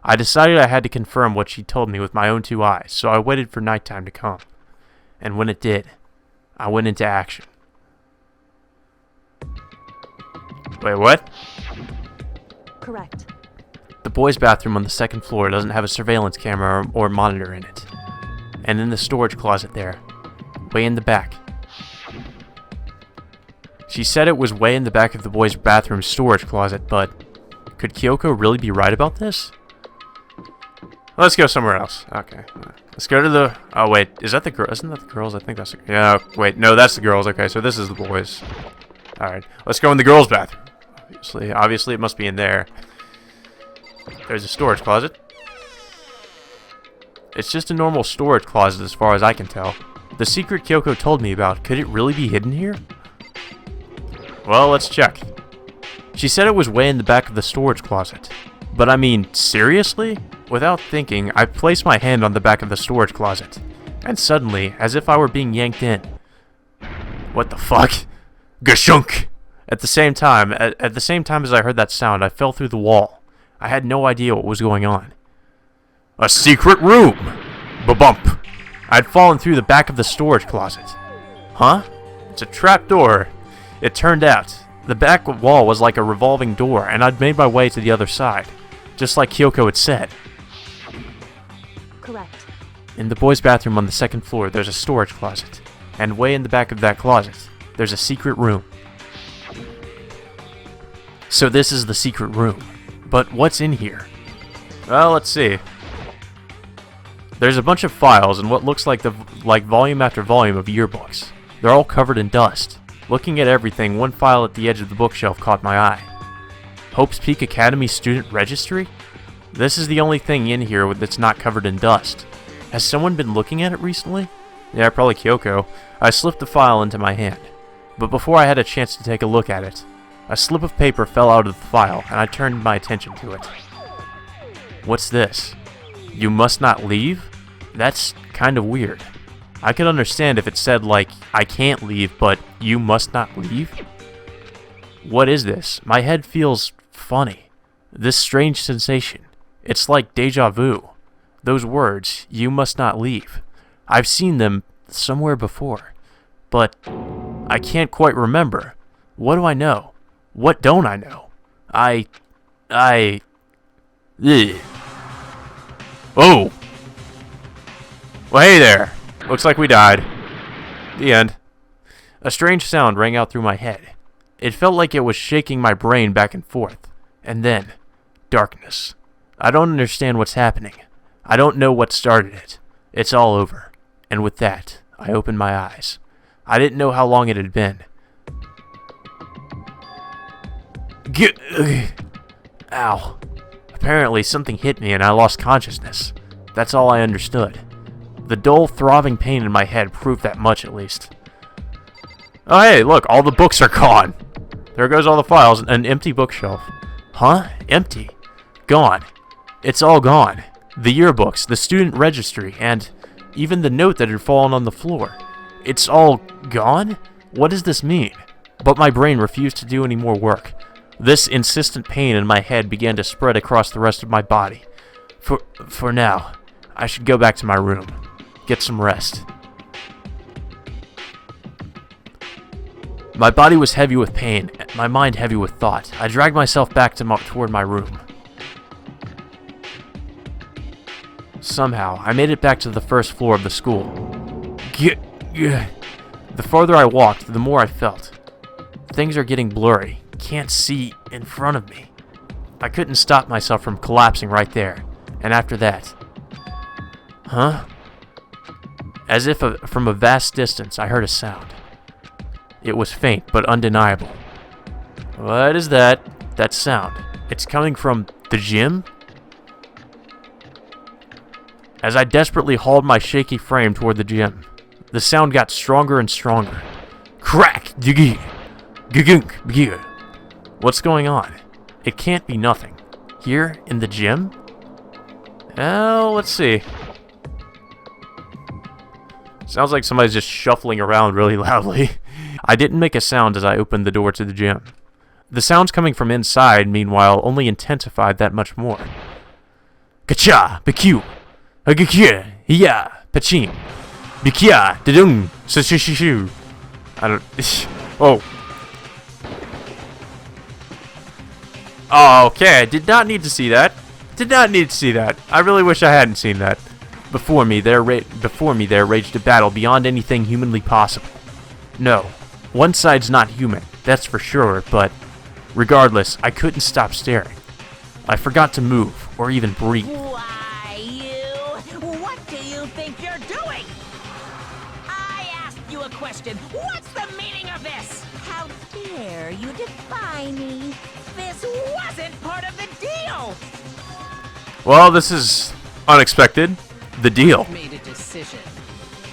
I decided I had to confirm what she told me with my own 2 eyes, so I waited for nighttime to come. And when it did, I went into action. Wait, what? Correct. The boys' bathroom on the 2nd floor doesn't have a surveillance camera or monitor in it. And in the storage closet there, way in the back. She said it was way in the back of the boys' bathroom storage closet, but could Kyoko really be right about this? Let's go somewhere else. Okay. Let's go to the... Oh, wait. Is that the girl? Isn't that the girls? I think that's the... Yeah, wait. No, that's the girls. Okay, so this is the boys. Alright. Let's go in the girls' bathroom. Obviously, it must be in there. There's a storage closet. It's just a normal storage closet as far as I can tell. The secret Kyoko told me about, could it really be hidden here? Well, let's check. She said it was way in the back of the storage closet. But I mean, seriously? Without thinking, I placed my hand on the back of the storage closet. And suddenly, as if I were being yanked in. What the fuck? Gashunk! At the same time as I heard that sound, I fell through the wall. I had no idea what was going on. A secret room! Ba-bump! I'd fallen through the back of the storage closet. Huh? It's a trap door. It turned out, the back wall was like a revolving door, and I'd made my way to the other side. Just like Kyoko had said. Correct. In the boys' bathroom on the 2nd floor, there's a storage closet. And way in the back of that closet, there's a secret room. So this is the secret room. But what's in here? Well, let's see. There's a bunch of files and what looks like volume after volume of yearbooks. They're all covered in dust. Looking at everything, one file at the edge of the bookshelf caught my eye. Hope's Peak Academy Student Registry? This is the only thing in here that's not covered in dust. Has someone been looking at it recently? Yeah, probably Kyoko. I slipped the file into my hand. But before I had a chance to take a look at it, a slip of paper fell out of the file, and I turned my attention to it. What's this? You must not leave? That's kind of weird. I could understand if it said, like, I can't leave, but you must not leave? What is this? My head feels funny. This strange sensation. It's like deja vu. Those words, you must not leave. I've seen them somewhere before, but I can't quite remember. What do I know? What don't I know? Ugh. Oh! Well, hey there. Looks like we died. The end. A strange sound rang out through my head. It felt like it was shaking my brain back and forth. And then, darkness. I don't understand what's happening. I don't know what started it. It's all over. And with that, I opened my eyes. I didn't know how long it had been. Ow. Apparently something hit me and I lost consciousness. That's all I understood. The dull, throbbing pain in my head proved that much at least. Oh hey, look, all the books are gone. There goes all the files, an empty bookshelf. Huh? Empty? Gone. It's all gone. The yearbooks, the student registry, and even the note that had fallen on the floor. It's all gone? What does this mean? But my brain refused to do any more work. This insistent pain in my head began to spread across the rest of my body. For now, I should go back to my room. Get some rest. My body was heavy with pain, my mind heavy with thought. I dragged myself back toward my room. Somehow, I made it back to the first floor of the school. The farther I walked, the more I felt. Things are getting blurry. Can't see in front of me. I couldn't stop myself from collapsing right there. And after that... Huh? As if from a vast distance, I heard a sound. It was faint, but undeniable. What is that? That sound. It's coming from the gym? As I desperately hauled my shaky frame toward the gym, the sound got stronger and stronger. Crack! Giggy! Gigunk! Giggy! What's going on? It can't be nothing. Here, in the gym? Well, let's see. Sounds like somebody's just shuffling around really loudly. I didn't make a sound as I opened the door to the gym. The sounds coming from inside, meanwhile, only intensified that much more. Kacha! Bikyu! Agakya! Hiya! Pachim! Bikya! Dedung! Sashishishu! I don't... Oh. Oh, okay. I did not need to see that. Did not need to see that. I really wish I hadn't seen that. Before me there raged a battle beyond anything humanly possible. No, one side's not human, that's for sure, but regardless, I couldn't stop staring. I forgot to move, or even breathe. Why, you? What do you think you're doing? I asked you a question. What's the meaning of this? How dare you defy me? This wasn't part of the deal! Well, this is unexpected. The deal. I've made a decision.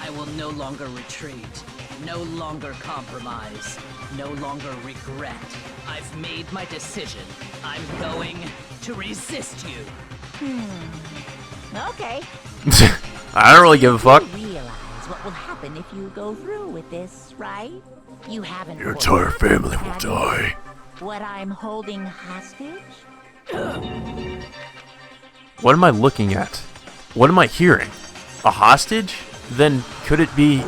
I will no longer retreat, no longer compromise, no longer regret. I've made my decision. I'm going to resist you. Okay. I don't really give a fuck. You realize what will happen if you go through with this, right? You haven't. Your entire family will die. What I'm holding hostage? What am I looking at? What am I hearing? A hostage? Then could it be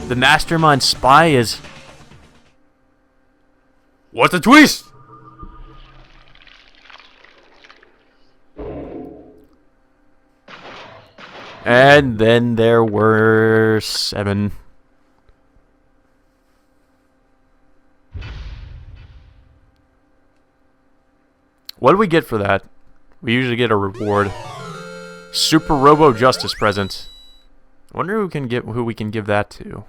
the mastermind spy is... What a twist! And then there were 7. What do we get for that? We usually get a reward. Super Robo Justice present. I wonder who we can give that to.